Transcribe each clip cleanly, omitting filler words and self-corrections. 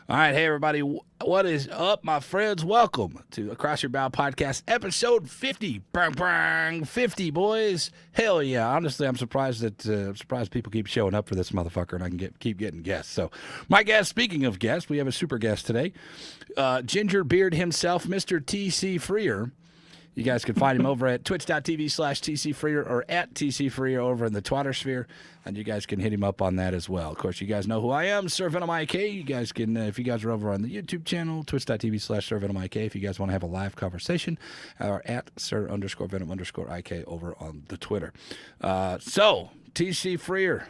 All right, hey everybody, what is up, my friends? Welcome to Across Your Bow Podcast, episode 50. Bang, bang, 50, boys. Hell yeah! Honestly, I'm surprised people keep showing up for this motherfucker, and I can keep getting guests. So, my guest. Speaking of guests, we have a super guest today, Ginger Beard himself, Mr. TCfreer. You guys can find him over at twitch.tv/TCfreer or at TCfreer over in the Twitter sphere, and you guys can hit him up on that as well. Of course, you guys know who I am, sirvenomik. You guys can, if you guys are over on the YouTube channel, twitch.tv/sirvenomik, if you guys want to have a live conversation, or at sir_venom_ik over on the Twitter. So, TCfreer.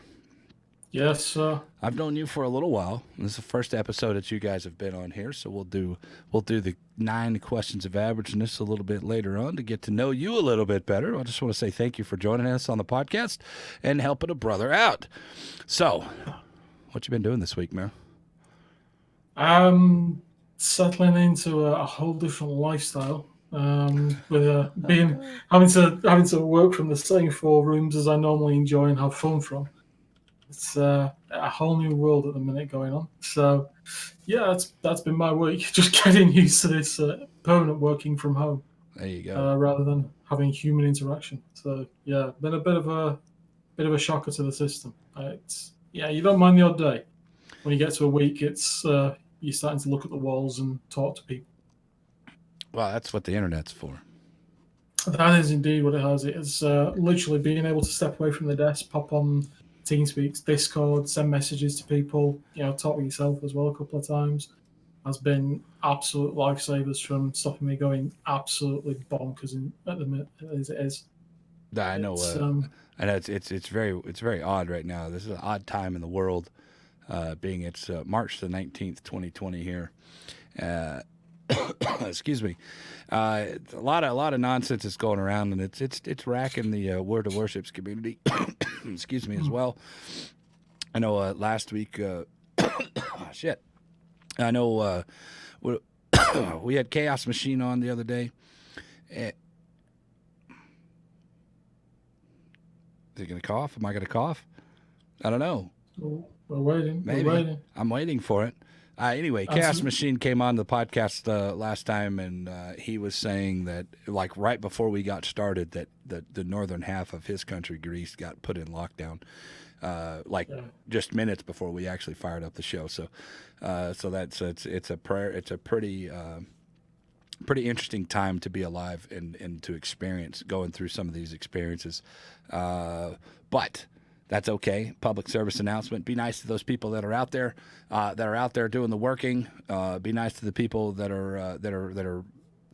Yes, sir. I've known you for a little while. This is the first episode that you guys have been on here, so we'll do the 9 questions of averageness a little bit later on to get to know you a little bit better. I just want to say thank you for joining us on the podcast and helping a brother out. So, what you been doing this week, man? Settling into a whole different lifestyle. With having to work from the same 4 rooms as I normally enjoy and have fun from. It's a whole new world at the minute going on. So, yeah, that's been my week. Just getting used to this permanent working from home. There you go. Rather than having human interaction. So, yeah, been a bit of a shocker to the system. You don't mind the odd day. When you get to a week, it's you're starting to look at the walls and talk to people. Well, that's what the internet's for. That is indeed what it has. It is literally being able to step away from the desk, pop on TeamSpeak, Discord, send messages to people, talk with yourself as well a couple of times, has been absolute lifesavers from stopping me going absolutely bonkers at the minute as it is. I know. I know it's very odd right now. This is an odd time in the world, being it's March the 19th, 2020 here. Excuse me. A lot of nonsense is going around, and it's racking the Word of Warships community. Excuse me as well. I know last week. Shit. I know we had Chaos Machine on the other day. Is he gonna cough? Am I gonna cough? I don't know. We're waiting. Maybe. We're waiting. I'm waiting for it. Anyway, Chaos Machine came on the podcast last time, and he was saying that, like, right before we got started, that the northern half of his country, Greece, got put in lockdown, just minutes before we actually fired up the show. So it's a pretty interesting time to be alive and to experience going through some of these experiences, but. That's okay. Public service announcement. Be nice to those people that are out there, doing the working. Be nice to the people that are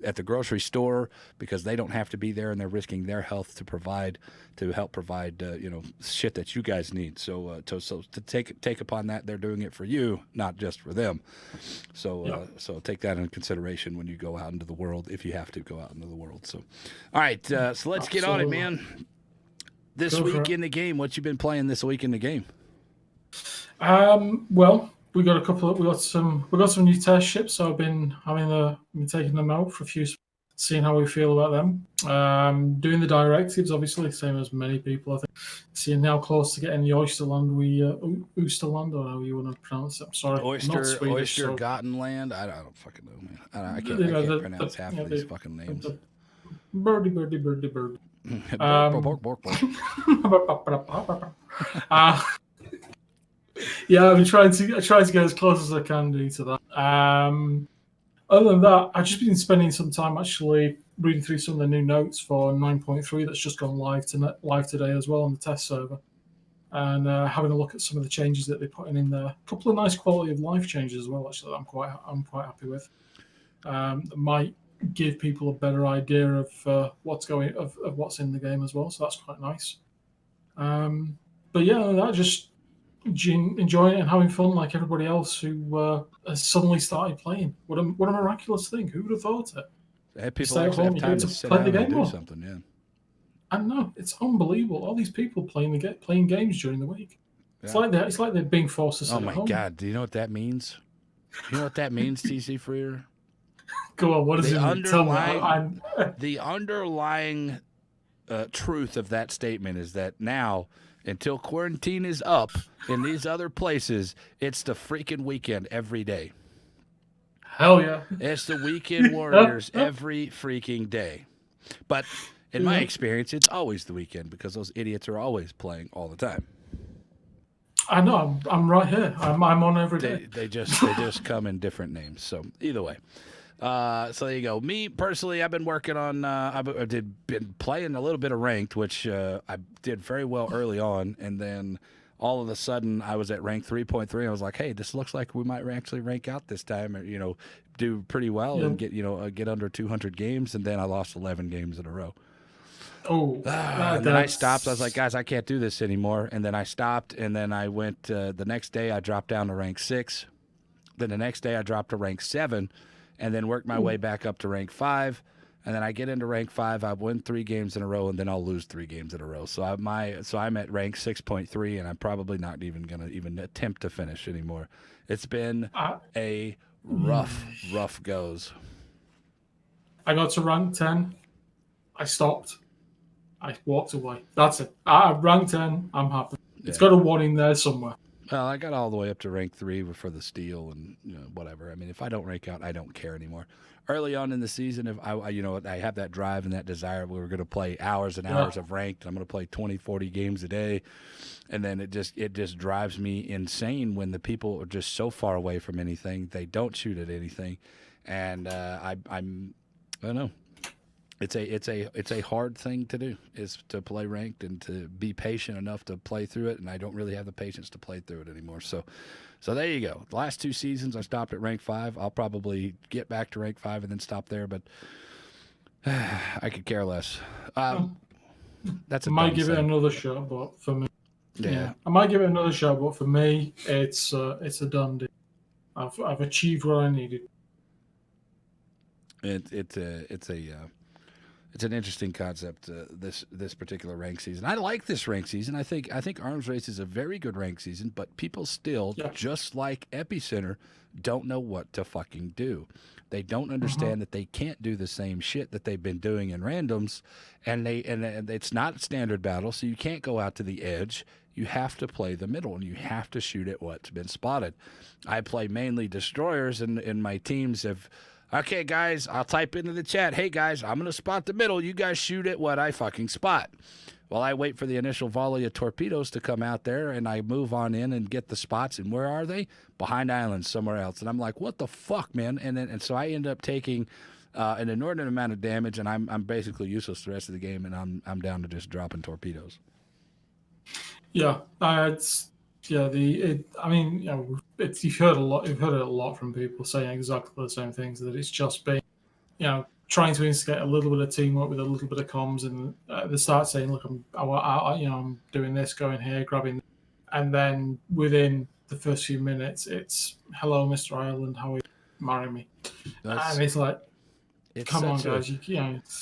at the grocery store, because they don't have to be there and they're risking their health to help provide shit that you guys need. So to take upon that, they're doing it for you, not just for them. So take that into consideration when you go out into the world, if you have to go out into the world. So, all right. So let's get on it, man. This week in the game, what you been playing this week in the game? Well, we got some new test ships, so I've been taking them out for a few, seeing how we feel about them. Doing the directives, obviously, same as many people, I think. Seeing how close to getting the Oysterland, Oosterland, or how you want to pronounce it. I'm sorry, Oyster Gottenland. I don't fucking know, man. I can't pronounce half of these fucking names. Birdie. Yeah, I've been trying to get as close as I can do to that. Other than that, I've just been spending some time actually reading through some of the new notes for 9.3 that's just gone live today as well on the test server, and having a look at some of the changes that they're putting in there. A couple of nice quality of life changes as well. Actually, that I'm quite happy with. That might give people a better idea of what's in the game as well. So that's quite nice. But yeah, that just enjoying it and having fun like everybody else who has suddenly started playing. What a miraculous thing! Who would have thought it? Yeah, people actually have time to sit down and do something. Yeah, I know, it's unbelievable. All these people playing games during the week. Yeah. It's like they're being forced to sit at home. Oh my god! Do you know what that means? You know what that means, TCfreer? Go on. What does it mean? The underlying truth of that statement is that now, until quarantine is up in these other places, it's the freaking weekend every day. Hell yeah. It's the Weekend Warriors every freaking day. But in my experience, it's always the weekend because those idiots are always playing all the time. I know. I'm right here. I'm on every day. They just come in different names. So either way. So there you go. Me personally, I've been working on. Been playing a little bit of ranked, which I did very well early on, and then all of a sudden I was at rank 3.3. I was like, hey, this looks like we might actually rank out this time, or do pretty well and get under 200 games, and then I lost 11 games in a row. Oh, And then I stopped. I was like, guys, I can't do this anymore. And then I stopped, and then I went. The next day, I dropped down to rank 6. Then the next day, I dropped to rank 7. And then work my way back up to rank 5, and then I get into rank 5. I win 3 games in a row, and then I'll lose 3 games in a row. So I'm at rank 6.3, and I'm probably not even gonna attempt to finish anymore. It's been a rough goes. I got to rank 10. I stopped. I walked away. That's it. I rank 10. I'm happy. It's got a 1 in there somewhere. Well, I got all the way up to rank 3 for the steel and whatever. I mean, if I don't rank out, I don't care anymore. Early on in the season, if I have that drive and that desire, we were going to play hours and hours of ranked. I'm going to play 20, 40 games a day, and then it just drives me insane when the people are just so far away from anything. They don't shoot at anything, and I don't know. It's a hard thing to do, is to play ranked and to be patient enough to play through it, and I don't really have the patience to play through it anymore. So there you go. The last 2 seasons I stopped at rank 5. I'll probably get back to rank 5 and then stop there, but I could care less. That's a might give it another shot, but for me, I might give it another shot, but for me, it's a done deal. I've achieved what I needed. It's an interesting concept. This particular rank season, I like this rank season. I think Arms Race is a very good rank season, but people still, just like Epicenter, don't know what to fucking do. They don't understand that they can't do the same shit that they've been doing in randoms, and it's not standard battle, so you can't go out to the edge. You have to play the middle, and you have to shoot at what's been spotted. I play mainly destroyers, and my teams have. Okay, guys, I'll type into the chat, hey, guys, I'm going to spot the middle. You guys shoot at what I fucking spot. Well, I wait for the initial volley of torpedoes to come out there, and I move on in and get the spots. And where are they? Behind islands somewhere else. And I'm like, what the fuck, man? And so I end up taking an inordinate amount of damage, and I'm basically useless the rest of the game, and I'm down to just dropping torpedoes. Yeah, you've heard it a lot from people saying exactly the same things, that it's just been, trying to instigate a little bit of teamwork with a little bit of comms, and they start saying, look, I'm doing this, going here, grabbing, and then within the first few minutes, it's, hello, Mr. Ireland, how are you? Marry me. And it's like, come on, guys.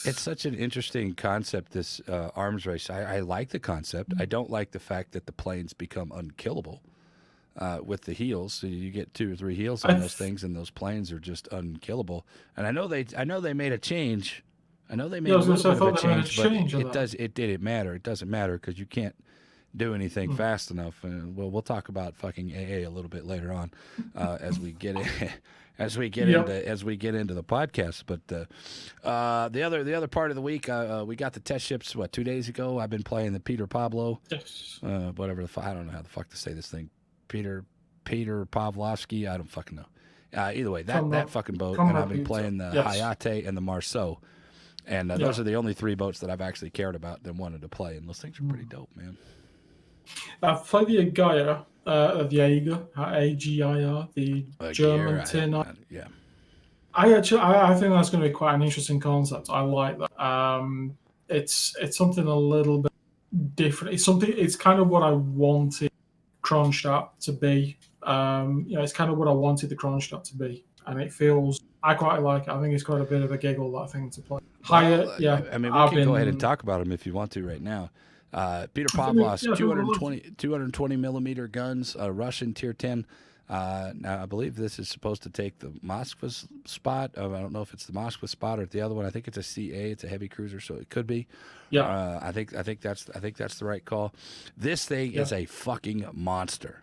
It's such an interesting concept, this arms race. I like the concept. I don't like the fact that the planes become unkillable with the heals. So you get 2 or 3 heals on those things, and those planes are just unkillable. And I know they made a change. I know they made a little bit of a change, but it didn't matter. It doesn't matter because you can't do anything fast enough. And we'll talk about fucking AA a little bit later on as we get in. As we get into the podcast, but the other part of the week, we got the test ships 2 days ago. I've been playing the Peter Pablo, whatever I don't know how the fuck to say this thing, Peter Pavlovsky. I don't fucking know. Either way, that fucking boat, and I've been playing the Hayate and the Marceau, and those are the only 3 boats that I've actually cared about and wanted to play, and those things are pretty dope, man. I've played the Gaia. The Aegir, AGIR, the German tin. I think that's going to be quite an interesting concept. I like that. It's something a little bit different. It's kind of what I wanted Kronstadt to be. It's kind of what I wanted the Kronstadt to be, and it feels. I quite like it. I think it's quite a bit of a giggle, that thing to play. I mean, we can go ahead and talk about him if you want to right now. Peter Pavlov's 220 millimeter guns, Russian tier 10. Now, I believe this is supposed to take the Moskva's spot. I don't know if it's the Moskva spot or the other one. I think it's a CA. It's a heavy cruiser, so it could be. Yeah. I think that's the right call. This thing is a fucking monster.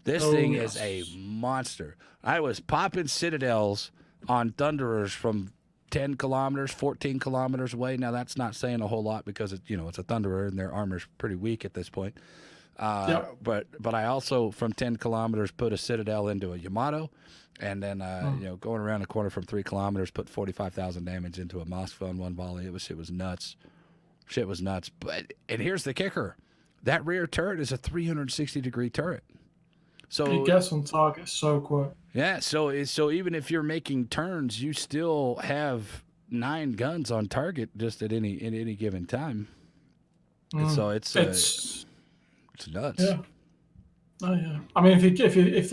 This Oh thing is a yes. monster. I was popping citadels on Thunderers from 10 kilometers, 14 kilometers away. Now that's not saying a whole lot because it's a Thunderer and their armor's pretty weak at this point. Yep. But I also from 10 kilometers put a citadel into a Yamato, and then Mm. going around the corner from 3 kilometers put 45,000 damage into a Moskva in one volley. It was nuts. Shit was nuts. And here's the kicker: that rear turret is a 360-degree turret. It So gets on target so quick. yeah, so even if you're making turns, you still have 9 guns on target just at any given time. And Mm. so It's it's nuts. yeah. Oh yeah. I mean, if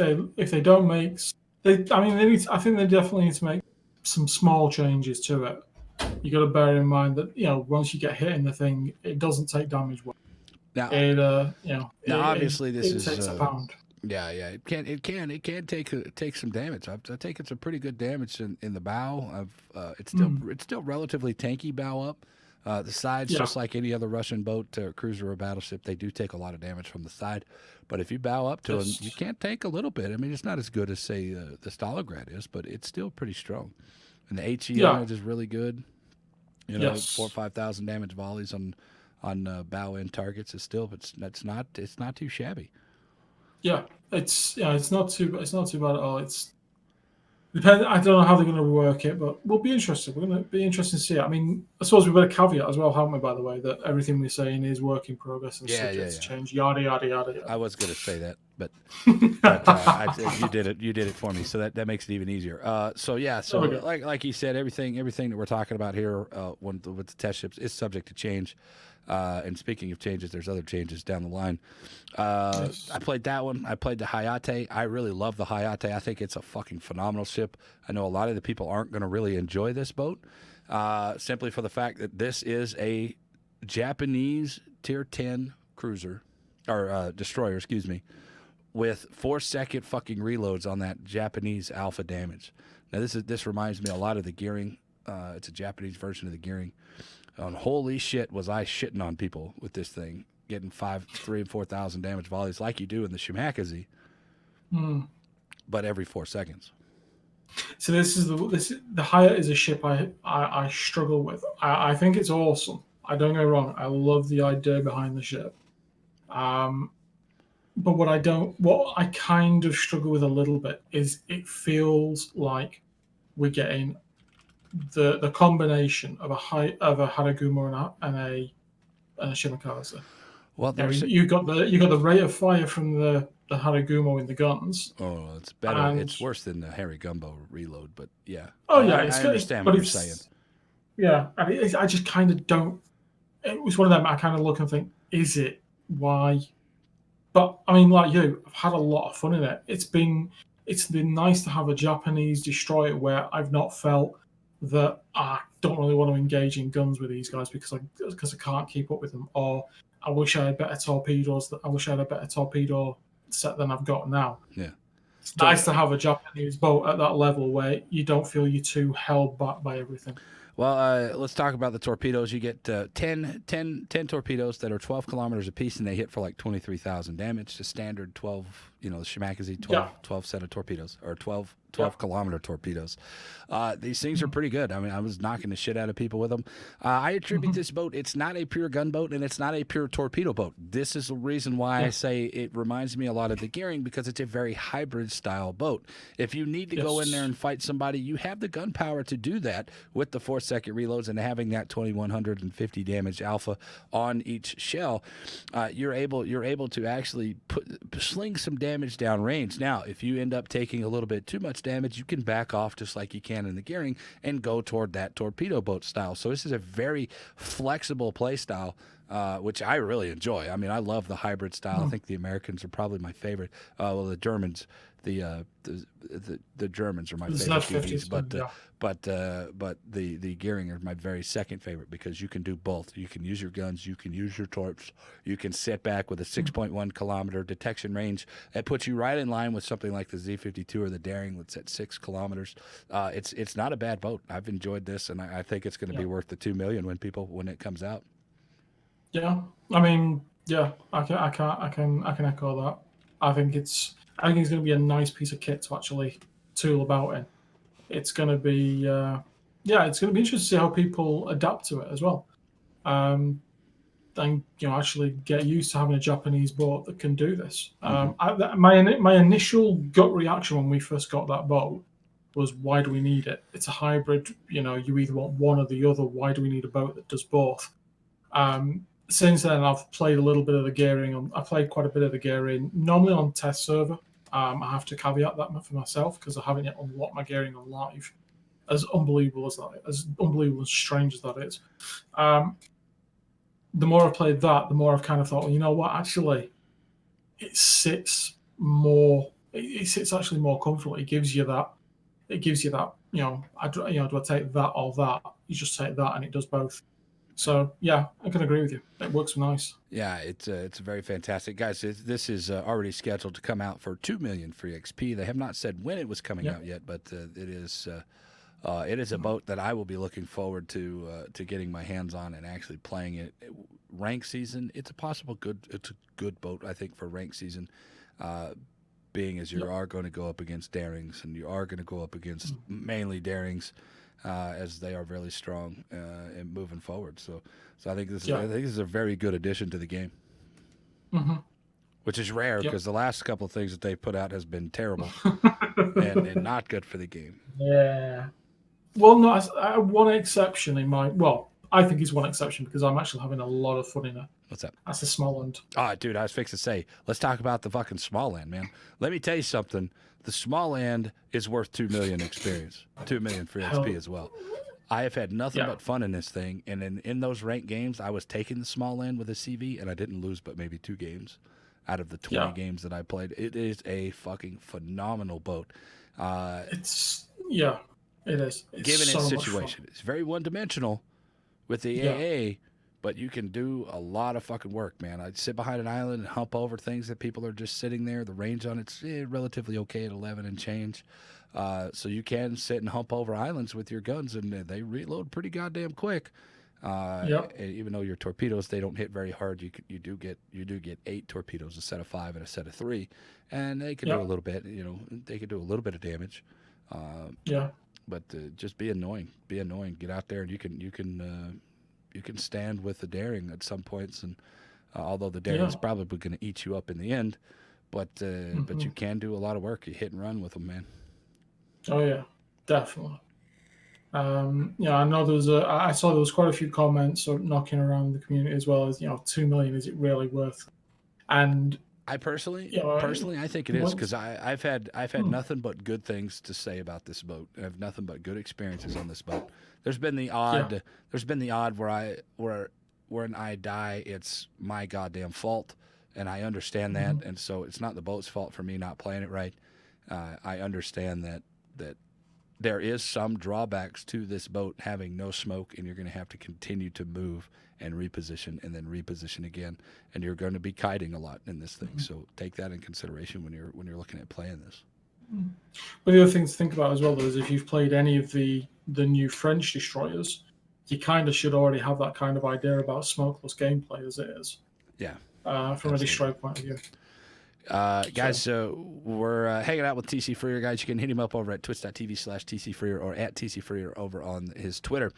they don't make I mean they need I think they definitely need to make some small changes to it. You got to bear in mind that once you get hit in the thing, it doesn't take damage well. Now now It obviously this it is takes a pound. yeah, it can take some damage. I've taken some pretty good damage in the bow. It's still relatively tanky bow up. The sides, Yeah. just like any other Russian boat, cruiser, or battleship, they do take a lot of damage from the side. But if you bow up to them, you Yes. can't take a little bit. I mean, it's not as good as say the Stalingrad is, but it's still pretty strong. And the HE on Yeah. it is really good. 4,000 or 5,000 damage volleys on bow end targets is still, but it's not too shabby. Yeah. It's not too bad at all. It's depend. I don't know how they're going to work it, but we'll be interested. We're going to be interested to see it. I mean, I suppose we've got a caveat as well, haven't we? By the way, that everything we're saying is work in progress and Yeah, yeah, subject to yeah. change. Yada yada I yada was going to say that, but yada. you did it. You did it for me, so that makes it even easier. So yeah, There so we go. like you said, everything that we're talking about here, with the test ships, is subject to change. And speaking of changes, there's other changes down the line. I Yes. played that one. I played the Hayate. I really love the Hayate. I think it's a fucking phenomenal ship. I know a lot of the people aren't going to really enjoy this boat, simply for the fact that this is a Japanese Tier 10 cruiser or destroyer, excuse me, with 4-second fucking reloads on that Japanese alpha damage. Now this reminds me a lot of the gearing. It's a Japanese version of the gearing. And holy shit, was I shitting on people with this thing, getting 3 and 4,000 damage volleys like you do in the Shimakaze, Mm. but every 4 seconds. So the Hyatt is a ship I struggle with. I think it's awesome. I don't get me wrong. I love the idea behind the ship. Um, but what I kind of struggle with a little bit is it feels like we're getting the combination of a Haraguma and a Shimakaze. Well, I there's mean, you got the rate of fire from the Haragumo in the guns, oh, it's better. and It's worse than the Harry Gumbo reload, but yeah, oh yeah, I understand what but you're saying. it's yeah. I mean, I just kind of don't. It was one of them. I kind of look and think, is it? Why? But I mean, like you, I've had a lot of fun in it. It's been nice to have a Japanese destroyer where I've not felt that I don't really want to engage in guns with these guys because I can't keep up with them, or I wish I had better torpedoes. I wish I had a better torpedo set than I've got now. Yeah. It's So nice to have a Japanese boat at that level where you don't feel you're too held back by everything. well, let's talk about the torpedoes. You get 10 torpedoes that are 12 kilometers apiece, and they hit for like 23,000 damage. The standard 12, the Shimakaze Yeah, 12 set of torpedoes, or 12 yeah. kilometer torpedoes. These things are pretty good. I mean, I was knocking the shit out of people with them. I attribute Mm-hmm. this boat, it's not a pure gunboat and it's not a pure torpedo boat. This is the reason why I Yeah. say it reminds me a lot of the gearing, because it's a very hybrid style boat. If you need to go in there Yes. and fight somebody, you have the gunpowder to do that with the 4-second reloads and having that 2,150 damage alpha on each shell. You're able to actually sling some damage down range. Now, if you end up taking a little bit too much damage, you can back off just like you can in the gearing and go toward that torpedo boat style. So this is a very flexible play style, which I really enjoy. I mean, I love the hybrid style. I Mm. think the Americans are probably my favorite. Well, the Germans, the Germans are my The favorite Z50s, DBs, yeah. but the gearing are my very second favorite, because you can do both. You can use your guns, you can use your torps, you can sit back with a 6.1 kilometer detection range. That puts you right in line with something like the Z52 or the Daring, that's at 6 kilometers. It's not a bad boat. I've enjoyed this, and I think it's going to Yeah. be worth the 2 million when it comes out. Yeah. I mean, yeah, I can echo that. I think it's I think it's going to be a nice piece of kit to actually tool about in. It's going to be, it's going to be interesting to see how people adapt to it as well. And actually get used to having a Japanese boat that can do this. My initial gut reaction when we first got that boat was, why do we need it? It's a hybrid. You either want one or the other. Why do we need a boat that does both? Since then, I've played a little bit of the gearing. I played quite a bit of the gearing, normally on test server. I have to caveat that for myself because I haven't yet unlocked my gearing on live. As unbelievable and strange as that is. The more I've played that, the more I've kind of thought, well, you know what? Actually, it sits more. It sits actually more comfortable. It gives you that. Do I take that or that? You just take that, and it does both. So yeah, I can agree with you. It works nice. Yeah, it's very fantastic, guys. This is already scheduled to come out for 2 million free XP. They have not said when it was coming out yet, but it is a boat that I will be looking forward to getting my hands on and actually playing it. Rank season, it's a good boat, I think, for rank season. Being as you are going to go up against Darings, and you are going to go up against mainly Darings. As they are really strong in moving forward. So I think this is a very good addition to the game, which is rare because the last couple of things that they put out has been terrible and not good for the game. Yeah. Well, no, one exception in my I think it's one exception because I'm actually having a lot of fun in it. What's that? That's the Smallland. Oh, dude, I was fixing to say, let's talk about the fucking Smallland, man. Let me tell you something. The Smallland is worth 2 million experience, 2 million free XP as well. I have had nothing but fun in this thing, and in those ranked games, I was taking the Smallland with a CV, and I didn't lose but maybe 2 games out of the 20 games that I played. It is a fucking phenomenal boat. It is. It's given so its situation, it's very one-dimensional with the AA. But you can do a lot of fucking work, man. I'd sit behind an island and hump over things that people are just sitting there. The range on it's relatively okay at 11 and change. So you can sit and hump over islands with your guns, and they reload pretty goddamn quick. Even though your torpedoes, they don't hit very hard, you do get 8 torpedoes, a set of 5 and a set of 3, and they can do a little bit. They can do a little bit of damage. But just be annoying. Get out there, and you can stand with the Daring at some points, and although the Daring is probably going to eat you up in the end, but you can do a lot of work. You hit and run with them, man. Oh yeah, definitely. I know I saw there was quite a few comments knocking around the community as well as 2 million. Is it really worth? And I personally, I think it is because I've had nothing but good things to say about this boat. I have nothing but good experiences on this boat. There's been the odd where when I die, it's my goddamn fault, and I understand that, and so it's not the boat's fault for me not playing it right. I understand that there is some drawbacks to this boat having no smoke, and you're going to have to continue to move and reposition and then reposition again, and you're going to be kiting a lot in this thing. So take that in consideration when you're looking at playing this. But the other thing to think about as well, though, is if you've played any of the new French destroyers, you kind of should already have that kind of idea about smokeless gameplay as it is. Yeah. From a destroyer point of view. Guys, so we're hanging out with TCfreer, guys. You can hit him up over at twitch.tv/TCfreer or at TCfreer over on his Twitter.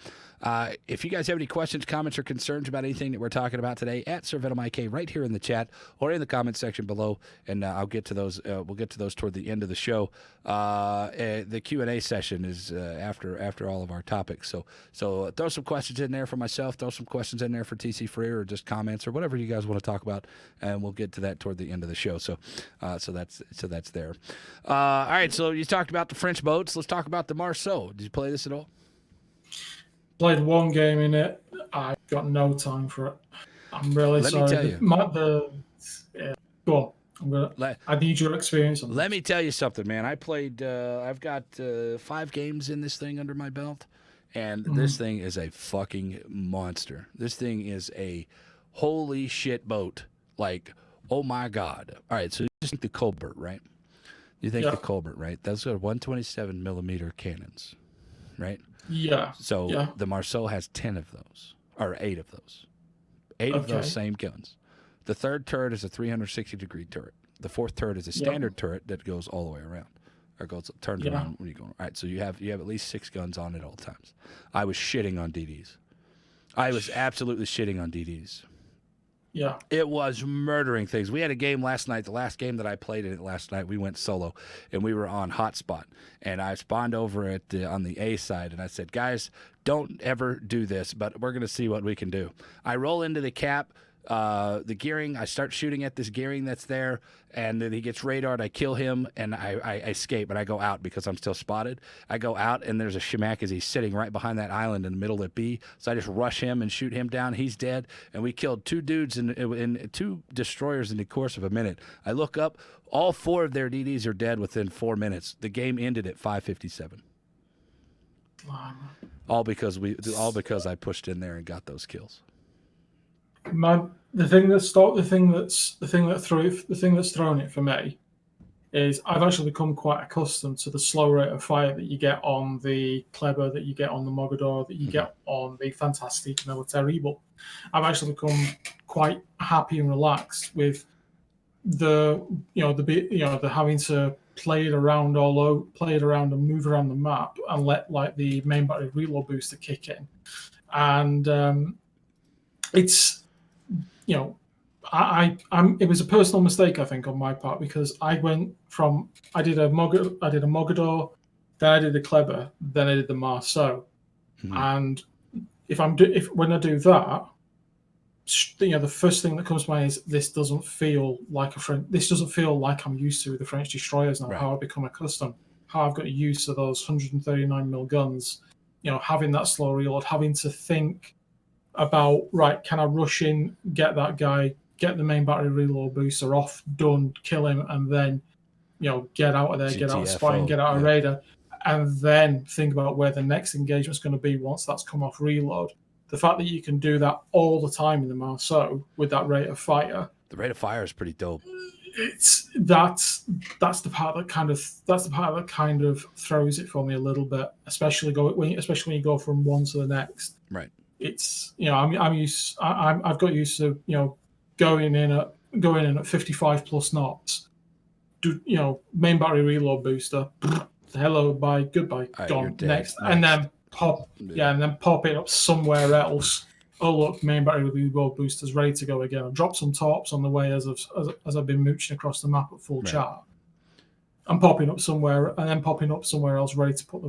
If you guys have any questions, comments, or concerns about anything that we're talking about today, at sirvenomik right here in the chat or in the comments section below, and I'll get to those. We'll get to those toward the end of the show. The Q&A session is after all of our topics. So throw some questions in there for myself. Throw some questions in there for TCfreer, or just comments or whatever you guys want to talk about, and we'll get to that toward the end of the show. So that's there. All right. So you talked about the French boats. Let's talk about the Marceau. Did you play this at all? Played one game in it. I got no time for it. I'm really sorry. Let me tell you. Go on. I need your experience on this. Let me tell you something, man. I played. I've got 5 games in this thing under my belt, and this thing is a fucking monster. This thing is a holy shit boat. Like, oh my god! All right, so you just think the Colbert, right? You think the Colbert, right? Those are 127 millimeter cannons, right? Yeah. So the Marceau has 10 of those, or 8 of those. 8 of those same guns. The third turret is a 360-degree turret. The fourth turret is a standard turret that goes all the way around, or turns around when you go. All right, so you have at least 6 guns on at all times. I was shitting on DDs. I was absolutely shitting on DDs. Yeah. It was murdering things. We had a game last night. The last game that I played in it last night, we went solo, and we were on hotspot. And I spawned over on the A side, and I said, guys, don't ever do this, but we're going to see what we can do. I roll into the cap, the gearing. I start shooting at this gearing that's there, and then he gets radared. I kill him, and I escape, and I go out because I'm still spotted. I go out, and there's a Shemak as he's sitting right behind that island in the middle of B. So I just rush him and shoot him down. He's dead, and we killed 2 dudes and 2 destroyers in the course of a minute. I look up, all 4 of their DDs are dead within 4 minutes. The game ended at 5:57. All because I pushed in there and got those kills. The thing that's thrown it for me is I've actually become quite accustomed to the slow rate of fire that you get on the Kleber, that you get on the Mogador, that you get on the Fantastic Military. But I've actually become quite happy and relaxed with the having to play it around and move around the map and let like the main battery reload booster kick in, and it's. It was a personal mistake, I think, on my part, because I did a Mogador, then I did the Kleber, then I did the Marceau, and when I do that, the first thing that comes to mind is this doesn't feel like I'm used to with the French destroyers now. Right. How I've become accustomed, how I've got used to those 139mm guns, having that slow reload, having to think about, right, can I rush in, get that guy, get the main battery reload booster off, done, kill him, and then, get out of there, get out of spotting, get out of radar, and then think about where the next engagement's going to be once that's come off reload. The fact that you can do that all the time in the Marceau with that rate of fire. The rate of fire is pretty dope. That's the part that kind of throws it for me a little bit, especially when you go from one to the next. Right. It's I've got used to going in at 55 plus knots. Main battery reload booster. Hello, bye, goodbye, gone. Next, and then pop it up somewhere else. Oh look, main battery reload booster's ready to go again. I've dropped some torps on the way as I've been mooching across the map at full chart. I'm popping up somewhere else, ready to put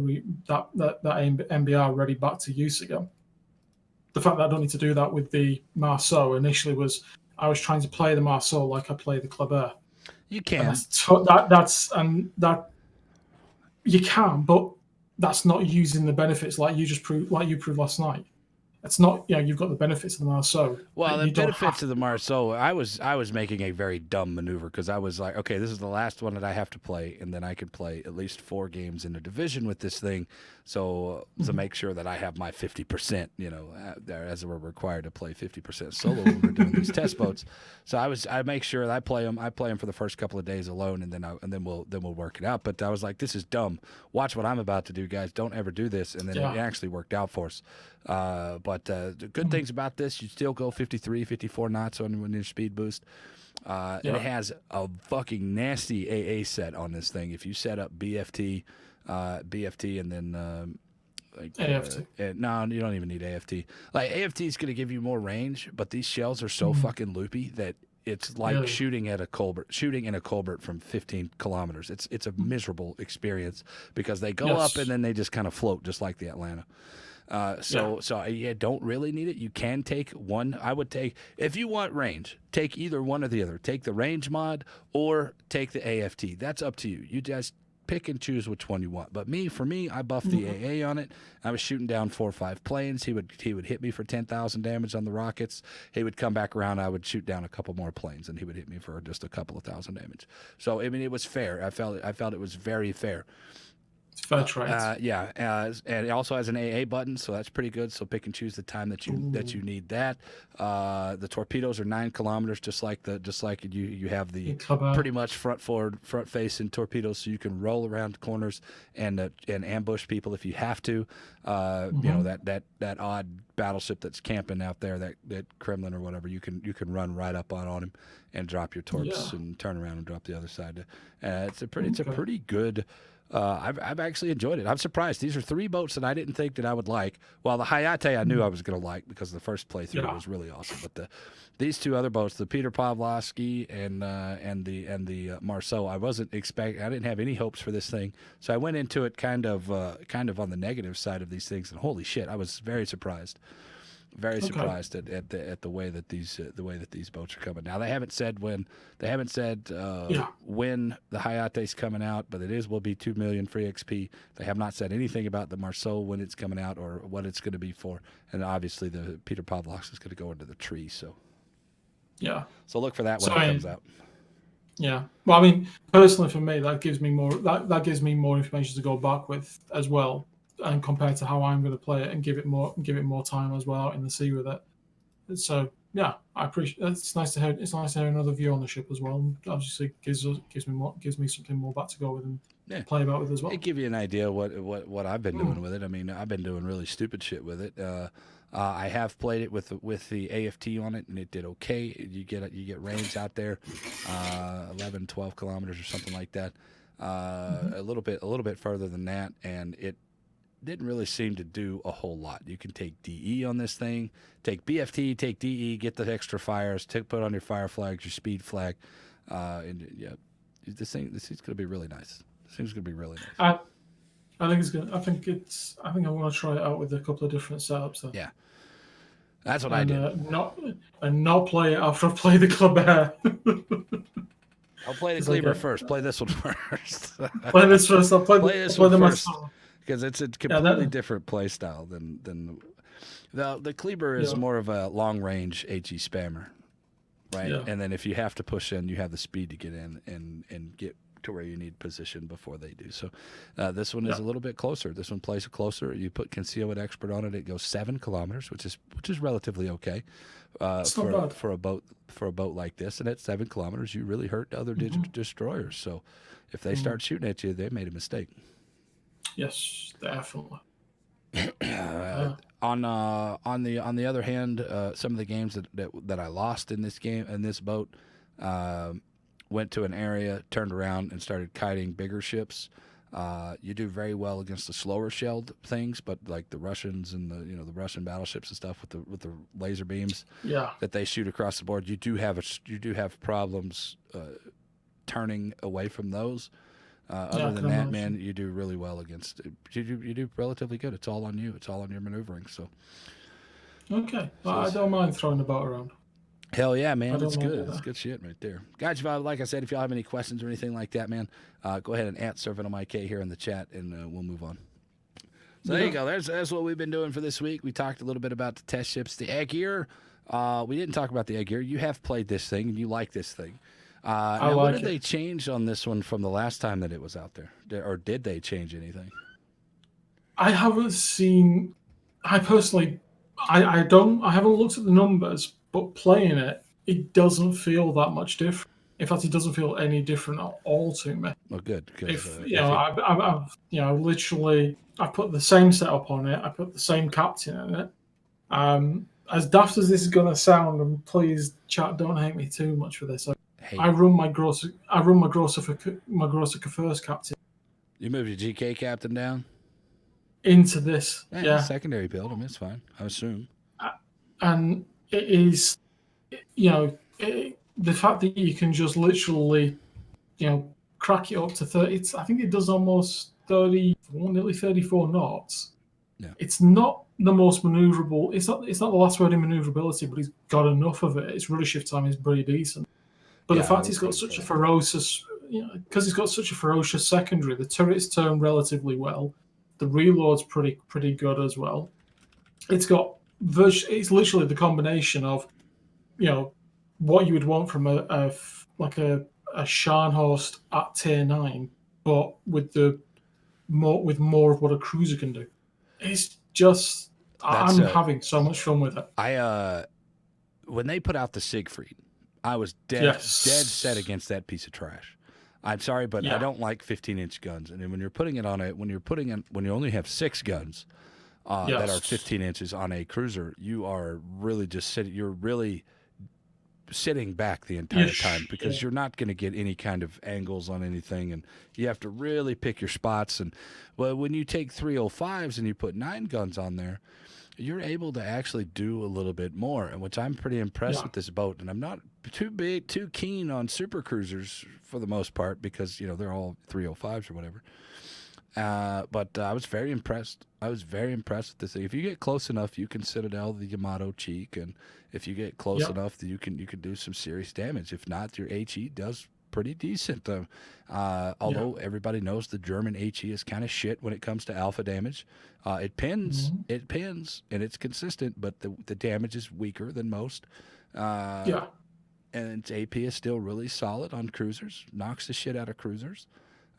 that MBR ready back to use again. The fact that I don't need to do that with the Marceau initially was I was trying to play the Marceau like I play the Kleber. You can. You can, but that's not using the benefits like you proved last night. It's not, you've got the benefits of the Marceau. Well, the benefits of the Marceau, I was making a very dumb maneuver because I was like, okay, this is the last one that I have to play, and then I could play at least 4 games in a division with this thing, to make sure that I have my 50%, as we're required to play 50% solo when we're doing these test boats. So I make sure that I play them for the first couple of days alone, and then we'll work it out. But I was like, this is dumb. Watch what I'm about to do, guys. Don't ever do this. And then it actually worked out for us. But the good things about this, you still go 53, 54 knots on your speed boost. And it has a fucking nasty AA set on this thing. If you set up BFT and then AFT. No, you don't even need AFT. Like AFT is going to give you more range, but these shells are so fucking loopy that it's like shooting in a Colbert from 15 kilometers. It's a miserable experience because they go up and then they just kind of float just like the Atlanta. So you don't really need it. You can take one. I would take, if you want range, take either one or the other. Take the range mod or take the AFT. That's up to you. You just pick and choose which one you want. But for me, I buffed the AA on it. I was shooting down 4 or 5 planes. He would hit me for 10,000 damage on the rockets. He would come back around. I would shoot down a couple more planes, and he would hit me for just a couple of thousand damage. So it was fair. I felt it was very fair. That's right. And it also has an AA button, so that's pretty good. So pick and choose the time that you need that. The torpedoes are 9 kilometers, just like you have the pretty much front facing torpedoes, so you can roll around corners and ambush people if you have to. That odd battleship that's camping out there, that Kremlin or whatever, you can run right up on him and drop your torps and turn around and drop the other side. It's a pretty good. I've actually enjoyed it. I'm surprised. These are 3 boats that I didn't think that I would like. Well, the Hayate I knew I was going to like because the first playthrough was really awesome. But these 2 other boats, the Peter Pavlovsky and the Marceau, I wasn't expecting. I didn't have any hopes for this thing, so I went into it kind of on the negative side of these things. And holy shit, I was very surprised. Very surprised at the way that these boats are coming. Now they haven't said when. They haven't said when the Hayate's coming out, but will be 2 million free XP. They have not said anything about the Marceau when it's coming out or what it's going to be for. And obviously the Peter Pavlovsk is going to go into the tree. So look for that when it comes out. Yeah. Well, I mean, personally for me, that gives me more. That gives me more information to go back with as well. And compared to how I'm going to play it and give it more time as well out in the sea with it. So I appreciate. It's nice to hear. It's nice to hear another view on the ship as well. And obviously, gives me something more back to go with and play about with as well. It give you an idea what I've been doing with it. I mean, I've been doing really stupid shit with it. I have played it with the AFT on it, and it did okay. You get range out there, 11, 12 kilometers or something like that. A little bit further than that, and it didn't really seem to do a whole lot. You can take DE on this thing, take BFT, take DE, get the extra fires, put on your fire flags, your speed flag, and this thing's going to be really nice. This thing's going to be really nice. I think it's good. I think I want to try it out with a couple of different setups. Though. Yeah, that's what I did. Not play it after I play the Club Air. I'll play the Kleber first. Play this one first. Play this first. I'll play this one first. Because it's a completely different play style than the Kleber is more of a long range HE spammer, right? Yeah. And then if you have to push in, you have the speed to get in and get to where you need position before they do. So this one is a little bit closer. This one plays closer. You put Conceal with Expert on it. It goes 7 kilometers, which is relatively okay for a boat like this. And at 7 kilometers, you really hurt other destroyers. So if they start shooting at you, they made a mistake. Yes, definitely. On the other hand, some of the games that I lost in this boat, went to an area, turned around, and started kiting bigger ships. You do very well against the slower shelled things, but like the Russians and the Russian battleships and stuff with the laser beams that they shoot across the board, you do have problems turning away from those. Other than that, man, you do really well against. You do relatively good. It's all on you. It's all on your maneuvering. So, okay, I don't mind throwing the boat around. Hell yeah, man, it's good. It's good shit right there, guys. Like I said, if y'all have any questions or anything like that, man, go ahead and @sirvenomik here in the chat, and we'll move on. So there you go. There's what we've been doing for this week. We talked a little bit about the test ships, the Aegir. We didn't talk about the Aegir. You have played this thing, and you like this thing. What did they change on this one from the last time that it was out there? Or did they change anything? I haven't seen. I personally, I haven't looked at the numbers, but playing it doesn't feel that much different. In fact, it doesn't feel any different at all to me. Oh, good. I've literally put the same setup on it. I put the same captain in it. As daft as this is going to sound, and please, chat, don't hate me too much for this. I run my Grosser first captain. You moved your GK captain down into this, secondary build. I mean, it's fine. I assume. And it is, the fact that you can just literally, crack it up to 30. I think it does almost 34, nearly 34 knots. Yeah. It's not the most maneuverable. It's not the last word in maneuverability, but he's got enough of it. Its rudder shift time is pretty decent. But the fact he's got such a ferocious, because he's got such a ferocious secondary, the turrets turn relatively well. The reload's pretty good as well. It's literally the combination of, what you would want from a Scharnhorst at tier 9, but with more of what a cruiser can do. It's just I'm having so much fun with it. When they put out the Siegfried, I was dead set against that piece of trash. I'm sorry, but I don't like 15-inch guns. And then when you're putting it on when you only have 6 guns, that are Yes. 15 inches on a cruiser, you are really just sitting. You're really sitting back the entire time because Yeah. you're not going to get any kind of angles on anything, and you have to really pick your spots. And well, when you take 305s and you put 9 guns on there, you're able to actually do a little bit more, and which I'm pretty impressed Yeah. with this boat. And I'm not too keen on super cruisers for the most part because they're all 305s or whatever. But I was very impressed. I was very impressed with this thing. If you get close enough, you can Citadel the Yamato cheek, and if you get close Yeah. enough, you can do some serious damage. If not, your HE does pretty decent. Although everybody knows the German HE is kind of shit when it comes to alpha damage. It pins, and it's consistent, but the damage is weaker than most. Yeah. And its AP is still really solid on cruisers. Knocks the shit out of cruisers.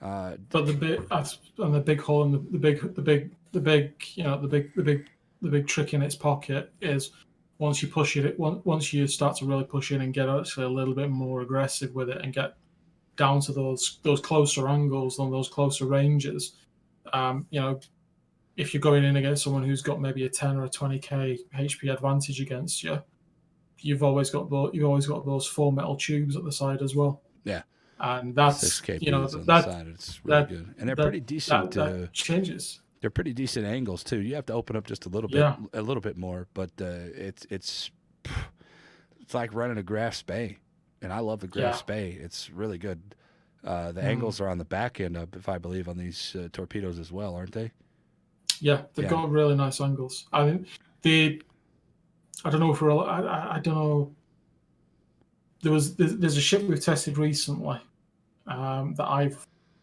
But the big hole in the big trick in its pocket is once you push it, once you start to really push in and get actually a little bit more aggressive with it and get down to those closer angles and those closer ranges, if you're going in against someone who's got maybe a 10 or a 20k HP advantage against you, you've always got those 4 metal tubes at the side as well, yeah. and 6 KBs on the side. It's really good, and they're pretty decent. that changes. They're pretty decent angles too. You have to open up just a Yeah. little bit more, but it's like running a Graf Spey, and I love the Graf Spey. It's really good. The angles are on the back end of, if I believe, on these torpedoes as well, aren't they? Yeah, they've got really nice angles. I mean, I don't know if we're. I don't know. There's a ship we've tested recently that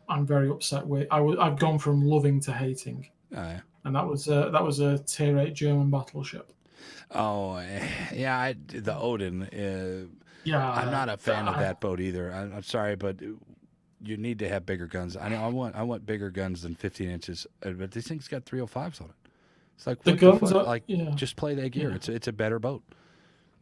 I'm very upset with. I've gone from loving to hating, and that was a Tier 8 German battleship. Oh, yeah, the Odin. I'm not a fan of that boat either. I'm sorry, but you need to have bigger guns. I know I want bigger guns than 15 inches, but this thing's got 305s on it. It's like The what guns the fuck? are Just play that gear. Yeah. It's a better boat.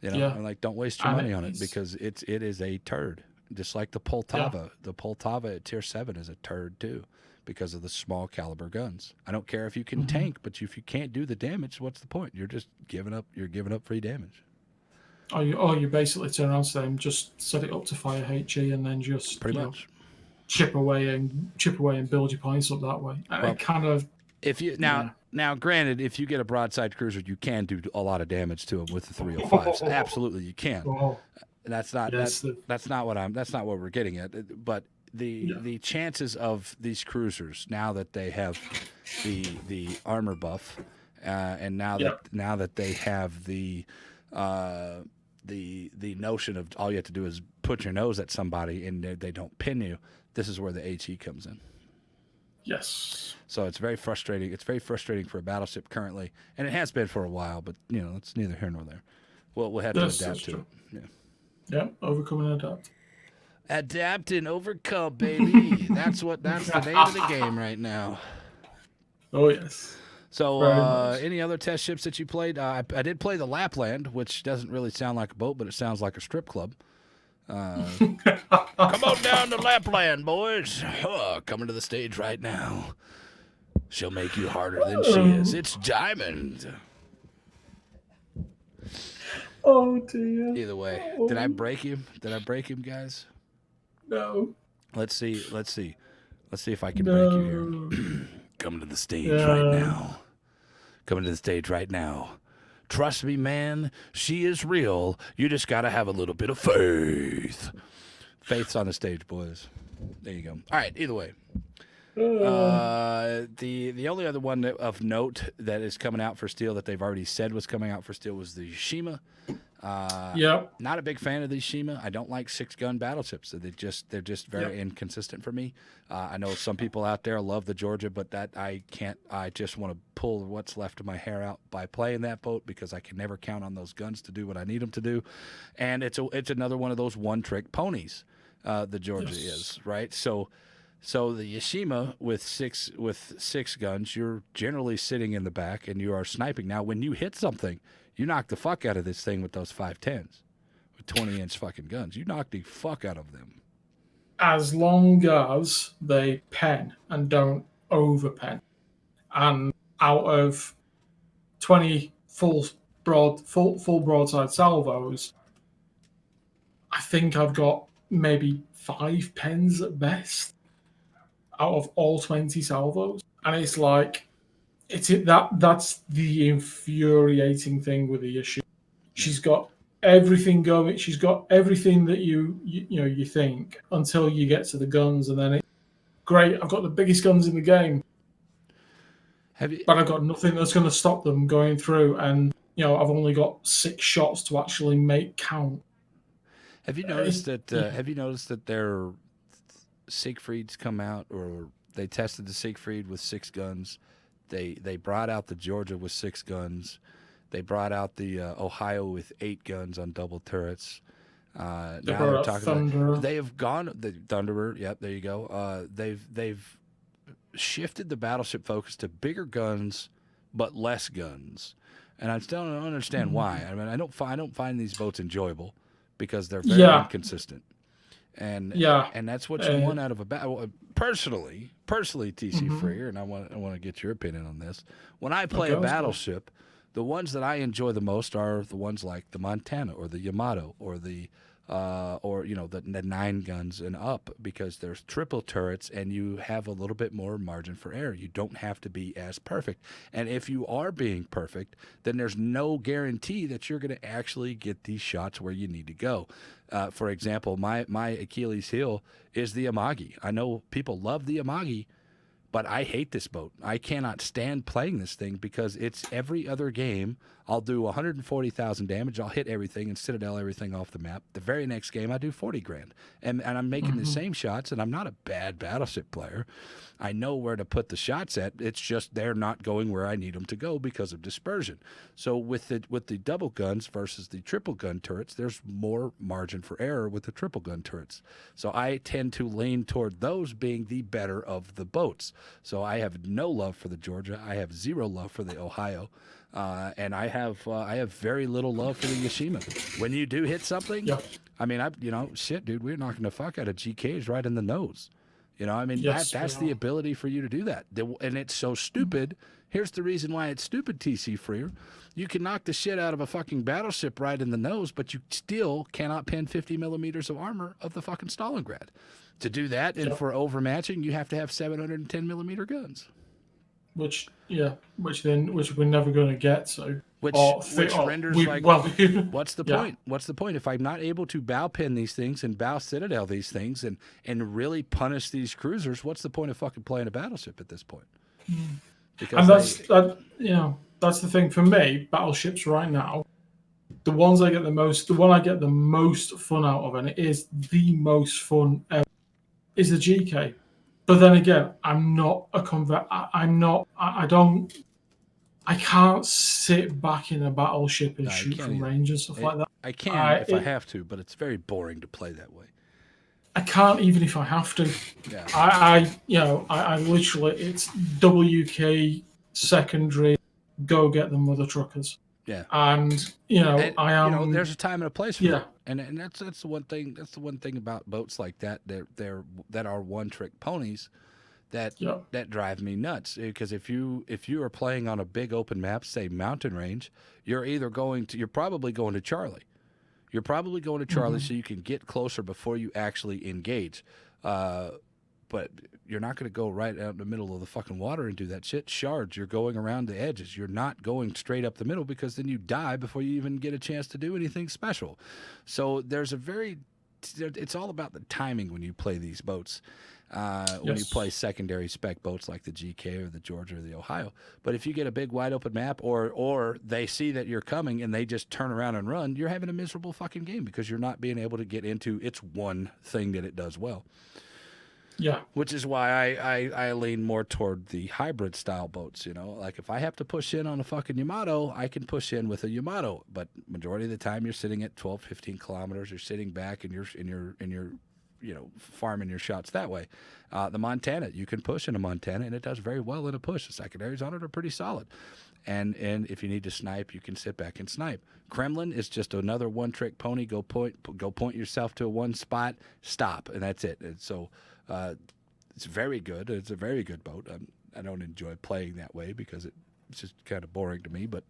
And like don't waste your money on it because it is a turd. Just like the Poltava. Yeah. The Poltava at Tier 7 is a turd too because of the small caliber guns. I don't care if you can tank, but if you can't do the damage, what's the point? You're just giving up. You're giving up free damage. You basically turn around to them, just set it up to fire HE, and then just pretty much chip away and build your points up that way. And it kind of if you now granted, if you get a broadside cruiser, you can do a lot of damage to them with the 305s. Absolutely, you can. That's not what we're getting at. But the chances of these cruisers now that they have the armor buff, and now that they have the notion of all you have to do is put your nose at somebody and they don't pin you. This is where the HE comes in. Yes. So it's very frustrating. It's very frustrating for a battleship currently, and it has been for a while. But it's neither here nor there. We'll have to adapt to it. Yeah, overcome and adapt. Adapt and overcome, baby. That's the name of the game right now. Oh yes. So, any other test ships that you played? I did play the Lapland, which doesn't really sound like a boat, but it sounds like a strip club. Come on down to Lapland, boys. Coming to the stage right now. She'll make you harder than she is. It's Diamond. Oh dear. Either way, did I break him? Did I break him, guys? No. Let's see if I can break you here. Coming to the stage right now. Coming to the stage right now. Trust me, man, she is real. You just got to have a little bit of faith. Faith's on the stage, boys. There you go. All right, either way. The only other one of note that is coming out for steel that they've already said was coming out for steel was the Shima. Not a big fan of these Shima. I don't like 6-gun battleships. They're just very inconsistent for me. I know some people out there love the Georgia, but that I can't. I just want to pull what's left of my hair out by playing that boat because I can never count on those guns to do what I need them to do. And it's another one of those one-trick ponies. The Georgia is right. So the Yashima with six guns, you're generally sitting in the back and you are sniping. Now, when you hit something, you knock the fuck out of this thing with those 510s, with 20-inch fucking guns. You knock the fuck out of them. As long as they pen and don't overpen. And out of 20 full broadside salvos, I think I've got maybe 5 pens at best out of all 20 salvos, and it's like that's the infuriating thing with the issue. She's got everything going. She's got everything that you think until you get to the guns, and then it's great. I've got the biggest guns in the game, but I've got nothing that's going to stop them going through. And I've only got 6 shots to actually make count. Have you noticed that? Have you noticed that their Siegfrieds come out, or they tested the Siegfried with 6 guns? They brought out the Georgia with 6 guns. They brought out the Ohio with 8 guns on double turrets. Now they're talking about they have gone the Thunderer. Yep, there you go. They've shifted the battleship focus to bigger guns, but less guns, and I still don't understand why. I mean, I don't find these boats enjoyable because they're very inconsistent, and that's what you want out of a battle. Personally, TCfreer, and I want to get your opinion on this. When I play a battleship, the ones that I enjoy the most are the ones like the Montana or the Yamato or the 9 guns and up, because there's triple turrets and you have a little bit more margin for error. You don't have to be as perfect. And if you are being perfect, then there's no guarantee that you're going to actually get these shots where you need to go. For example, my Achilles heel is the Amagi. I know people love the Amagi, but I hate this boat. I cannot stand playing this thing because it's every other game. I'll do 140,000 damage. I'll hit everything and Citadel everything off the map. The very next game, I do 40 grand. And I'm making the same shots, and I'm not a bad battleship player. I know where to put the shots at. It's just they're not going where I need them to go because of dispersion. So with the double guns versus the triple gun turrets, there's more margin for error with the triple gun turrets. So I tend to lean toward those being the better of the boats. So I have no love for the Georgia. I have 0 love for the Ohio. And I have very little love for the Yashima. When you do hit something, I mean, shit, dude, we're knocking the fuck out of GKs right in the nose. I mean, that's the ability for you to do that. And it's so stupid. Here's the reason why it's stupid, TCfreer. You can knock the shit out of a fucking battleship right in the nose, but you still cannot pin 50 millimeters of armor of the fucking Stalingrad. To do that, and for overmatching, you have to have 710 millimeter guns. Which we're never going to get. So which renders what's the point? What's the point if I'm not able to bow pin these things and bow Citadel these things and really punish these cruisers? What's the point of fucking playing a battleship at this point? Because that's the thing for me. Battleships right now, the one I get the most fun out of, and it is the most fun ever, is the GK. But then again, I'm not a convert. I can't sit back in a battleship and shoot from range and stuff like that. I can if I have to, but it's very boring to play that way. I can't even if I have to. Yeah. I literally, it's WK secondary, go get the mother truckers. Yeah. And I am. There's a time and a place for it. And that's the one thing. That's the one thing about boats like that. That are one trick ponies. That drive me nuts, because if you are playing on a big open map, say mountain range, you're probably going to Charlie. You're probably going to Charlie so you can get closer before you actually engage. But you're not going to go right out in the middle of the fucking water and do that shit. Shards, you're going around the edges. You're not going straight up the middle, because then you die before you even get a chance to do anything special. So it's all about the timing when you play these boats. When you play secondary spec boats like the GK or the Georgia or the Ohio. But if you get a big wide open map, or they see that you're coming and they just turn around and run, you're having a miserable fucking game because you're not being able to get into its one thing that it does well. Yeah. Which is why I lean more toward the hybrid style boats, Like if I have to push in on a fucking Yamato, I can push in with a Yamato, but majority of the time you're sitting at 12, 15 kilometers, you're sitting back and you're farming your shots that way. The Montana, you can push in a Montana, and it does very well in a push. The secondaries on it are pretty solid. And if you need to snipe, you can sit back and snipe. Kremlin is just another one-trick pony. Go point yourself to one spot, stop, and that's it. And so it's very good. It's a very good boat. I don't enjoy playing that way because it's just kind of boring to me. But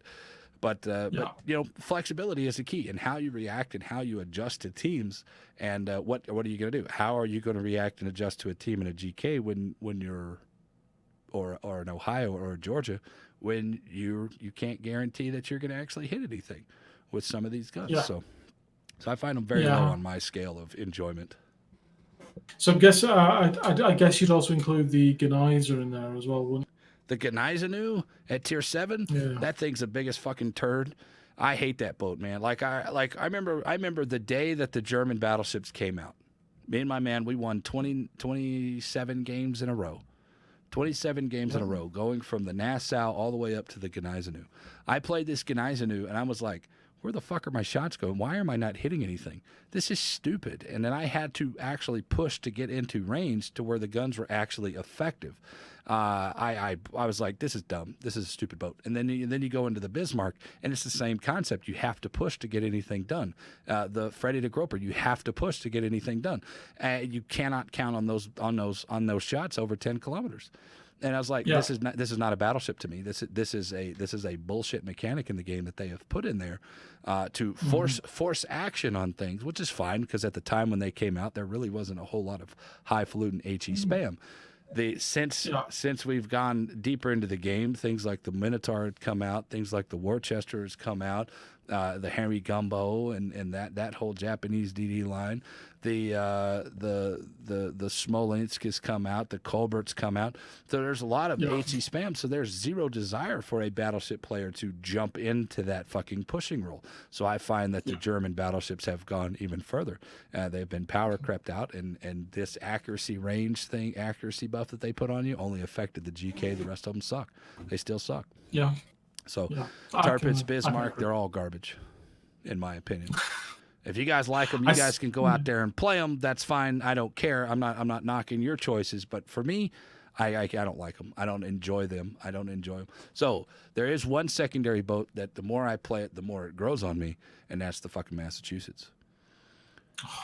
flexibility is the key, and how you react and how you adjust to teams, and what are you going to do? How are you going to react and adjust to a team in a GK when you're or in Ohio or Georgia when you can't guarantee that you're going to actually hit anything with some of these guns? Yeah. So I find them very low on my scale of enjoyment. So I guess you'd also include the Genizer in there as well, wouldn't you? The Gneisenau at tier 7, that thing's the biggest fucking turd. I hate that boat, man. I remember the day that the German battleships came out. Me and my man, we won 27 games in a row. 27 games in a row, going from the Nassau all the way up to the Gneisenau. I played this Gneisenau, and I was like, where the fuck are my shots going? Why am I not hitting anything? This is stupid. And then I had to actually push to get into range to where the guns were actually effective. I was like, this is dumb. This is a stupid boat. And then you go into the Bismarck, and it's the same concept. You have to push to get anything done. The Freddy de Groper, you have to push to get anything done. You cannot count on those shots over 10 kilometers. And I was like, this is not a battleship to me. This is a bullshit mechanic in the game that they have put in there to force action on things, which is fine because at the time when they came out, there really wasn't a whole lot of highfalutin HE spam. Since we've gone deeper into the game, things like the Minotaur had come out, things like the Worcester has come out, the Henry Gumbo and that whole Japanese DD line, the Smolensk has come out, the Colbert's come out. So there's a lot of HE spam. So there's zero desire for a battleship player to jump into that fucking pushing role. So I find that the German battleships have gone even further. They've been power crept out, and this accuracy buff that they put on you only affected the GK. The rest of them suck. They still suck. Yeah. So Tirpitz, Bismarck, they're all garbage, in my opinion. If you guys like them, you guys can go out there and play them. That's fine. I don't care. I'm not knocking your choices, but for me, I don't like them. I don't enjoy them. So there is one secondary boat that the more I play it, the more it grows on me, and that's the fucking Massachusetts.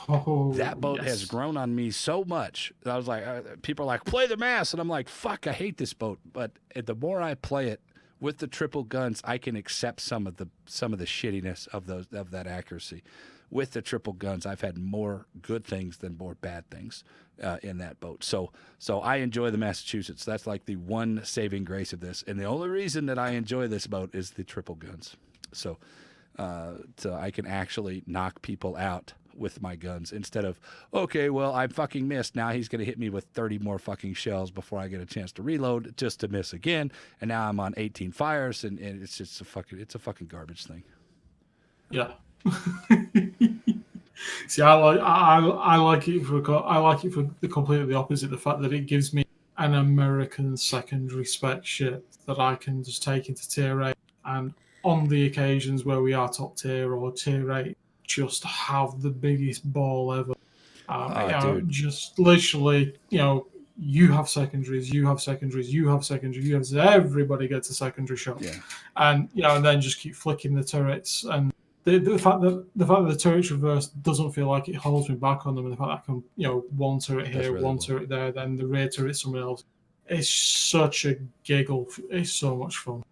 That boat has grown on me so much that I was like, people are like, play the Mass, and I'm like, fuck, I hate this boat. But the more I play it with the triple guns, I can accept some of the shittiness of that accuracy. With the triple guns, I've had more good things than more bad things in that boat. So I enjoy the Massachusetts. That's like the one saving grace of this. And the only reason that I enjoy this boat is the triple guns. So I can actually knock people out with my guns instead of, okay, well, I fucking missed. Now he's going to hit me with 30 more fucking shells before I get a chance to reload just to miss again. And now I'm on 18 fires, and it's just a fucking garbage thing. Yeah. See, I like it for the completely opposite. The fact that it gives me an American secondary spec ship that I can just take into tier 8, and on the occasions where we are top tier or tier 8, just have the biggest ball ever. Dude. Just literally, you have secondaries, everybody gets a secondary shot. Yeah. And and then just keep flicking the turrets, and the fact that the turret's reverse doesn't feel like it holds me back on them, and the fact that I can, one turret here, really turret there, then the rear turret somewhere else. It's such a giggle. It's so much fun.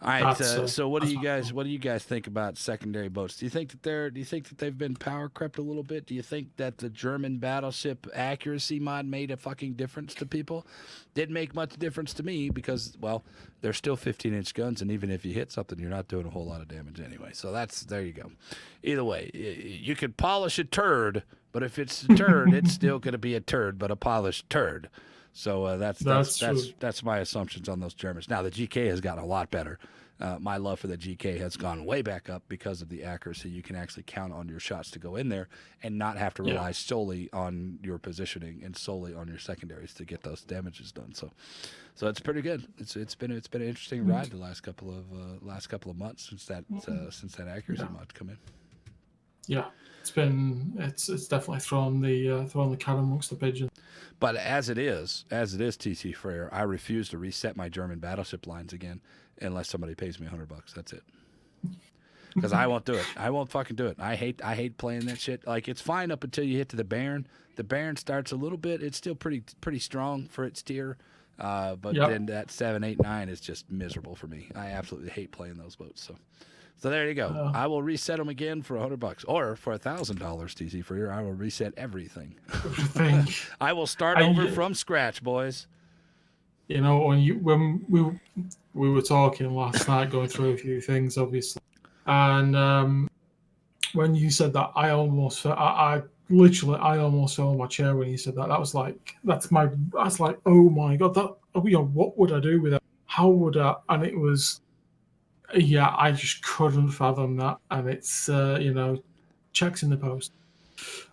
All right. So what do you guys think about secondary boats? Do you think that they've been power crept a little bit? Do you think that the German battleship accuracy mod made a fucking difference to people? Didn't make much difference to me because, well, they're still 15-inch guns, and even if you hit something, you're not doing a whole lot of damage anyway. So there you go. Either way, you could polish a turd, but if it's a turd, it's still going to be a turd, but a polished turd. So that's my assumptions on those Germans. Now the GK has gotten a lot better. My love for the GK has gone way back up because of the accuracy. You can actually count on your shots to go in there and not have to rely solely on your positioning and solely on your secondaries to get those damages done. So it's pretty good. It's been an interesting ride the last couple of months since that accuracy mod come in. Yeah, it's definitely thrown the cat amongst the pigeons. But as it is TCfreer, I refuse to reset my German battleship lines again unless somebody pays me $100. That's it. Because I won't do it. I won't fucking do it. I hate playing that shit. Like, it's fine up until you hit to the Baron. The Baron starts a little bit. It's still pretty strong for its tier. But Yep. then that 7, 8, 9 is just miserable for me. I absolutely hate playing those boats. So there you go. I will reset them again for $100, or for $1,000, TCfreer. I will reset everything. Everything. I will start over from scratch, boys. You know, when we were talking last night, going through a few things, obviously, and when you said that, I literally almost fell on my chair when you said that. That was like that's like, oh my god, that, what would I do with it? How would I? And it was, yeah, I just couldn't fathom that. And it's checks in the post.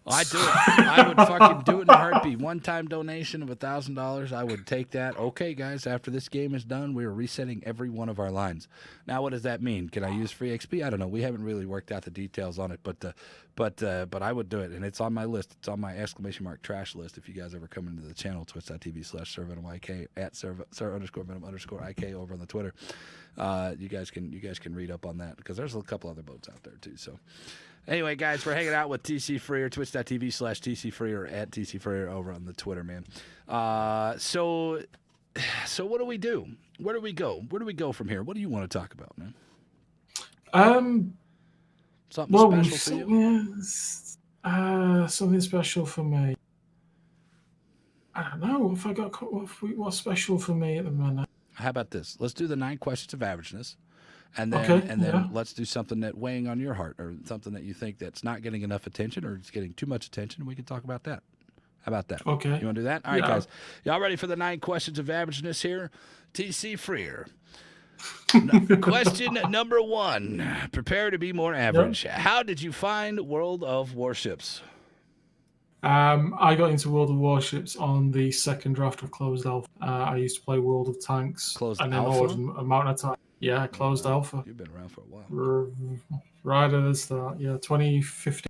I do it. I would fucking do it in a heartbeat. One-time donation of $1,000. I would take that. Okay, guys, after this game is done, we are resetting every one of our lines. Now, what does that mean? Can I use free XP? I don't know. We haven't really worked out the details on it, but I would do it, and it's on my list. It's on my !trash list. If you guys ever come into the channel, twitch.tv/sirvenomik at @sir_venom_IK over on the Twitter. You guys can read up on that because there's a couple other boats out there too. So. Anyway, guys, we're hanging out with TCfreer, twitch.tv/TCfreer at TCfreer over on the Twitter, man. So what do we do? Where do we go? Where do we go from here? What do you want to talk about, man? Something special for you? Something special for me. I don't know. What's special for me at the minute? How about this? Let's do the 9 questions of averageness. And then let's do something that weighing on your heart, or something that you think that's not getting enough attention, or it's getting too much attention, and we can talk about that. How about that? Okay. You want to do that? All right, guys. Y'all ready for the 9 questions of averageness here? TCfreer. Question number 1. Prepare to be more average. Yep. How did you find World of Warships? I got into World of Warships on the second draft of Closed Alpha. I used to play World of Tanks. Closed an Alpha? amount of time. Yeah, Closed Alpha. You've been around for a while. Right at the start. Yeah, 2015.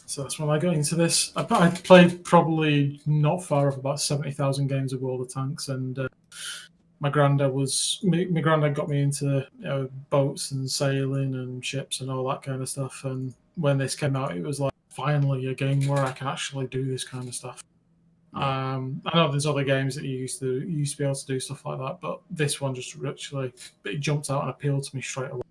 So that's when I got into this. I played probably not far off about 70,000 games of World of Tanks, and my granddad got me into boats and sailing and ships and all that kind of stuff. And when this came out, it was like finally a game where I can actually do this kind of stuff. I know there's other games that you used to be able to do stuff like that, but this one just literally it jumped out and appealed to me straight away.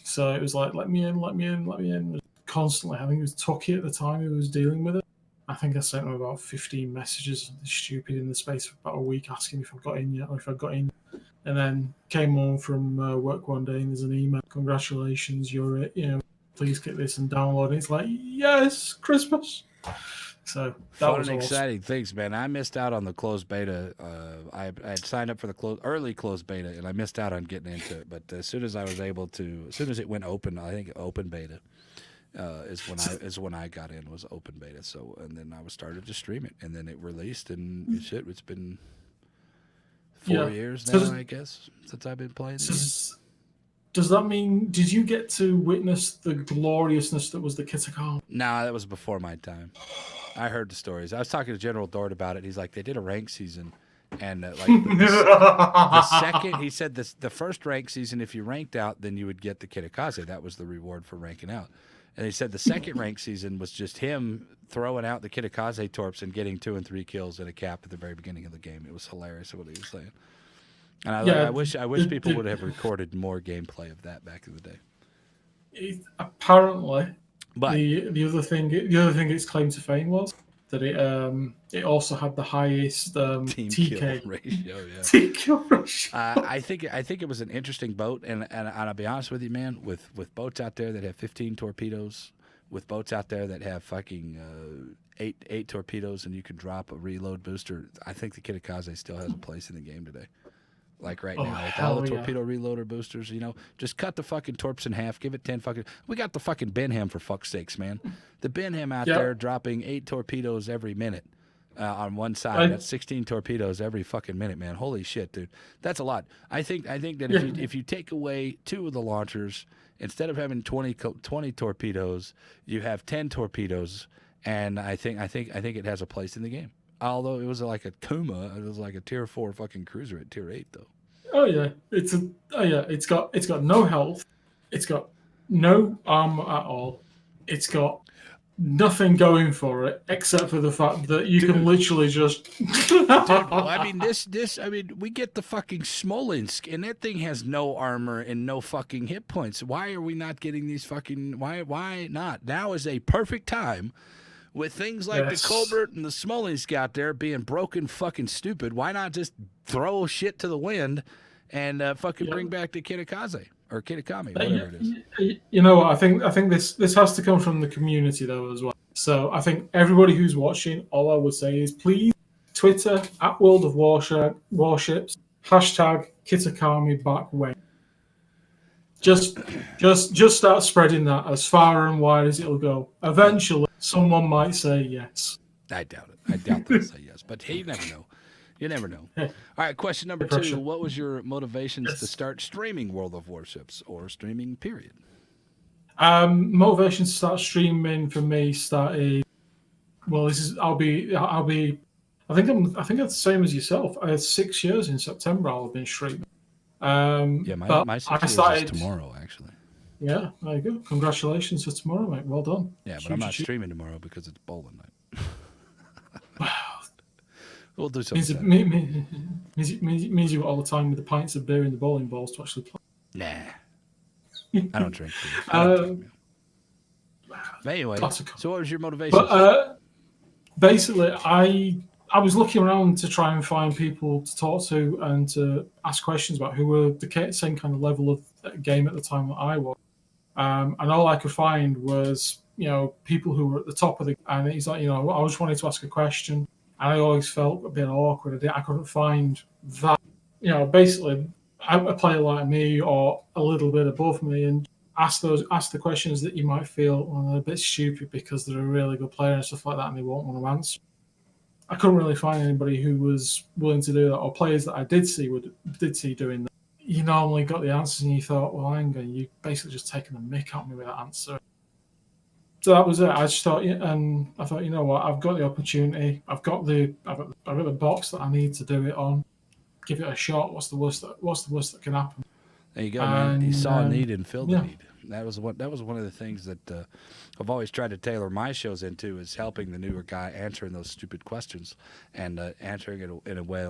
So it was like, let me in. Constantly, I think it was Tucky at the time who was dealing with it. I think I sent him about 15 messages, stupid, in the space of about a week, asking if I got in yet, or if I got in. And then came home from work one day, and there's an email, congratulations, you're it. Please get this and download it. It's like, yes, Christmas. So that fun was and awesome. Exciting things, man. I missed out on the closed beta. I had signed up for the early closed beta, and I missed out on getting into it. But as soon as it went open, I think open beta is when I got in, was open beta. So, and then I started to stream it, and then it released, and it's been 4 years now, I guess, since I've been playing. Does that mean, did you get to witness the gloriousness that was the Kitakami? No, that was before my time. I heard the stories. I was talking to General Dort about it. He's like, they did a rank season, and the second, he said the first rank season, if you ranked out, then you would get the Kitakaze. That was the reward for ranking out. And he said the second rank season was just him throwing out the Kitakaze torps and getting 2 and 3 kills at a cap at the very beginning of the game. It was hilarious what he was saying. And I wish people would have recorded more gameplay of that back in the day. Apparently, but the other thing its claim to fame was that it also had the highest team TK kill ratio. Yeah. Team kill ratio. I think it was an interesting boat, and I'll be honest with you, man. With boats out there that have 15 torpedoes, with boats out there that have fucking eight torpedoes, and you can drop a reload booster. I think the Kitakaze still has a place in the game today. Like right now, with all the torpedo reloader boosters, just cut the fucking torps in half, give it 10 fucking. We got the fucking Benham, for fuck's sakes, man. The Benham out there dropping 8 torpedoes every minute on one side. That's 16 torpedoes every fucking minute, man. Holy shit, dude, that's a lot. I think that if you take away 2 of the launchers, instead of having 20 torpedoes, you have 10 torpedoes, and I think it has a place in the game. Although it was like a Kuma, it was like a tier 4 fucking cruiser at tier 8 though. Oh yeah, it's got no health, it's got no armor at all, it's got nothing going for it except for the fact that you can literally just. Dude, I mean, we get the fucking Smolensk, and that thing has no armor and no fucking hit points. Why are we not getting these fucking? Why not? Now is a perfect time. With things like the Colbert and the Smolensk out there being broken fucking stupid, why not just throw shit to the wind and fucking bring back the Kitakaze or Kitakami, whatever it is? You know what? I think this has to come from the community though as well. So I think everybody who's watching, all I would say is please Twitter at World of Warships hashtag Kitakami back when. Just start spreading that as far and wide as it'll go. Eventually, someone might say yes. I doubt it. I doubt they'll say yes, but hey, you never know. You never know. All right, question number 2. What was your motivations to start streaming World of Warships or streaming period? Motivation to start streaming for me started. Well, I'll be. I think I'm the same as yourself. I had 6 years in September. I'll have been streaming. My 6 years is tomorrow, actually. Yeah, there you go. Congratulations for tomorrow, mate. Well done. Yeah, but I'm not streaming tomorrow because it's bowling night. We'll do something. Means you got all the time with the pints of beer and the bowling balls to actually play. Nah, I don't drink beer. But anyway, so what was your motivation? But basically, I was looking around to try and find people to talk to and to ask questions about who were the same kind of level of game at the time that I was. And all I could find was, people who were at the top of the. And he's like, I just wanted to ask a question, and I always felt a bit awkward. I couldn't find that. Basically, a player like me or a little bit above me, and ask the questions that you might feel they're a bit stupid because they're a really good player and stuff like that, and they won't want to answer. I couldn't really find anybody who was willing to do that, or players that I did see doing that. You normally got the answers, and you thought, well, you basically just taking the mick out of me with that answer. So that was it. I just thought, and I thought, you know what? I've got the opportunity. I've got the box that I need to do it on. Give it a shot. What's the worst that can happen? There you go, man. You saw a need and filled the need. That was one of the things that I've always tried to tailor my shows into, is helping the newer guy answering those stupid questions and answering it in a way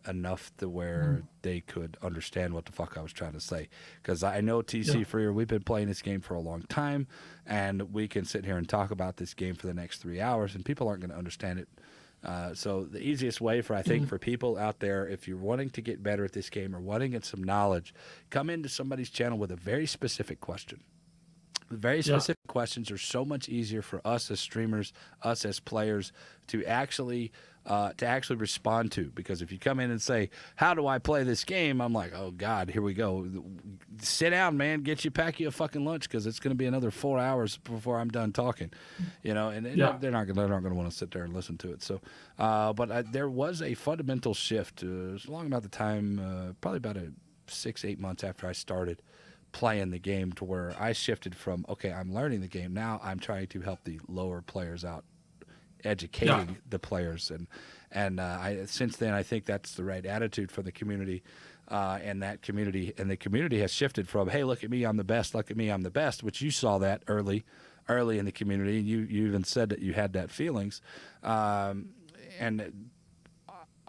enough to where they could understand what the fuck I was trying to say. Because I know TCfreer, we've been playing this game for a long time, and we can sit here and talk about this game for the next 3 hours, and people aren't going to understand it. So the easiest way for people out there, if you're wanting to get better at this game or wanting to get some knowledge, come into somebody's channel with a very specific question. Very specific questions are so much easier for us as streamers, us as players, to actually respond to. Because if you come in and say, "How do I play this game?" I'm like, "Oh God, here we go. Sit down, man. Pack you a fucking lunch, because it's going to be another 4 hours before I'm done talking." And they're not going to want to sit there and listen to it. So, but there was a fundamental shift. It was long about the time, probably about 6-8 months after I started playing the game, to where I shifted from, okay, I'm learning the game, now I'm trying to help the lower players out, educating the players, and since then I think that's the right attitude for the community, and the community has shifted from, hey, look at me, I'm the best, look at me, I'm the best, which you saw that early in the community, and you even said that you had that feelings, and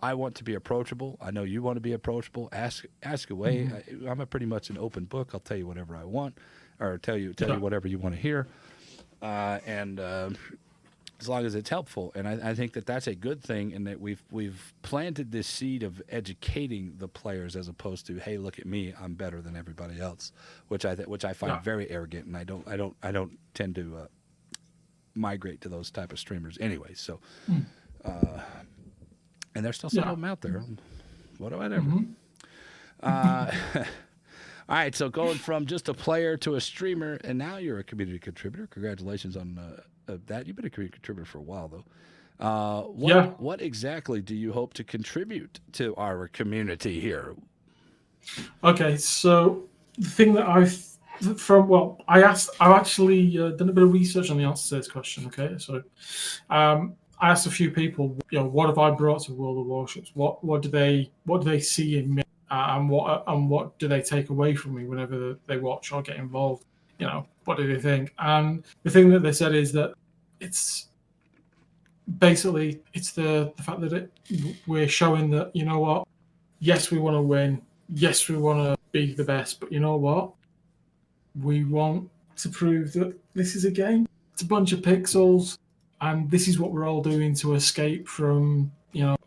I want to be approachable. I know you want to be approachable. Ask away. I'm pretty much an open book. I'll tell you whatever I want, or tell you whatever you want to hear, and as long as it's helpful. And I think that that's a good thing, and that we've planted this seed of educating the players, as opposed to, hey, look at me, I'm better than everybody else, which I find very arrogant, and I don't tend to migrate to those type of streamers anyway. So. And there's still some of them out there. Whatever. All right, so going from just a player to a streamer, and now you're a community contributor. Congratulations on that. You've been a community contributor for a while, though. What exactly do you hope to contribute to our community here? Okay, so the thing that I've actually done a bit of research on the answer to this question. Okay, so I asked a few people, what have I brought to World of Warships? What do they see in me, and what do they take away from me whenever they watch or get involved? What do they think? And the thing that they said is that it's basically it's the fact that we're showing that, you know what, yes, we want to win, yes, we want to be the best, but you know what, we want to prove that this is a game. It's a bunch of pixels, and this is what we're all doing to escape from,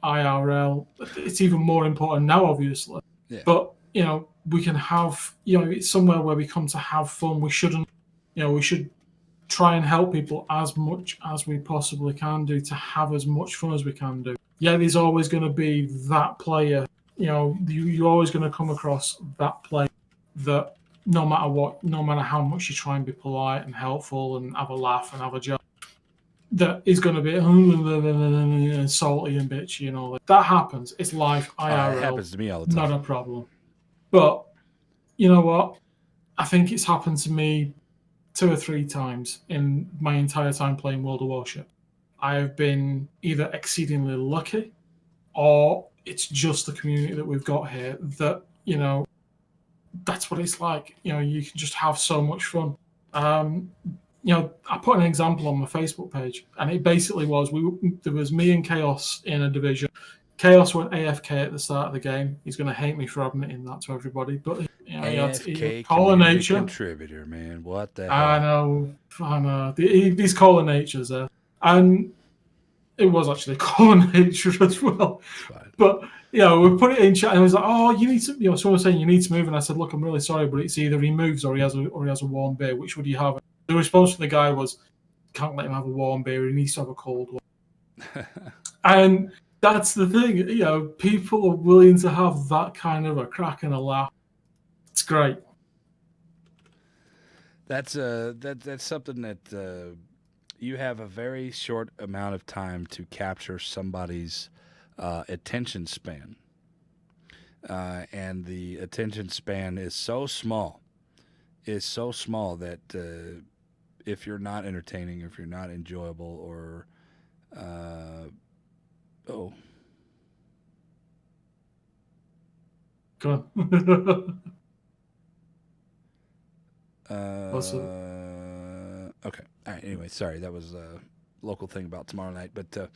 IRL. It's even more important now, obviously. Yeah. But we can have, it's somewhere where we come to have fun. We shouldn't, we should try and help people as much as we possibly can do to have as much fun as we can do. Yeah, there's always going to be that player. You're always going to come across that player that no matter what, no matter how much you try and be polite and helpful and have a laugh and have a joke, that is going to be salty and bitchy. That happens. It's life, IRL. It happens to me all the time. Not a problem. But you know what? I think it's happened to me 2 or 3 times in my entire time playing World of Warships. I have been either exceedingly lucky, or it's just the community that we've got here that, that's what it's like. You can just have so much fun. I put an example on my Facebook page, and it basically was there was me and Chaos in a division. Chaos went AFK at the start of the game. He's going to hate me for admitting that to everybody, but AFK Caller Nature contributor, man. What the hell? I know. He's Caller Nature's there, and it was actually Caller Nature as well. But we put it in chat, and I was like, "Oh, you need to." Someone was saying you need to move, and I said, "Look, I'm really sorry, but it's either he moves or he has a warm beer. Which would you have?" The response from the guy was, "Can't let him have a warm beer. He needs to have a cold one." And that's the thing. People are willing to have that kind of a crack and a laugh. It's great. That's something that you have a very short amount of time to capture somebody's attention span, and the attention span is so small that if you're not entertaining, if you're not enjoyable, or Go on. Okay. All right. Anyway, sorry, that was a local thing about tomorrow night, but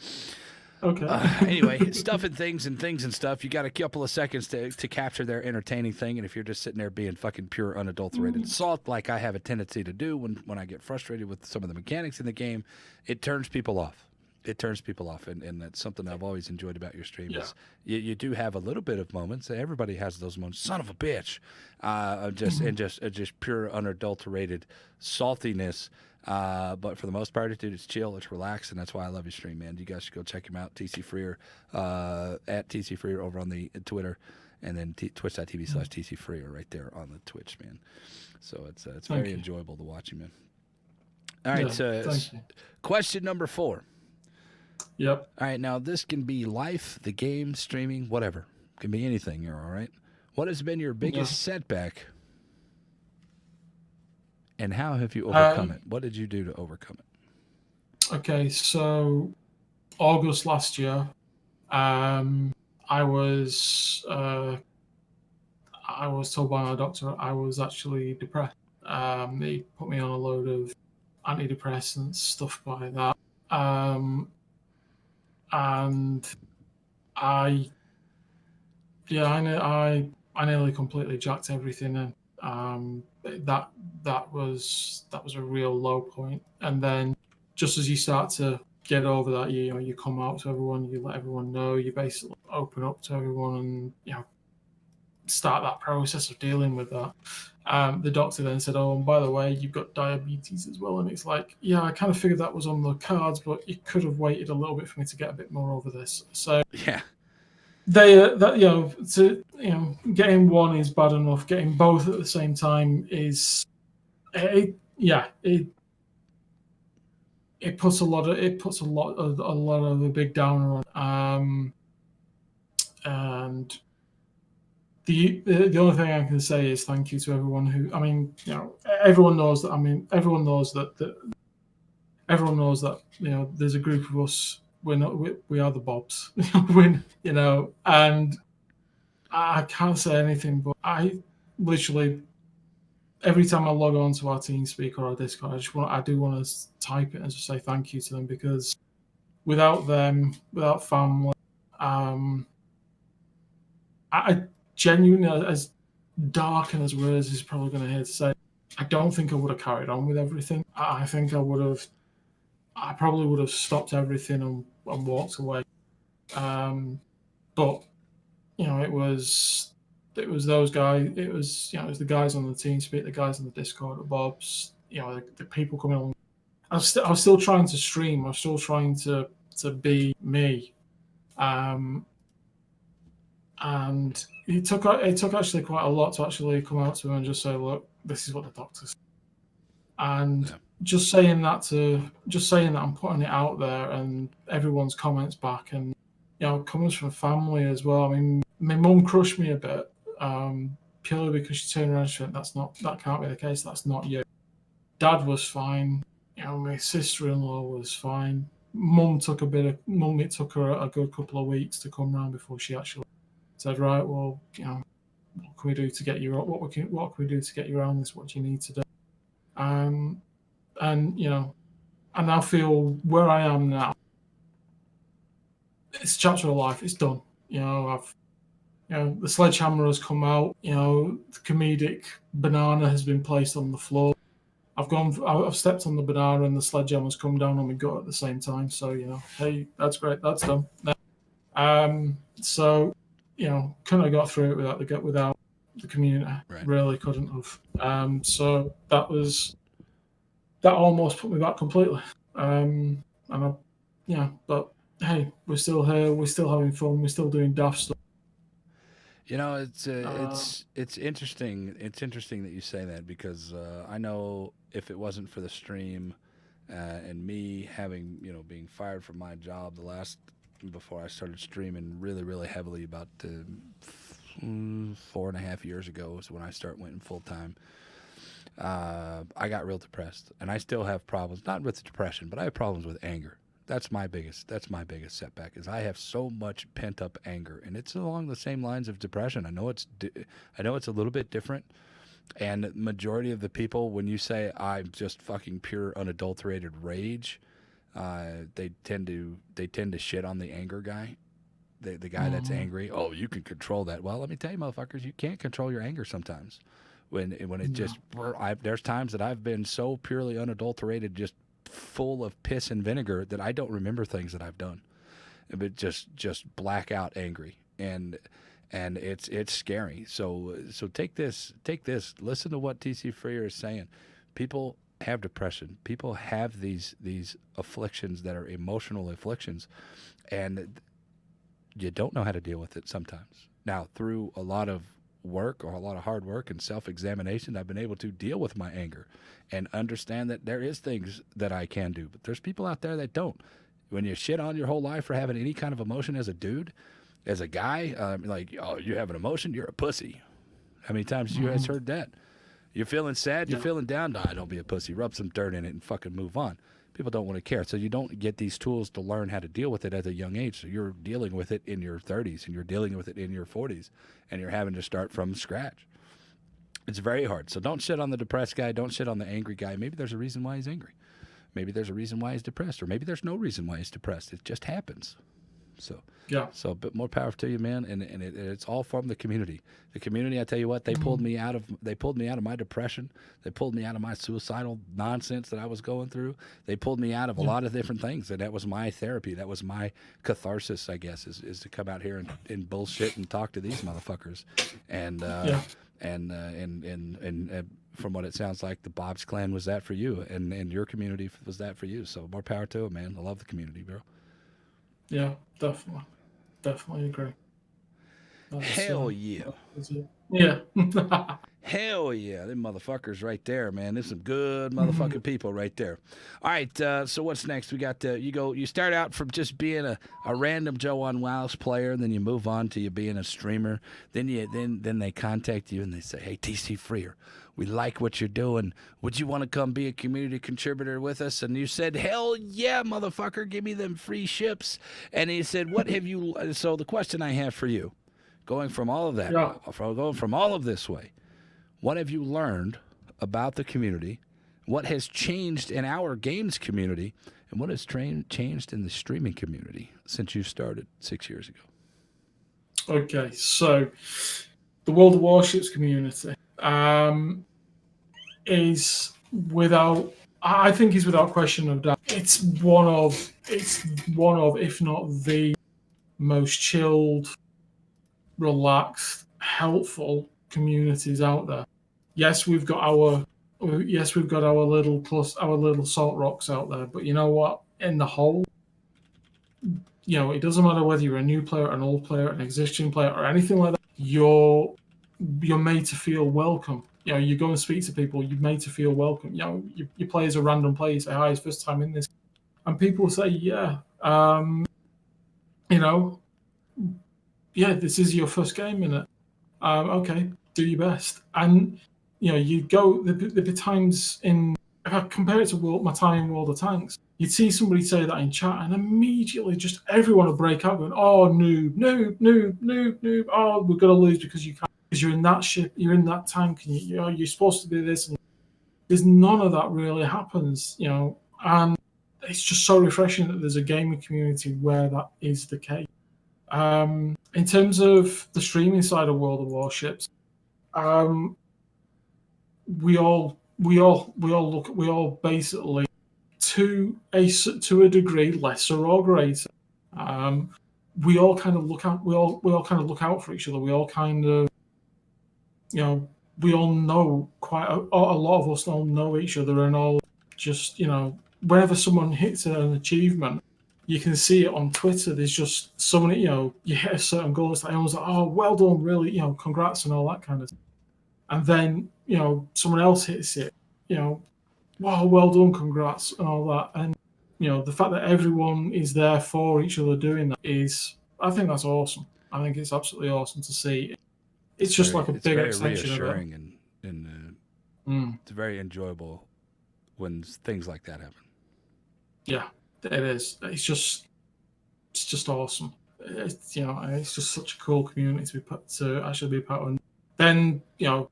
okay. Anyway, stuff and things and stuff. You got a couple of seconds to capture their entertaining thing, and if you're just sitting there being fucking pure unadulterated salt, like I have a tendency to do when I get frustrated with some of the mechanics in the game, it turns people off. And that's something I've always enjoyed about your stream. Is you do have a little bit of moments. Everybody has those moments. Son of a bitch, just pure unadulterated saltiness. But for the most part, dude, it's chill, it's relaxed, and that's why I love your stream, man. You guys should go check him out, TCfreer, at TCfreer over on the Twitter, and then twitch.tv/TCfreer right there on the Twitch, man. So it's very enjoyable to watch you, man. All right, question number 4. Yep. All right, now this can be life, the game, streaming, whatever. It can be anything, you're all right? What has been your biggest setback, and how have you overcome it? What did you do to overcome it? Okay, so August last year, I was told by my doctor I was actually depressed. They put me on a load of antidepressants, stuff like that. And I nearly completely jacked everything, and that was a real low point. And then just as you start to get over that, you come out to everyone, you let everyone know, you basically open up to everyone, and start that process of dealing with that. The doctor then said, "Oh, and by the way, you've got diabetes as well." And it's like, yeah, I kind of figured that was on the cards, but you could have waited a little bit for me to get a bit more over this. So yeah, getting one is bad enough. Getting both at the same time is, it puts a lot of a big downer on. And the only thing I can say is thank you to everyone who. Everyone knows that. Everyone knows that. Everyone knows that. There's a group of us. We are the Bobs. And I can't say anything, but I literally every time I log on to our TeamSpeak or our Discord, I do want to type it and just say thank you to them, because without them, without family, I genuinely, as dark and as weird as it's probably going to hear to say, I don't think I would have carried on with everything. I think I probably would have stopped everything and walked away. But it was those guys. It was it was the guys on the TeamSpeak, the guys on the Discord, the Bobs. The people coming along. I was still trying to stream. I was still trying to be me. And it took actually quite a lot to actually come out to him and just say, look, this is what the doctor said. And just saying that I'm putting it out there, and everyone's comments back, and comes from family as well. I mean, my mum crushed me a bit, purely because she turned around and said, that can't be the case. That's not you. Dad was fine. My sister-in-law was fine. Mum it took her a good couple of weeks to come round before she actually said, right, well, what can we do to get you? What can we do to get you around this? What do you need to do? And I now feel where I am now. It's a chapter of life. It's done. The sledgehammer has come out. The comedic banana has been placed on the floor. I've stepped on the banana, and the sledgehammer's come down on my gut at the same time. So hey, that's great. That's done. So couldn't have got through it without the community. Right. Really couldn't have. So that almost put me back completely. But hey, we're still here. We're still having fun. We're still doing daft stuff. It's interesting. It's interesting that you say that, because I know if it wasn't for the stream and me having being fired from my job before I started streaming really heavily about 4.5 years ago was when I went full time. I got real depressed, and I still have problems, not with depression, but I have problems with anger. That's my biggest setback, is I have so much pent up anger, and it's along the same lines of depression. I know it's a little bit different, and the majority of the people, when you say I'm just fucking pure unadulterated rage, they tend to shit on the anger guy, the guy that's angry. Oh, you can control that. Well, let me tell you, motherfuckers, you can't control your anger sometimes. When it just, there's times that I've been so purely unadulterated, just full of piss and vinegar, that I don't remember things that I've done, but just blackout angry, and it's scary. So take this. Listen to what TCfreer is saying. People have depression. People have these afflictions that are emotional afflictions, and you don't know how to deal with it sometimes. Now, through a lot of work, or a lot of hard work and self-examination, I've been able to deal with my anger and understand that there is things that I can do, but there's people out there that don't. When you shit on your whole life for having any kind of emotion as a dude, as a guy, like, oh, you have an emotion, you're a pussy. How many times you guys heard that? You're feeling sad, you're feeling down, nah, don't be a pussy, rub some dirt in it and fucking move on. People don't want to care. So you don't get these tools to learn how to deal with it at a young age. So you're dealing with it in your 30s, and you're dealing with it in your 40s, and you're having to start from scratch. It's very hard. So don't shit on the depressed guy. Don't shit on the angry guy. Maybe there's a reason why he's angry. Maybe there's a reason why he's depressed, or maybe there's no reason why he's depressed. It just happens. So a bit more power to you, man. And it's all from the community. The community, I tell you what, they pulled me out of my depression. They pulled me out of my suicidal nonsense that I was going through. They pulled me out of a lot of different things, and that was my therapy. That was my catharsis, I guess, is to come out here and bullshit and talk to these motherfuckers. And from what it sounds like, the Bob's clan was that for you, and your community was that for you. So more power to it, man. I love the community, bro. Yeah, definitely agree. Hell yeah. Yeah. Hell yeah. Them motherfuckers right there, man. There's some good motherfucking people right there. All right, so what's next? We got you start out from just being a random Joe on WoW's player, and then you move on to you being a streamer. Then they contact you and they say, hey, TCfreer, we like what you're doing. Would you want to come be a community contributor with us? And you said, hell yeah, motherfucker, give me them free ships. And he said, what have you... So the question I have for you, going from all of that, going from all of this way, what have you learned about the community, what has changed in our games community, and what has changed in the streaming community since you started 6 years ago. Okay, so the World of Warships community is without, I think, is without question of doubt. It's one of, if not the most chilled, relaxed, helpful communities out there. Yes, we've got our little salt rocks out there, but you know what? In the whole, it doesn't matter whether you're a new player, an old player, an existing player, or anything like that. You're made to feel welcome. You go and speak to people. You're made to feel welcome. You play as a random player. You say, "Hi, it's first time in this," and people say, "Yeah, yeah, this is your first game in it. Okay, do your best." And you go. There'd be times if I compare it to my time in World of Tanks, you'd see somebody say that in chat, and immediately just everyone would break out going, "Oh, noob, noob, noob, noob, noob! Oh, we're gonna lose because you can't, because you're in that ship, you're in that tank, and you're supposed to do this." And there's none of that really happens, and it's just so refreshing that there's a gaming community where that is the case. In terms of the streaming side of World of Warships, we all basically, to a degree, lesser or greater. We all kind of look out. We all kind of look out for each other. We all kind of, we all know quite a lot of us all know each other, and all just whenever someone hits an achievement, you can see it on Twitter. There's just so many, you hit a certain goal, it's like everyone's like, "Oh, well done, really, congrats," and all that kind of stuff. And then, someone else hits it, "Wow, well done, congrats," and all that. And, the fact that everyone is there for each other doing that I think that's awesome. I think it's absolutely awesome to see. It's just like a big extension of it. Reassuring and it's very enjoyable when things like that happen. Yeah, it is. It's just awesome. It's just such a cool community to actually be a part of. And then, a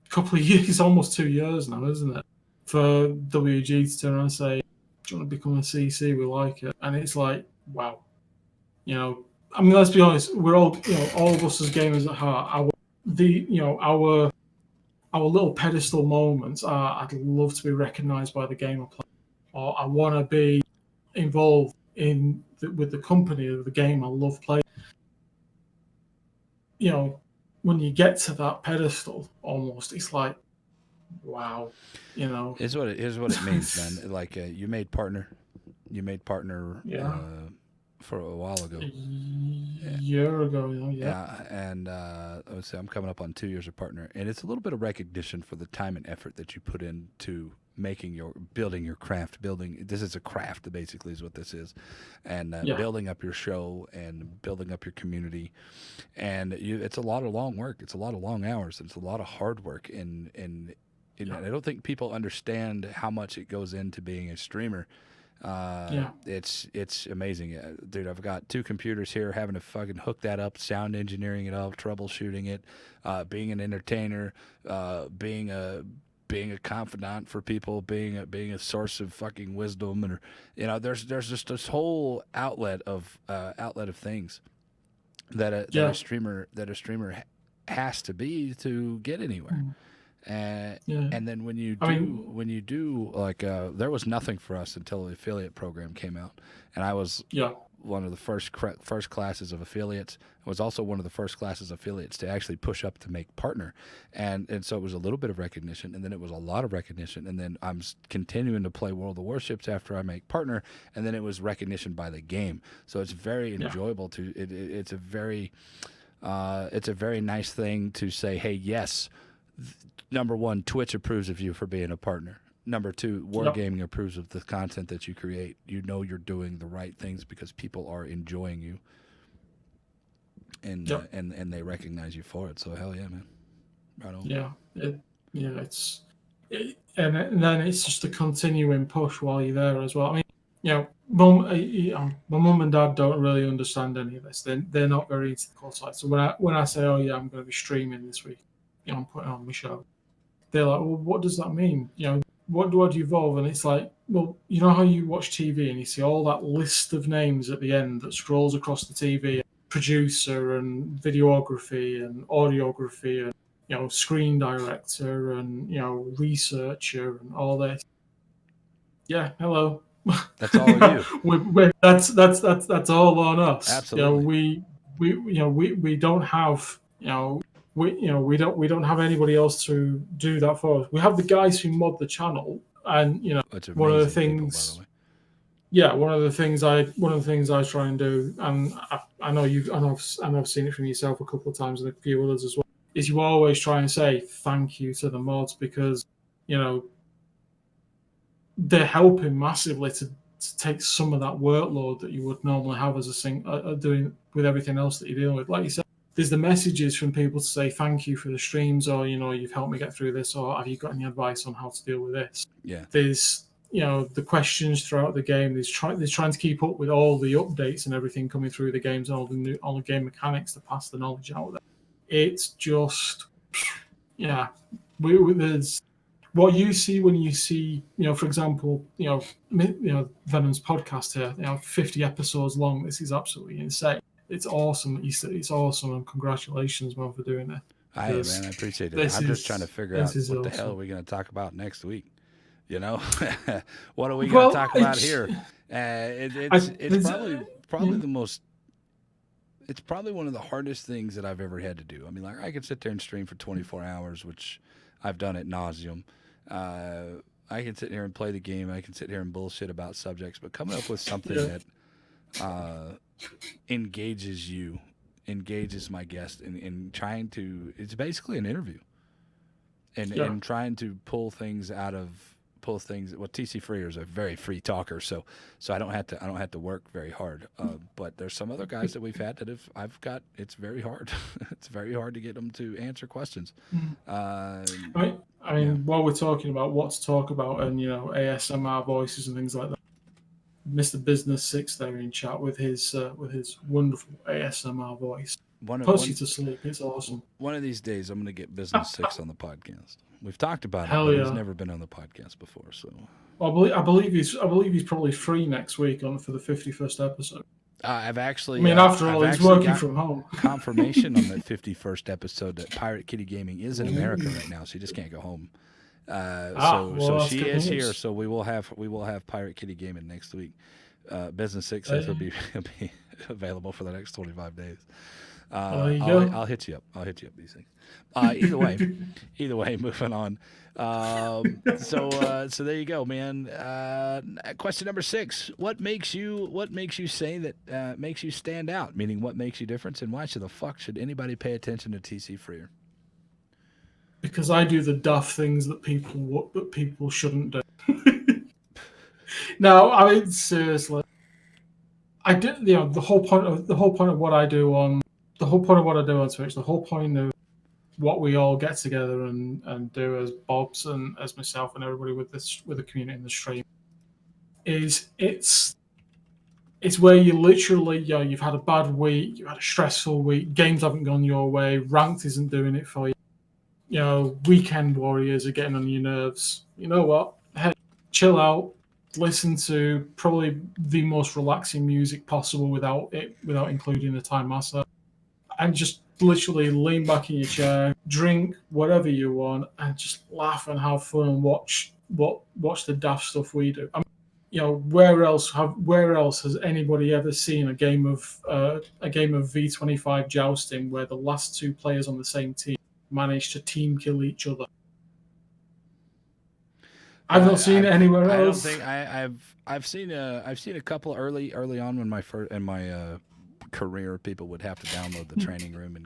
couple of years, almost 2 years now, isn't it, for WG to turn around and say, "Do you want to become a CC? We like it." And it's like, wow. I mean, let's be honest. We're all, all of us as gamers at heart. Our little pedestal moments are, "I'd love to be recognised by the game I play," or "I want to be involved with the company of the game I love playing." When you get to that pedestal, almost, it's like, wow. Here's what it means, man. Like you made partner Yeah. for a while ago. A year ago, yeah. Yeah, and let's say I'm coming up on 2 years of partner, and it's a little bit of recognition for the time and effort that you put into building your craft. This is a craft, basically, is what this is, and building up your show and building up your community, and it's a lot of long work. It's a lot of long hours. It's a lot of hard work, and I don't think people understand how much it goes into being a streamer. It's amazing, dude. I've got 2 computers here, having to fucking hook that up, sound engineering it up, troubleshooting it, being an entertainer, being a confidant for people, being a source of fucking wisdom, and there's just this whole outlet of things that a streamer has to be to get anywhere. And then when you do like there was nothing for us until the affiliate program came out, and I was one of the first classes of affiliates. I was also one of the first classes of affiliates to actually push up to make partner, and so it was a little bit of recognition, and then it was a lot of recognition, and then I'm continuing to play World of Warships after I make partner, and then it was recognition by the game. So it's very enjoyable to it's a very nice thing to say, hey, yes. Number 1, Twitch approves of you for being a partner. Number 2, Wargaming approves of the content that you create. You're doing the right things because people are enjoying you, and they recognize you for it. So hell yeah, man, right on. And then it's just a continuing push while you're there as well. I mean, my mum and dad don't really understand any of this. They're not very into the call side. So when I say, "Oh yeah, I'm going to be streaming this week," I'm putting on my show, they're like, well, what does that mean? What do I evolve? And it's like, well, you know how you watch TV and you see all that list of names at the end that scrolls across the TV, producer and videography and audiography and screen director and researcher and all this. Yeah, hello. That's all you. That's all on us. Absolutely. We don't have we don't have anybody else to do that for us. We have the guys who mod the channel, and It's one of the amazing things. people, by the way. Yeah, one of the things I try and do, and I know I've seen it from yourself a couple of times and a few others as well, is you always try and say thank you to the mods because they're helping massively to take some of that workload that you would normally have as doing with everything else that you're dealing with. Like you said, there's the messages from people to say thank you for the streams, or you've helped me get through this, or have you got any advice on how to deal with this? Yeah. There's the questions throughout the game. There's trying to keep up with all the updates and everything coming through the games and all the game mechanics to pass the knowledge out there. It's just there's what you see when you see, for example, Venom's podcast here, 50 episodes long. This is absolutely insane. It's awesome. It's awesome, and congratulations, man, for doing it. I appreciate it. I'm just trying to figure out what the hell are we going to talk about next week. What are we going to talk about here? It's probably the most. It's probably one of the hardest things that I've ever had to do. I mean, like I could sit there and stream for 24 hours, which I've done ad nauseum. I can sit here and play the game. I can sit here and bullshit about subjects, but coming up with something that engages you, engages my guest, in trying to. It's basically an interview, and trying to pull things. Well, TCfreer is a very free talker, so I don't have to work very hard. But there's some other guys that we've had that it's very hard. It's very hard to get them to answer questions. I mean, while we're talking about what to talk about and ASMR voices and things like that, Mr. Business 6 there in chat with his wonderful ASMR voice puts you to sleep. It's awesome. One of these days, I'm going to get Business 6 on the podcast. We've talked about Hell it, but he's never been on the podcast before. So I believe he's probably free next week for the 51st episode. I've actually. After all, he's working from home. Confirmation on the 51st episode that Pirate Kitty Gaming is in America right now. She just can't go home. So she is here. So we will have Pirate Kitty Gaming next week. Business 6 says he'll be available for the next 25 days. I'll hit you up. I'll hit you up these things. Either way, moving on. So there you go, man. Question number 6: What makes you say that makes you stand out? Meaning, what makes you different, and why the fuck should anybody pay attention to TCfreer? Because I do the daft things that people shouldn't do. No, I mean seriously. I did. The whole point of what I do on Twitch, the whole point of what we all get together and do as Bobs and as myself and everybody with the community in the stream is it's where you literally you've had a bad week, you had a stressful week, games haven't gone your way, ranked isn't doing it for you. Weekend warriors are getting on your nerves. You know what? Hey, chill out. Listen to probably the most relaxing music possible without including the time master, and just literally lean back in your chair, drink whatever you want, and just laugh and have fun and watch the daft stuff we do. I mean, where else has anybody ever seen a game of V25 jousting where the last two players on the same team manage to team kill each other? I've not seen it anywhere else. I don't think I've seen a couple early on when my career, people would have to download the training room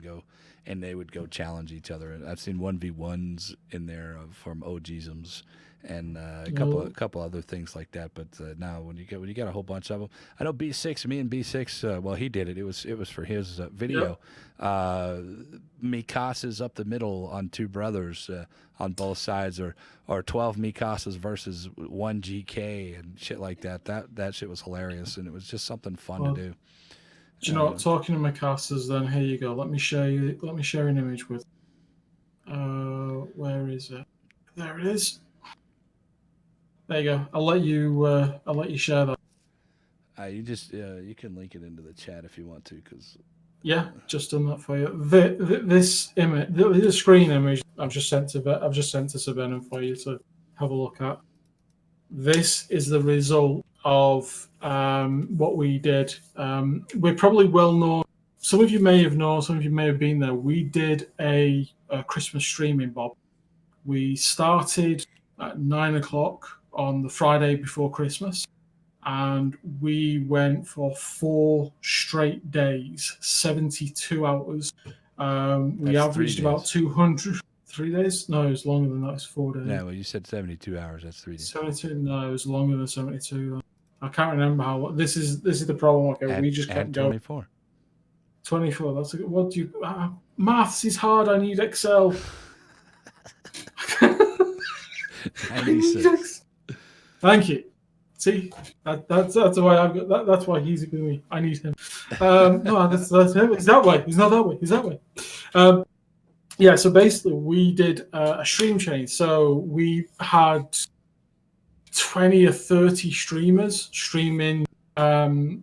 and they would go challenge each other. I've seen 1v1s in there from OGisms and a couple other things like that. But now when you get a whole bunch of them, I know B6. Me and B6. Well, he did it. It was for his video. Yep. Mikasa's up the middle on two brothers on both sides, or 12 Mikasas versus 1 GK and shit like that. That shit was hilarious, and it was just something fun to do. Do you know what? Talking to Mikasa's, then here you go. Let me share an image with. Where is it? There it is. There you go. I'll let you share that. You can link it into the chat if you want to, because Yeah, just done that for you. This image, the screen image, I've just sent to Sirvenom for you to have a look at. This is the result of what we did. We're probably well known. Some of you may have known. Some of you may have been there. We did a Christmas streaming, Bob. We started at 9 o'clock on the Friday before Christmas, and we went for 4 straight days, 72 hours. We that's averaged 3 about days. 200. 3 days? No, it was longer than that. It's 4 days. Yeah, well, you said 72 hours. That's 3 days. 72? No, it was longer than 72. I can't remember how. This is the problem. Okay, we just kept going. 24. 24. That's a good. What do you? Maths is hard. I need Excel. 96. Thank you. See, that's why I've got that. That's why he's with me. I need him. No, that's him. He's that way. He's not that way. He's that way. Yeah. So basically, we did a stream change. So we had 20 or 30 streamers streaming in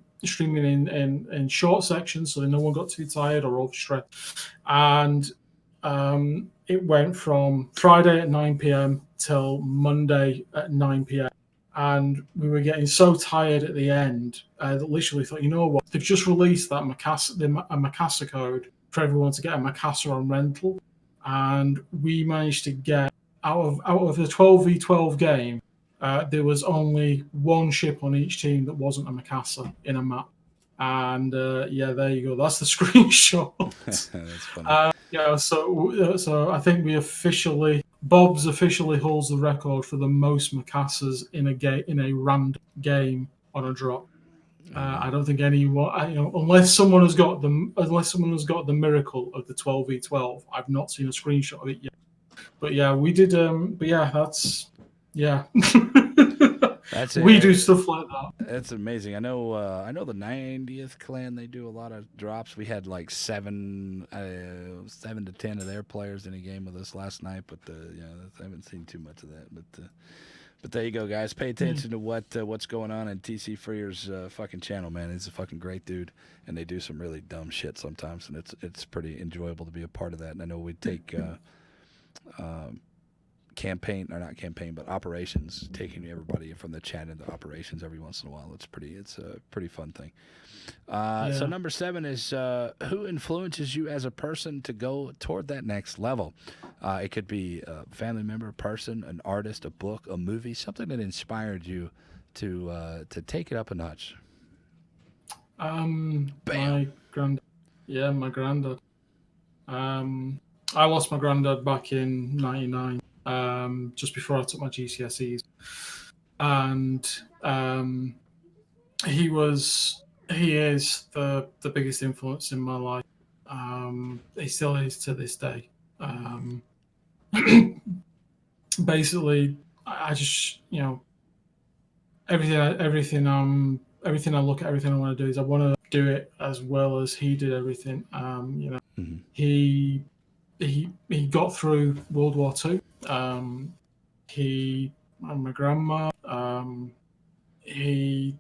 short sections, so that no one got too tired or overstressed. And it went from Friday at 9 p.m. till Monday at 9 p.m. And we were getting so tired at the end that literally thought, you know what? They've just released that Mikasa code for everyone to get a Mikasa on rental, and we managed to get out of the 12v12 game. There was only one ship on each team that wasn't a Mikasa in a map. And yeah, there you go. That's the screenshot. That's funny. Yeah, so I think Bob's officially holds the record for the most Mikasas in a random game on a drop. I don't think anyone, unless someone has got the miracle of the 12v12. I've not seen a screenshot of it yet. But yeah, we did. But yeah, that's yeah. That's we do stuff like that. That's amazing. I know the 90th clan. They do a lot of drops. We had like 7 to 10 of their players in a game with us last night. But I haven't seen too much of that. But there you go, guys. Pay attention to what's going on in TCfreer's fucking channel, man. He's a fucking great dude, and they do some really dumb shit sometimes, and it's pretty enjoyable to be a part of that. And I know we take. Operations, taking everybody from the chat into operations every once in a while. It's a pretty fun thing. So number 7 is who influences you as a person to go toward that next level? It could be a family member, person, an artist, a book, a movie, something that inspired you to take it up a notch. My granddad. Yeah, my granddad. I lost my granddad back in '99. Just before I took my GCSEs, and he is the biggest influence in my life. He still is to this day. Basically, I just everything I look at, everything I want to do is I want to do it as well as he did everything. Mm-hmm. He got through World War II. He and my grandma. He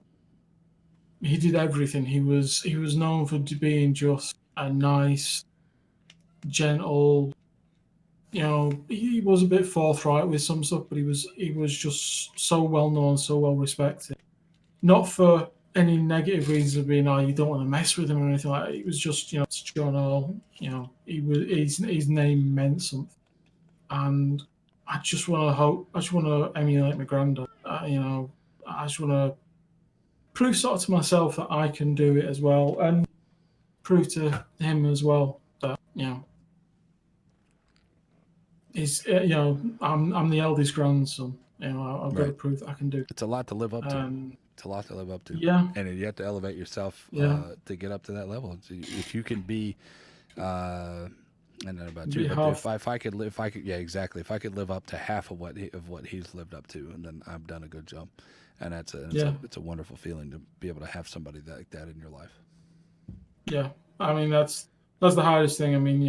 did everything. He was known for being just a nice, gentle. He was a bit forthright with some stuff, but he was just so well known, so well respected. Not for any negative reasons of being, you don't want to mess with him or anything like that. It was just, it's John Hall. His name meant something, and I just want to emulate my granddad. I just want to prove sort of to myself that I can do it as well, and prove to him as well that I'm the eldest grandson. I've got to prove that I can do it. It's a lot to live up to. It's a lot to live up to. Yeah. And you have to elevate yourself to get up to that level. If you can be, I don't know about you, but if I could if I could live up to half of what he's lived up to, and then I've done a good job. And it's a wonderful feeling to be able to have somebody like that in your life. Yeah, I mean that's the hardest thing. I mean,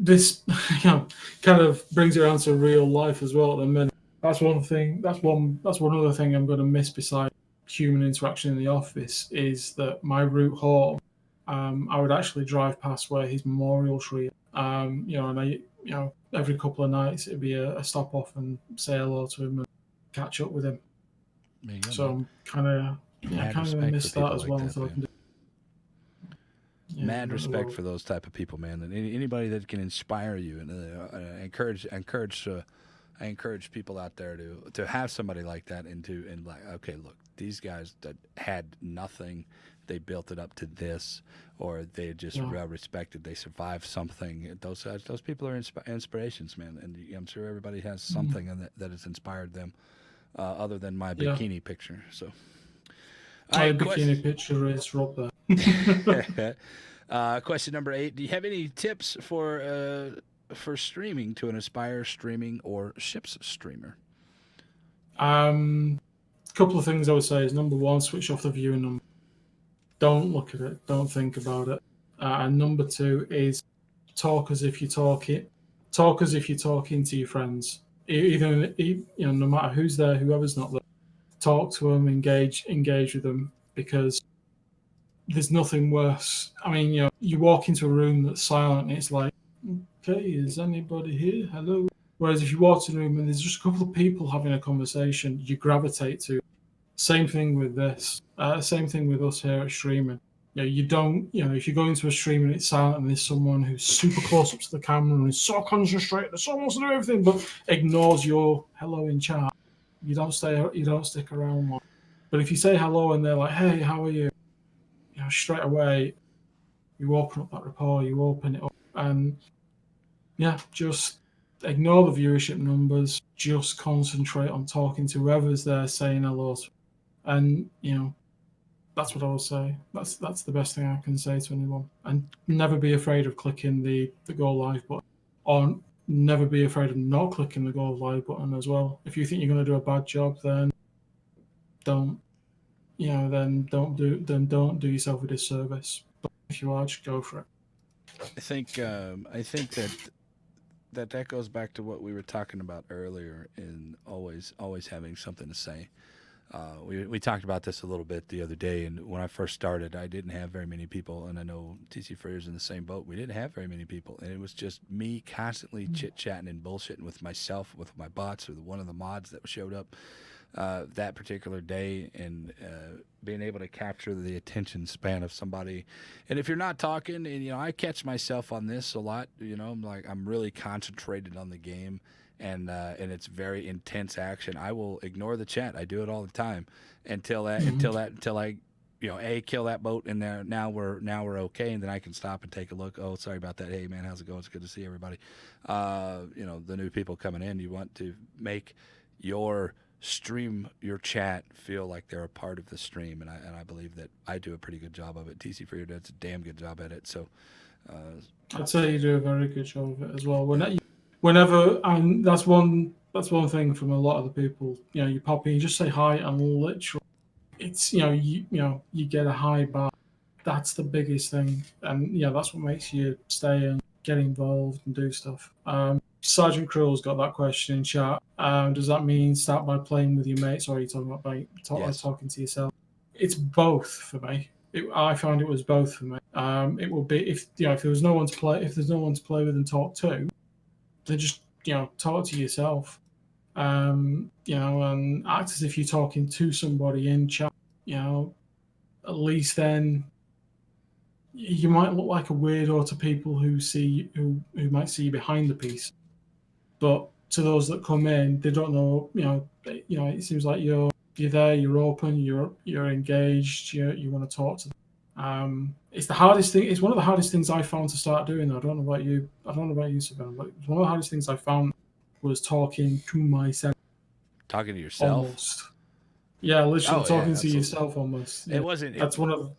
this kind of brings it around to real life as well at the minute. That's one thing. That's one other thing I'm going to miss besides human interaction in the office is that my route home, I would actually drive past where his memorial tree is. And every couple of nights it'd be a stop off and say hello to him and catch up with him. There you go, So man. I'm kind of Mad going to respect miss for people that as like well. that, So I man. can Mad respect for those type of people, man. And anybody that can inspire you and I encourage people out there to have somebody like that and like, okay, look, these guys that had nothing, they built it up to this, or they just well respected, they survived something. Those people are inspirations, man. And I'm sure everybody has something that has inspired them, other than my bikini picture. So, my bikini picture is Rob there. Question number 8: do you have any tips for streaming to an aspire streaming or ships streamer? Couple of things I would say is, number one, switch off the viewing number. Don't look at it. Don't think about it. And number two is talk as if you're talking. Talk as if you're talking to your friends. Even no matter who's there, whoever's not there, talk to them, engage with them, because there's nothing worse. I mean, you walk into a room that's silent and it's like, okay, is anybody here? Hello. Whereas if you walk to a room and there's just a couple of people having a conversation, you gravitate to. Same thing with this. Same thing with us here at streaming. You don't, if you go into a stream and it's silent and there's someone who's super close up to the camera and is so concentrated, so wants to do everything, but ignores your hello in chat, you don't stick around long. But if you say hello and they're like, hey, how are you? Straight away, you open up that rapport, you open it up, and just ignore the viewership numbers. Just concentrate on talking to whoever's there, saying hello to. And that's what I would say. That's the best thing I can say to anyone. And never be afraid of clicking the go live button, or never be afraid of not clicking the go live button as well. If you think you're going to do a bad job, then don't don't do yourself a disservice. But if you are, just go for it. I think that goes back to what we were talking about earlier, in always having something to say. We talked about this a little bit the other day, and when I first started, I didn't have very many people, and I know TCfreer's in the same boat. We didn't have very many people, and it was just me constantly chit-chatting and bullshitting with myself, with my bots, or one of the mods that showed up that particular day, and being able to capture the attention span of somebody. And if you're not talking, and I catch myself on this a lot, I'm really concentrated on the game, and it's very intense action. I will ignore the chat. I do it all the time until I kill that boat, and there now we're okay, and then I can stop and take a look. Oh, sorry about that. Hey man, how's it going? It's good to see everybody. The new people coming in. You want to make your chat feel like they're a part of the stream, and I believe that I do a pretty good job of it. TCfreer does a damn good job at it. So I'd say you do a very good job of it as well. Whenever, and that's one thing from a lot of the people. You pop in, you just say hi, and literally, it's you get a high bar. That's the biggest thing, and that's what makes you stay and get involved and do stuff. Sergeant Krill's got that question in chat. Does that mean start by playing with your mates, or are you talking about talking to yourself? It's both for me. I found it was both for me. It will be if if there was no one to play, if there's no one to play with and talk to, then just talk to yourself. And act as if you're talking to somebody in chat. At least then you might look like a weirdo to people who might see you behind the piece. But to those that come in, they don't know. It seems like you're there, you're open, you're engaged, you want to talk to them. It's the hardest thing. It's one of the hardest things I found to start doing. I don't know about you. Savannah, but one of the hardest things I found was talking to myself. Talking to yourself. Almost. Yeah, literally talking to yourself almost. Yeah. It wasn't. That's one of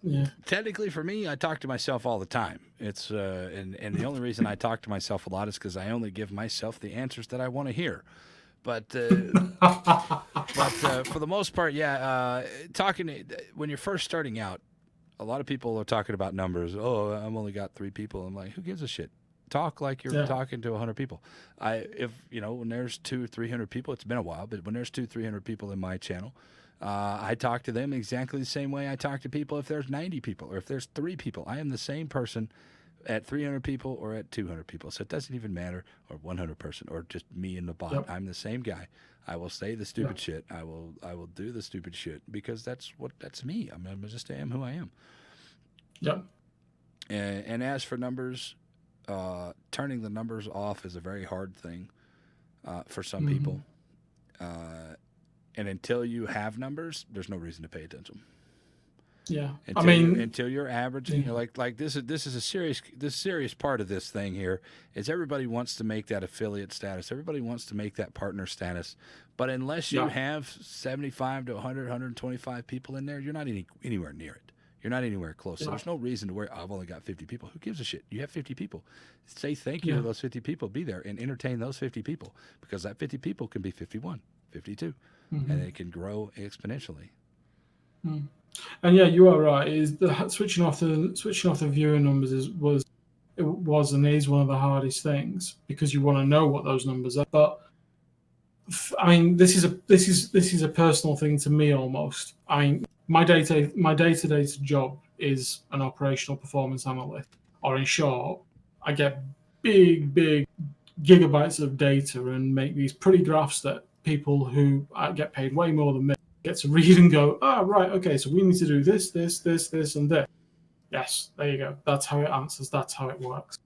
Technically, for me, I talk to myself all the time. It's and the only reason I talk to myself a lot is because I only give myself the answers that I want to hear. But for the most part, talking when you're first starting out, a lot of people are talking about numbers. Oh, I've only got 3 people. I'm like, who gives a shit? Talk like you're talking to 100 people. When there's 200-300 people, it's been a while, but when there's 200-300 people in my channel, I talk to them exactly the same way I talk to people if there's 90 people or if there's 3 people. I am the same person at 300 people or at 200 people. So it doesn't even matter, or 100 person or just me and the bot. Yep. I'm the same guy. I will say the stupid shit. I will do the stupid shit because that's me. I just am who I am. Yep. And as for numbers, turning the numbers off is a very hard thing for some people. And until you have numbers, there's no reason to pay attention. Yeah, until you're averaging, like this is a serious part of this thing here is everybody wants to make that affiliate status. Everybody wants to make that partner status. But unless you have 75 to 100, 125 people in there, you're not anywhere near it. You're not anywhere close. So there's no reason to worry, I've only got 50 people. Who gives a shit? You have 50 people. Say thank you to those 50 people. Be there and entertain those 50 people because that 50 people can be 51, 52, and it can grow exponentially. And you are right. Is the switching off the viewer numbers was and is one of the hardest things because you want to know what those numbers are. But I mean, this is a personal thing to me almost. I mean, my day-to-day job is an operational performance analyst, or in short, I get big gigabytes of data and make these pretty graphs that people who get paid way more than me get to read and go, right, okay, so we need to do this, and this. Yes, there you go. That's how it answers. That's how it works.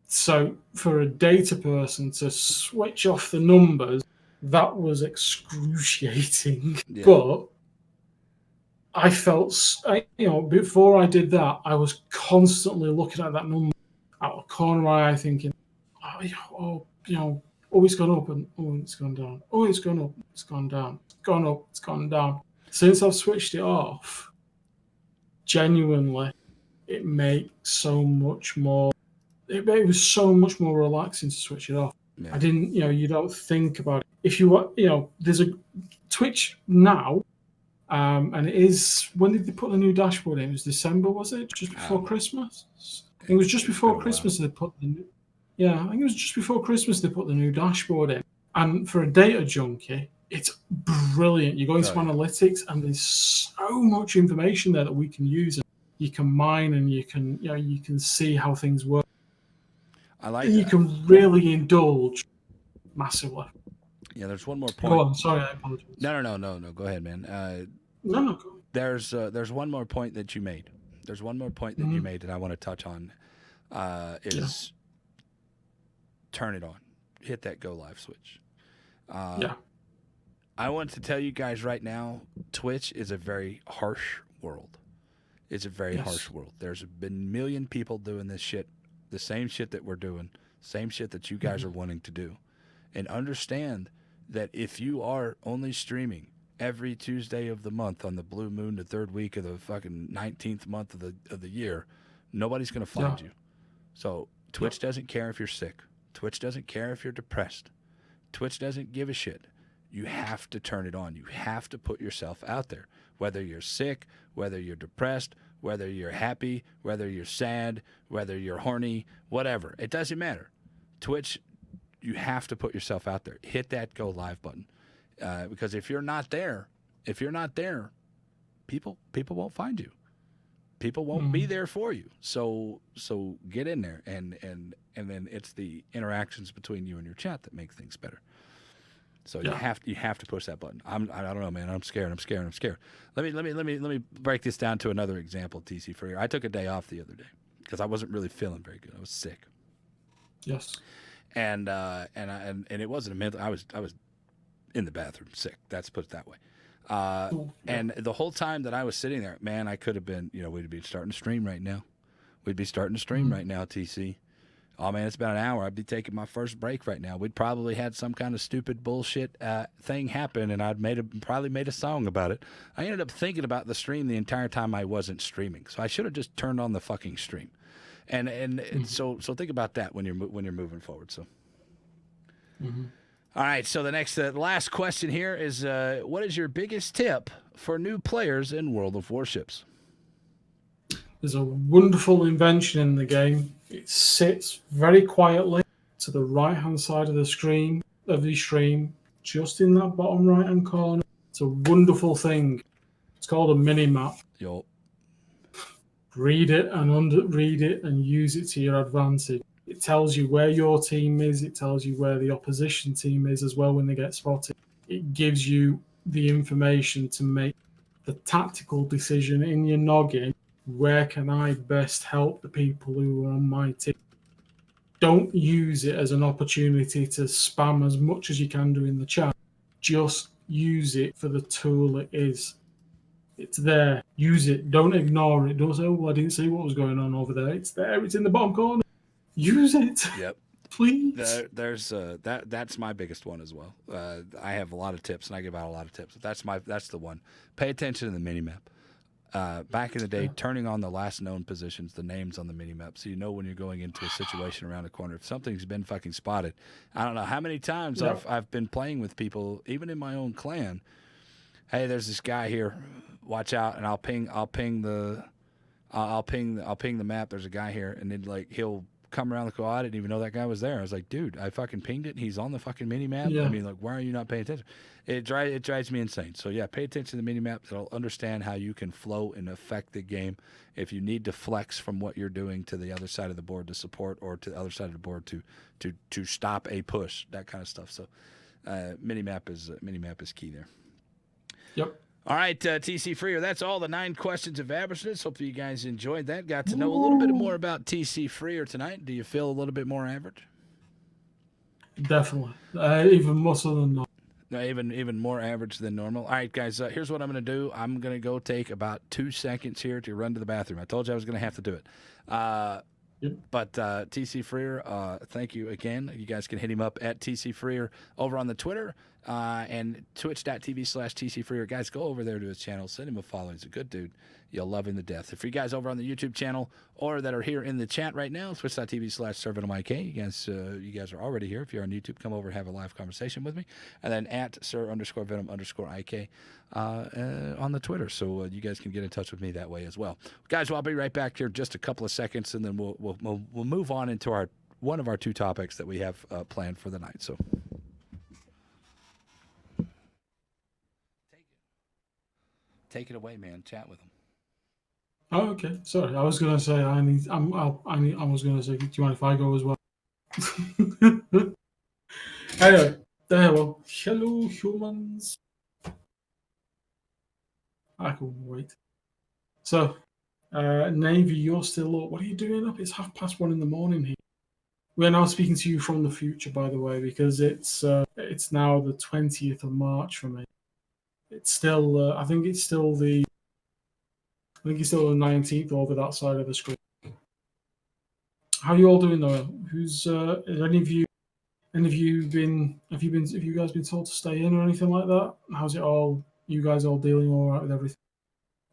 So for a data person to switch off the numbers, that was excruciating. Yeah. But I felt, before I did that, I was constantly looking at that number out of the corner of my eye thinking, it's gone up and it's gone down. Oh, it's gone up, it's gone down. It's gone up, it's gone down. Since I've switched it off, genuinely, it makes so much more. It was so much more relaxing to switch it off. Yeah. I didn't, you don't think about it. If you want, there's a Twitch now, and it is. When did they put the new dashboard in? It was December, was it? Just before Christmas. It was just before Christmas they put the. Yeah, I think it was just before Christmas they put the new dashboard in. And for a data junkie, it's brilliant. You go into analytics and there's so much information there that we can use. And you can mine and you can see how things work. I like and that. You can really indulge massively. Yeah, there's one more point. Go on, sorry, I apologize. No. Go ahead, man. No, go. There's one more point that you made. There's one more point that you made that I want to touch on. Turn it on. Hit that go live switch. I want to tell you guys right now, Twitch is a very harsh world. It's a very harsh world. There's been a million people doing this shit, the same shit that we're doing, same shit that you guys are wanting to do. And understand that if you are only streaming every Tuesday of the month on the blue moon, the third week of the fucking 19th month of the year, nobody's going to find you. So Twitch doesn't care if you're sick. Twitch doesn't care if you're depressed. Twitch doesn't give a shit. You have to turn it on. You have to put yourself out there. Whether you're sick, whether you're depressed, whether you're happy, whether you're sad, whether you're horny, whatever. It doesn't matter. Twitch, you have to put yourself out there. Hit that go live button. Because if you're not there, people won't find you. People won't be there for you. So get in there, and then it's the interactions between you and your chat that make things better. So you have to push that button. I don't know, man. I'm scared. Let me break this down to another example. TCfreer. I took a day off the other day because I wasn't really feeling very good. I was sick. Yes. And it wasn't a mental. I was in the bathroom sick. That's put it that way. And the whole time that I was sitting there, man, I could have been, we'd be starting to stream right now. We'd be starting to stream right now, TC. Oh, man, it's about an hour. I'd be taking my first break right now. We'd probably had some kind of stupid bullshit thing happen, and I'd probably made a song about it. I ended up thinking about the stream the entire time I wasn't streaming. So I should have just turned on the fucking stream. And so think about that when you're moving forward. So. All right, so the last question here is, what is your biggest tip for new players in World of Warships? There's a wonderful invention in the game. It sits very quietly to the right-hand side of the stream, just in that bottom right-hand corner. It's a wonderful thing. It's called a mini map. Yo. Read it and use it to your advantage. It tells you where your team is. It tells you where the opposition team is as well when they get spotted. It gives you the information to make the tactical decision in your noggin. Where can I best help the people who are on my team? Don't use it as an opportunity to spam as much as you can do in the chat. Just use it for the tool it is. It's there. Use it. Don't ignore it. Don't say, "Oh, I didn't see what was going on over there." It's there. It's in the bottom corner. Use it. Yep. Please. There's that's my biggest one as well. I have a lot of tips, and I give out a lot of tips. That's the one. Pay attention to the mini map. Back in the day, turning on the last known positions, the names on the mini map, so you know when you're going into a situation around a corner. If something's been fucking spotted, I don't know how many times I've been playing with people, even in my own clan. Hey, there's this guy here. Watch out, and I'll ping the map. There's a guy here, and then like he'll come around the quad. I didn't even know that guy was there. I was like, dude, I fucking pinged it. And he's on the fucking mini map. Yeah. I mean, like, why are you not paying attention? It drives me insane. So yeah, pay attention to the mini map. It'll understand how you can flow and affect the game. If you need to flex from what you're doing to the other side of the board to support, or to the other side of the board to stop a push, that kind of stuff. So mini map is key there. Yep. All right, TCfreer, that's all the 9 questions of averageness. Hope you guys enjoyed that. Got to know a little bit more about TCfreer tonight. Do you feel a little bit more average? Definitely. Even more so than normal. No, even more average than normal. All right, guys, here's what I'm going to do. I'm going to go take about 2 seconds here to run to the bathroom. I told you I was going to have to do it. Yep. But TCfreer, thank you again. You guys can hit him up at TCfreer over on the Twitter and twitch.tv/TCfreer. Guys, go over there to his channel. Send him a follow. He's a good dude. You'll love him to death. If you guys over on the YouTube channel or that are here in the chat right now, twitch.tv/sirvenomik. You guys are already here. If you're on YouTube, come over and have a live conversation with me. And then at sir_venom_IK on the Twitter. So you guys can get in touch with me that way as well. Guys, well, I'll be right back here just a couple of seconds, and then we'll move on into one of our 2 topics that we have planned for the night. So take it away, man. Chat with them. Oh, okay. Sorry, I was gonna say I was gonna say, do you mind if I go as well? Anyway, well, hello humans. I can wait. So, Navy, you're still up. What are you doing up? It's 1:30 in the morning here. We're now speaking to you from the future, by the way, because it's now the 20th of March for me. It's still, I think it's still the 19th over that side of the screen. How are you all doing though? Have you guys been told to stay in or anything like that? How's it all? You guys all dealing all right with everything?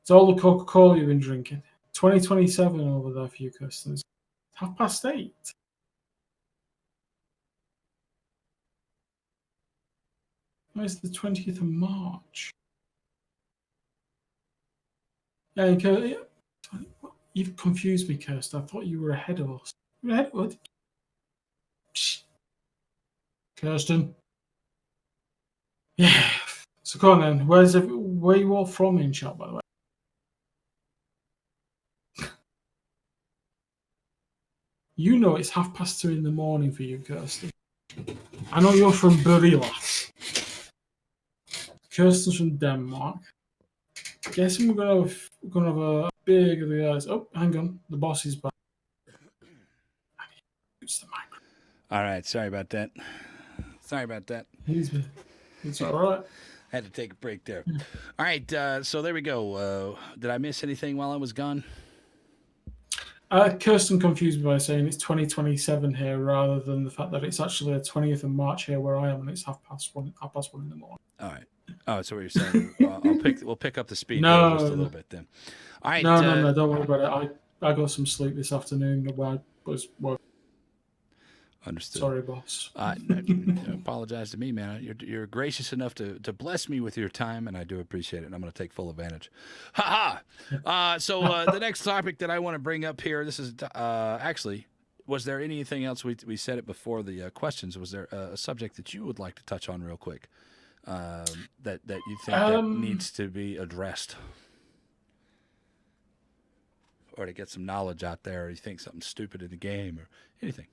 It's all the Coca-Cola you've been drinking. 2027 over there for you, Kirsten. It's 8:30. Where's the 20th of March? Yeah, you've confused me, Kirsten. I thought you were ahead of us. You're ahead of us? Kirsten. Yeah. So go on then. Where are you all from in chat, by the way? You know it's 2:30 in the morning for you, Kirsten. I know you're from Burilas. Kirsten's from Denmark. Guessing we're gonna have a big of the guys. Oh, hang on, the boss is back. Use the microphone. All right, sorry about that. It's all right. Had to take a break there. All right, so there we go. Did I miss anything while I was gone? Kirsten confused me by saying it's 2027 here rather than the fact that it's actually the 20th of March here where I am and it's 1:30 in the morning. All right. Oh, so what you're saying? We'll pick up the speed just a little bit then. All right. No, don't worry about it. I got some sleep this afternoon. I was working. Understood. Sorry, boss. Apologize to me, man. You're gracious enough to bless me with your time, and I do appreciate it, and I'm going to take full advantage. Ha ha! So the next topic that I want to bring up here, this is actually Was there anything else? We said it before the questions. Was there a subject that you would like to touch on real quick that you think that needs to be addressed, or to get some knowledge out there, or you think something stupid in the game, or anything?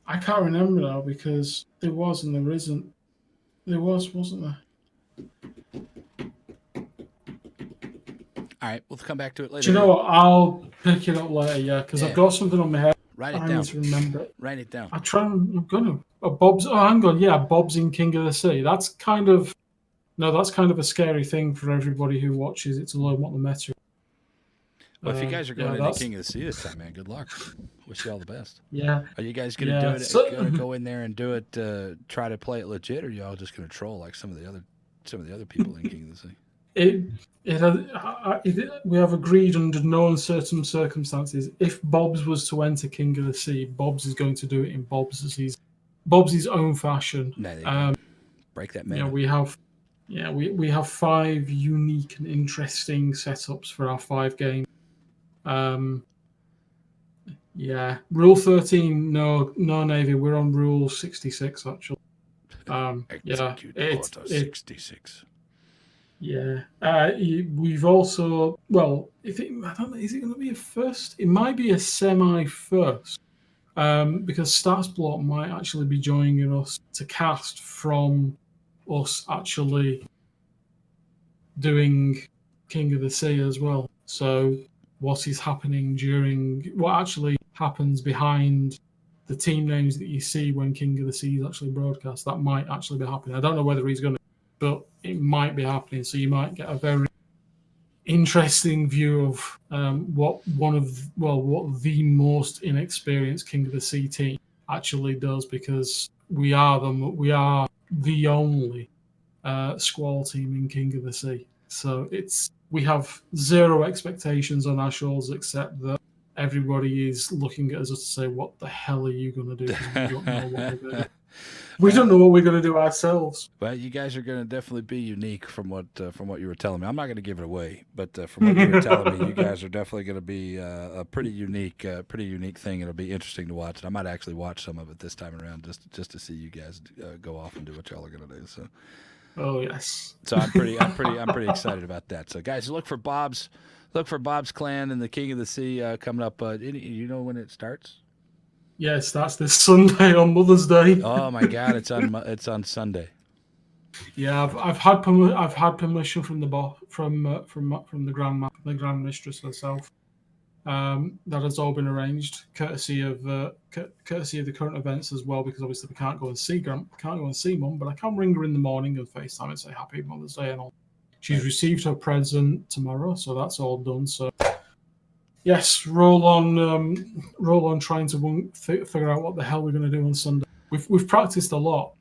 I can't remember now because there was and there isn't. There was, wasn't there? All right, we'll come back to it later. Do you know what? I'll pick it up later, yeah, because I've got something on my head. Write it I down. need to remember it. Write it down. I'm gonna. Bob's. Oh, hang on. Yeah, Bob's in King of the Sea. That's kind of a scary thing for everybody who watches it to learn what the meta is. Well, if you guys are going into King of the Sea this time, man, good luck. Wish you all the best. Yeah. Are you guys going to do it? Going to go in there and do it? Try to play it legit, or are y'all just going to troll like some of the other people in King of the Sea? We have agreed under no uncertain circumstances. If Bob's was to enter King of the Sea, Bob's is going to do it in Bob's own fashion. Break that meta. We have 5 unique and interesting setups for our 5 games. Rule 13, no Navy. We're on Rule 66 actually. Execute Order 66. Yeah. We've also I don't know. Is it going to be a first? It might be a semi-first. Because Statsblot might actually be joining us to cast from us actually doing King of the Sea as well. So what actually happens behind the team names that you see when King of the Sea is actually broadcast, that might actually be happening. I don't know whether he's going to, but it might be happening. So you might get a very interesting view of what the most inexperienced King of the Sea team actually does, because we are the only Squall team in King of the Sea. So we have zero expectations on our shoulders, except that everybody is looking at us to say, "What the hell are you going to do?" Because we don't know what we're going to do. We don't know what we're going to do ourselves. Well, you guys are going to definitely be unique from what you were telling me. I'm not going to give it away, but from what you were telling me, you guys are definitely going to be a pretty unique thing. It'll be interesting to watch. And I might actually watch some of it this time around just to see you guys go off and do what y'all are going to do. So. Oh yes. So I'm pretty excited about that. So guys, look for Bob's clan and the King of the Sea coming up. You know when it starts? Yeah, it starts this Sunday on Mother's Day. Oh my God, it's on Sunday. Yeah, I've had permission from the Grand Mistress herself. That has all been arranged, courtesy of the current events as well, because obviously we can't go and see Mum, but I can ring her in the morning and FaceTime and say Happy Mother's Day and all. She's received her present tomorrow, so that's all done. So yes, roll on trying to figure out what the hell we're going to do on Sunday. We've practiced a lot.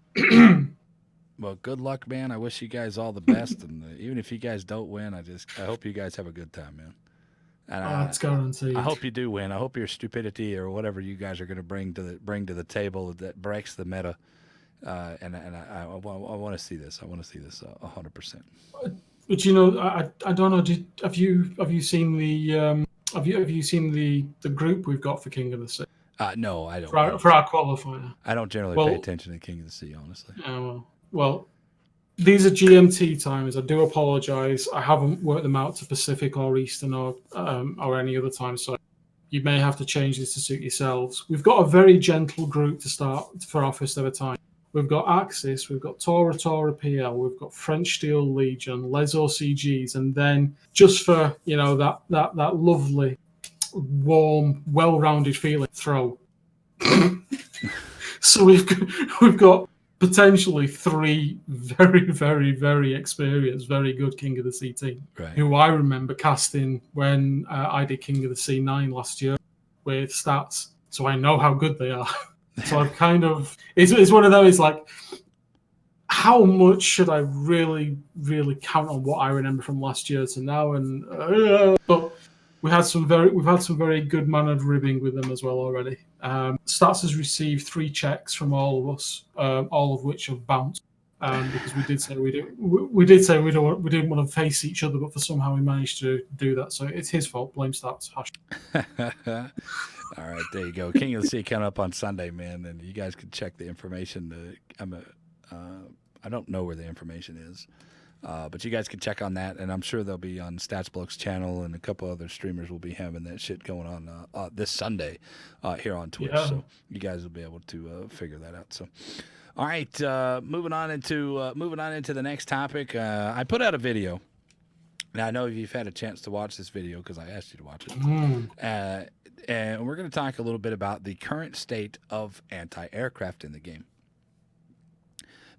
Well, good luck, man. I wish you guys all the best, and even if you guys don't win, I hope you guys have a good time, man. And that's guaranteed. I hope you do win. I hope your stupidity or whatever you guys are going to bring to the table that breaks the meta. And I want to see this. I want to see this 100%. But I don't know. Have you seen the group we've got for King of the Sea? No, I don't. For our qualifier. I don't generally pay attention to King of the Sea, honestly. Well, these are GMT times. I do apologise. I haven't worked them out to Pacific or Eastern or any other time, so you may have to change this to suit yourselves. We've got a very gentle group to start for our first ever time. We've got Axis, we've got Tora PL, we've got French Steel Legion, Les OCGs, and then just for that lovely, warm, well-rounded feeling, throw. So we've got potentially 3 very, very, very experienced, very good King of the Sea team, right, who I remember casting when I did King of the Sea 9 last year with stats, so I know how good they are. So I've kind of it's one of those, like, how much should I really, really count on what I remember from last year to now? And but we've had some very good mannered ribbing with them as well already. Stats has received 3 checks from all of us, all of which have bounced. because we did say we didn't want to face each other, but for somehow we managed to do that. So it's his fault. Blame stats. All right, there you go. King of the Sea coming up on Sunday, man, and you guys can check the information. I don't know where the information is, but you guys can check on that, and I'm sure they'll be on StatsBloke's channel, and a couple other streamers will be having that shit going on this Sunday here on Twitch. Yeah. So you guys will be able to figure that out. So, all right, moving on into the next topic. I put out a video. Now I know you've had a chance to watch this video because I asked you to watch it, and we're going to talk a little bit about the current state of anti-aircraft in the game.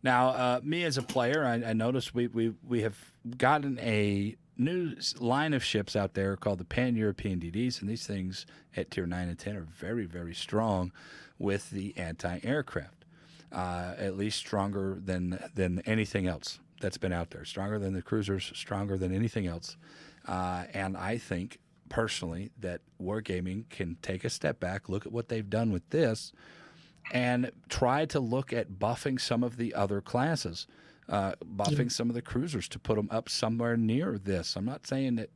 Now, me as a player, I noticed we have gotten a new line of ships out there called the Pan-European DDs, and these things at Tier 9 and 10 are very, very strong with the anti-aircraft, at least stronger than anything else that's been out there, stronger than the cruisers, stronger than anything else. And I think, personally, that Wargaming can take a step back, look at what they've done with this, and try to look at buffing some of the other classes, buffing some of the cruisers to put them up somewhere near this. I'm not saying that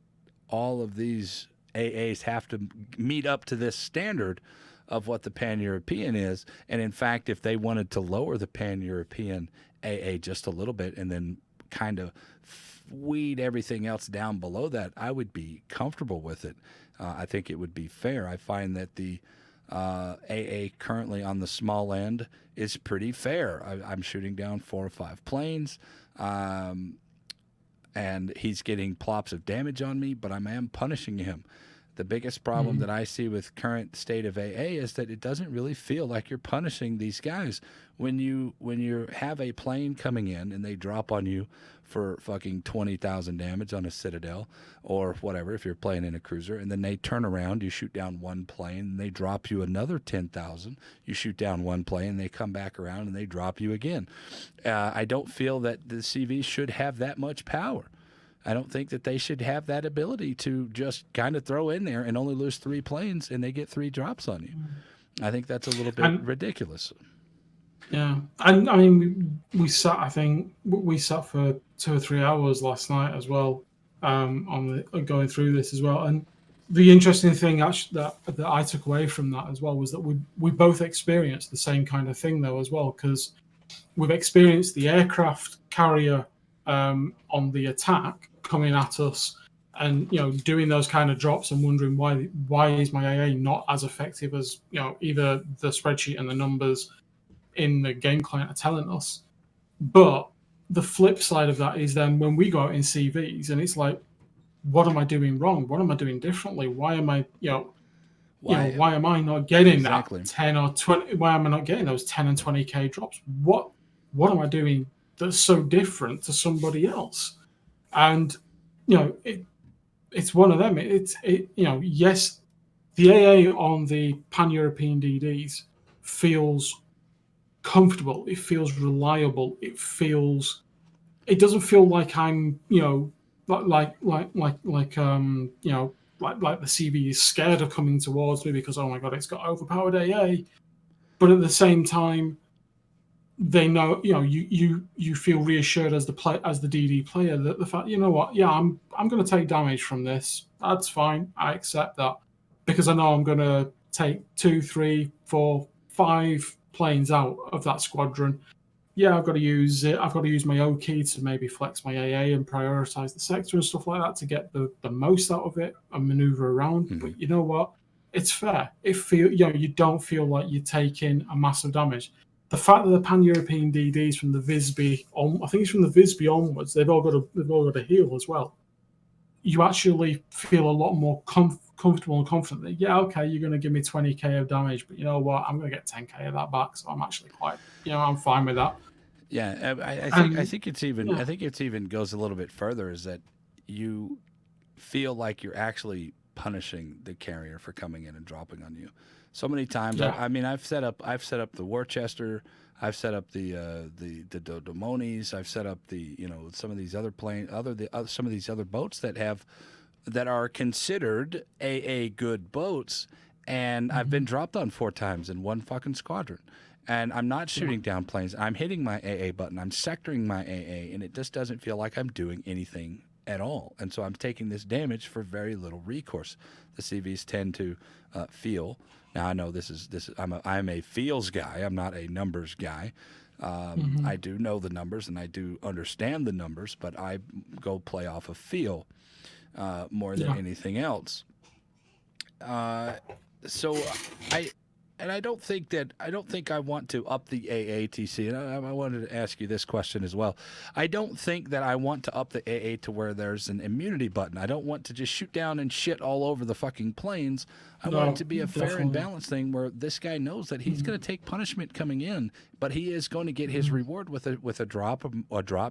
all of these AAs have to meet up to this standard of what the Pan-European is. And in fact, if they wanted to lower the Pan-European AA just a little bit and then kind of weed everything else down below that, I would be comfortable with it. I think it would be fair. I find that the AA currently on the small end is pretty fair. I'm shooting down 4 or 5 planes, and he's getting plops of damage on me, but I am punishing him. The biggest problem that I see with current state of AA is that it doesn't really feel like you're punishing these guys. When you have a plane coming in and they drop on you for fucking 20,000 damage on a Citadel or whatever, if you're playing in a cruiser, and then they turn around, you shoot down one plane, and they drop you another 10,000. You shoot down one plane, and they come back around and they drop you again. I don't feel that the CV should have that much power. I don't think that they should have that ability to just kind of throw in there and only lose 3 planes and they get 3 drops on you. I think that's a little bit ridiculous. Yeah, and I mean, we sat. I think we sat for 2 or 3 hours last night as well, on going through this as well. And the interesting thing actually that I took away from that as well was that we both experienced the same kind of thing though as well, because we've experienced the aircraft carrier on the attack coming at us, and doing those kind of drops and wondering why is my AA not as effective as either the spreadsheet and the numbers in the game client are telling us. But the flip side of that is then when we go out in CVs and it's like, what am I doing wrong? What am I doing differently? Why am I why am I not getting that 10 or 20? Why am I not getting those 10 and 20k drops? What am I doing that's so different to somebody else? And it's one of them. Yes, the AA on the Pan-European DDs feels comfortable. It feels reliable. It doesn't feel like I'm like the CV is scared of coming towards me because, oh my god, it's got overpowered AA. But at the same time, they know, you feel reassured as the DD player that the fact, I'm going to take damage from this. That's fine. I accept that because I know I'm going to take 2, 3, 4, 5 planes out of that squadron. Yeah, I've got to use it. I've got to use my O key to maybe flex my AA and prioritize the sector and stuff like that to get the most out of it and maneuver around. Mm-hmm. But you know what? It's fair. You don't feel like you're taking a massive damage. The fact that the Pan-European DDs from the Visby I think it's from the Visby onwards, they've all got a heal as well. You actually feel a lot more comfortable and confident that, yeah, okay, you're going to give me 20k of damage, but you know what? I'm going to get 10k of that back, so I'm actually quite, I'm fine with that. Yeah, I think it's even goes a little bit further, is that you feel like you're actually punishing the carrier for coming in and dropping on you. So many times, yeah. I've set up the Worcester, I've set up the Domonis, I've set up the some of these other some of these other boats that are considered AA good boats, and I've been dropped on 4 times in one fucking squadron. And I'm not shooting down planes. I'm hitting my AA button. I'm sectoring my AA, and it just doesn't feel like I'm doing anything at all. And so I'm taking this damage for very little recourse. The CVs tend to feel. Now I know this is I'm a feels guy. I'm not a numbers guy. I do know the numbers and I do understand the numbers, but I go play off of feel more than anything else. So I don't think I want to up the AATC. And I wanted to ask you this question as well. I don't think that I want to up the AA to where there's an immunity button. I don't want to just shoot down and shit all over the fucking planes. I want it to be a fair and balanced thing where this guy knows that he's going to take punishment coming in, but he is going to get his reward with a drop,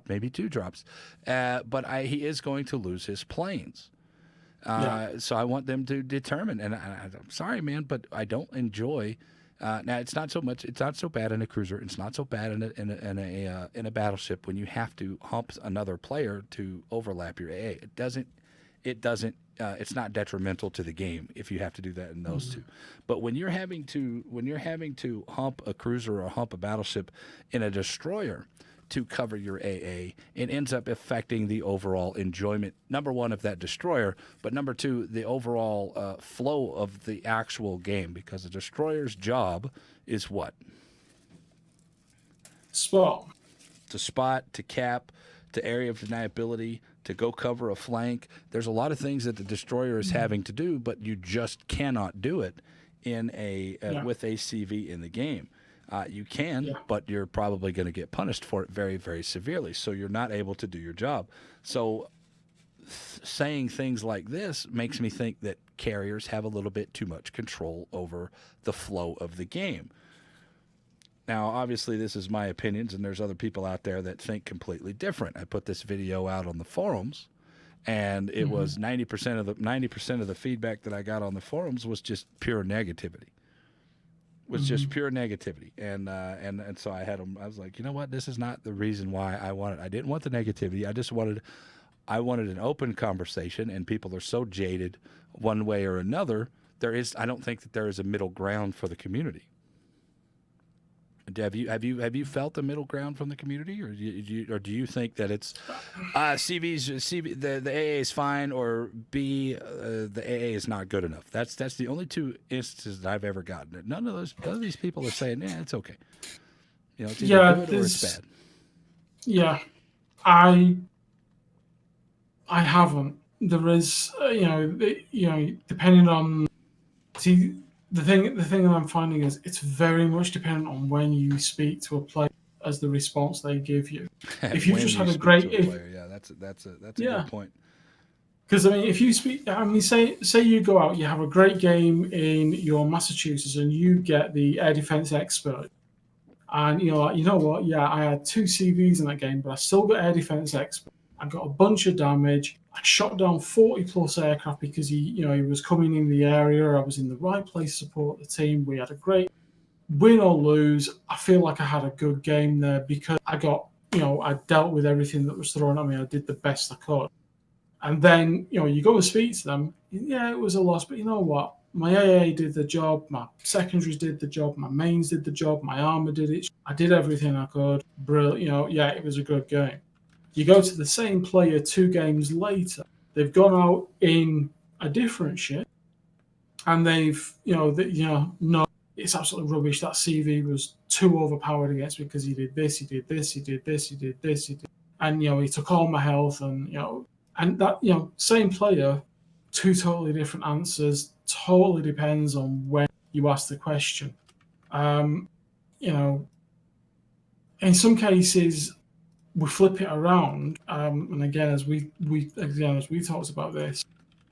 maybe 2 drops. But he is going to lose his planes. So I want them to determine, and I'm sorry, man, but I don't enjoy. Now it's not so bad in a cruiser. It's not so bad in a battleship when you have to hump another player to overlap your AA. It's not detrimental to the game if you have to do that in those two. But when you're having to hump a cruiser or hump a battleship in a destroyer to cover your AA, it ends up affecting the overall enjoyment, number one, of that destroyer, but number two, the overall flow of the actual game, because the destroyer's job is what? Spot. To spot, to cap, to area of deniability, to go cover a flank. There's a lot of things that the destroyer is having to do, but you just cannot do it in with a CV in the game. You can, but you're probably going to get punished for it very, very severely. So you're not able to do your job. So saying things like this makes me think that carriers have a little bit too much control over the flow of the game. Now, obviously, this is my opinions, and there's other people out there that think completely different. I put this video out on the forums, and it was 90% of the feedback that I got on the forums was just pure negativity. Just pure negativity, and so I was like, you know what? This is not the reason why I wanted. I didn't want the negativity. I wanted an open conversation, and people are so jaded one way or another. I don't think that there is a middle ground for the community. Have you felt a middle ground from the community, or do you think that it's the AA is fine, or B, the AA is not good enough? That's the only 2 instances that I've ever gotten. None of these people are saying, yeah, it's okay. It's either good or it's bad. Yeah, I haven't. There is, depending on the thing that I'm finding is it's very much dependent on when you speak to a player as the response they give you. If you've just had a great player, that's a good point. Because if you speak, say you go out, you have a great game in your Massachusetts, and you get the air defense expert, and you're like, you know what? Yeah, I had 2 CVs in that game, but I still got air defense expert. I got a bunch of damage. I shot down 40 plus aircraft because he was coming in the area. I was in the right place to support the team. We had a great win or lose. I feel like I had a good game there because I got, I dealt with everything that was thrown at me. I did the best I could. And then, you go and speak to them. Yeah, it was a loss, but you know what? My AA did the job. My secondaries did the job. My mains did the job. My armor did it. I did everything I could. Brilliant. It was a good game. You go to the same player 2 games later. They've gone out in a different ship, and they've, no, it's absolutely rubbish. That CV was too overpowered against me because he did this, he did this, he did this, he did this, he did, and he took all my health, and and that same player, 2 totally different answers. Totally depends on when you ask the question. In some cases, we flip it around, and again, as we talked about this,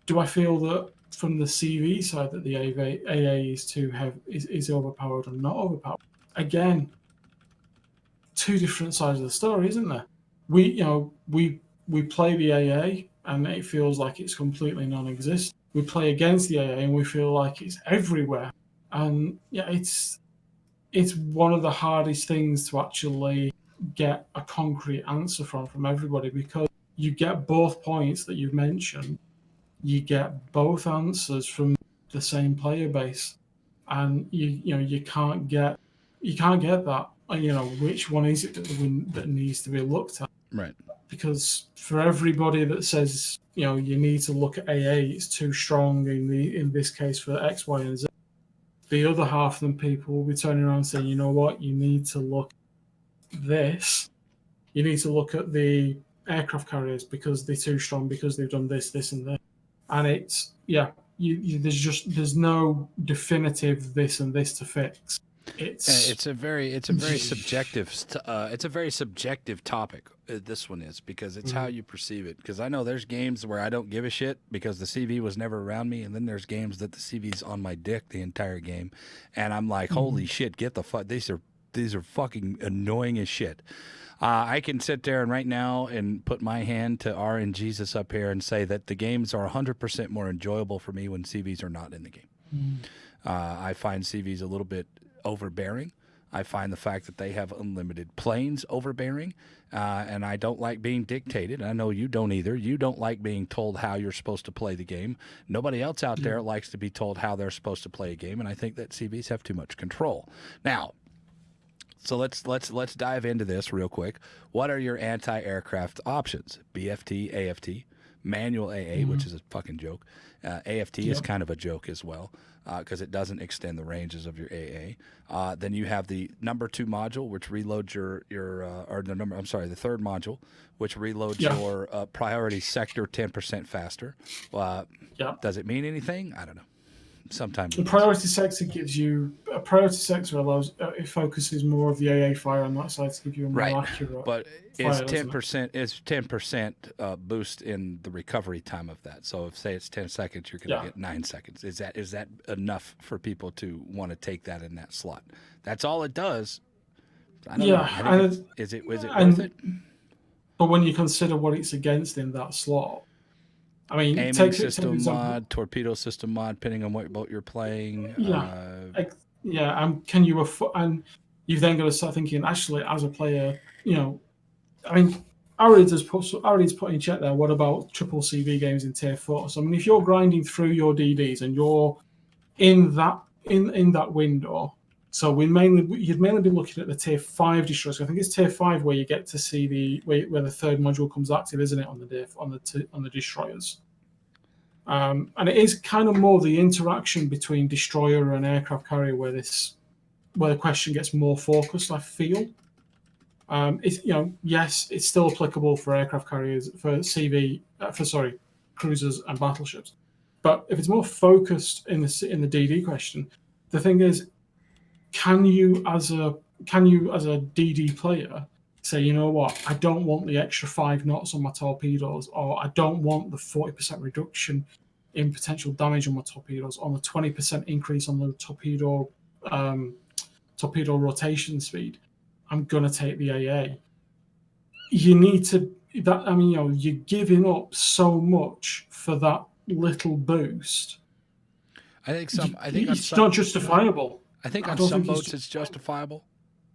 do I feel that from the CV side that the AA is too heavy, is overpowered or not overpowered? Again, 2 different sides of the story, isn't there? We play the AA and it feels like it's completely non-existent. We play against the AA and we feel like it's everywhere. And it's one of the hardest things to actually get a concrete answer from everybody, because you get both points that you've mentioned. You get both answers from the same player base, and you can't get you can't get that. Which one is it that needs to be looked at? Right. Because for everybody that says you need to look at AA, it's too strong in this case for X, Y, and Z. The other half of them people will be turning around and saying, you know what, you need to look at this. You need to look at the aircraft carriers because they're too strong, because they've done this, this, and this. And it's there's no definitive this and this to fix. It's a very subjective topic. This one is because it's how you perceive it. Because I know there's games where I don't give a shit because the CV was never around me, and then there's games that the CV's on my dick the entire game, and I'm like, holy shit, get the fuck. These are fucking annoying as shit. I can sit there and right now and put my hand to R and Jesus up here and say that the games are 100% more enjoyable for me when CVs are not in the game. I find CVs a little bit overbearing. I find the fact that they have unlimited planes overbearing, and I don't like being dictated. I know you don't either. You don't like being told how you're supposed to play the game. Nobody else out there likes to be told how they're supposed to play a game, and I think that CVs have too much control. Now, so let's dive into this real quick. What are your anti-aircraft options? BFT, AFT, manual AA, which is a fucking joke. AFT is kind of a joke as well because it doesn't extend the ranges of your AA. Then you have the number 2 module, which reloads the third module, which reloads your priority sector 10% faster. Does it mean anything? I don't know. Sometimes the priority sector gives you a priority sector allows it focuses more of the AA fire on that side to give you a more accurate. But it's 10% boost in the recovery time of that. So if say it's 10 seconds, you're going to get 9 seconds. Is that enough for people to want to take that in that slot? That's all it does. I don't know. Is it worth it? But when you consider what it's against in that slot. I mean, aiming system mod, torpedo system mod, depending on what boat you're playing. Can you and you've then got to start thinking, actually, as a player, I mean, Arids put in chat there. What about triple CV games in Tier 4? So I mean, if you're grinding through your DDs and you're in that window, so you'd mainly be looking at the Tier 5 destroyers. I think it's Tier 5 where you get to see where the third module comes active, isn't it, on the destroyers? And it is kind of more the interaction between destroyer and aircraft carrier where the question gets more focused, I feel. Yes, it's still applicable for aircraft carriers, for cruisers and battleships. But if it's more focused in the DD question, the thing is, can you as a DD player say, you know what, I don't want the extra 5 knots on my torpedoes, or I don't want the 40% reduction in potential damage on my torpedoes, on the 20% increase on the torpedo rotation speed. I'm gonna take the AA. You need to you're giving up so much for that little boost. I think it's not justifiable. I think on some boats it's justifiable.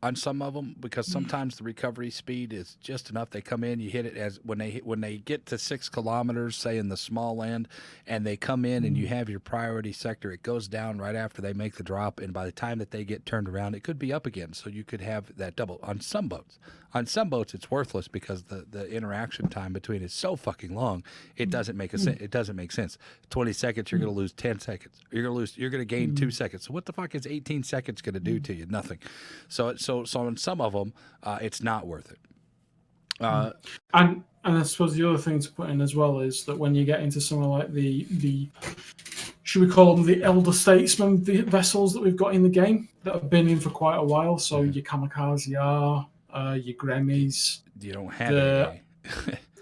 On some of them, because sometimes the recovery speed is just enough. They come in, you hit it as when they get to 6 kilometers, say in the small land, and they come in and you have your priority sector. It goes down right after they make the drop, and by the time that they get turned around, it could be up again. So you could have that double on some boats. On some boats, it's worthless because the interaction time between is so fucking long. It doesn't make it doesn't make sense. 20 seconds, you're going to lose 10 seconds. You're going to gain 2 seconds. So what the fuck is 18 seconds going to do to you? Nothing. So on some of them, it's not worth it. And I suppose the other thing to put in as well is that when you get into somewhere like the should we call them the elder statesmen vessels that we've got in the game that have been in for quite a while, so your Kamikaze your Grammys. You don't have AA.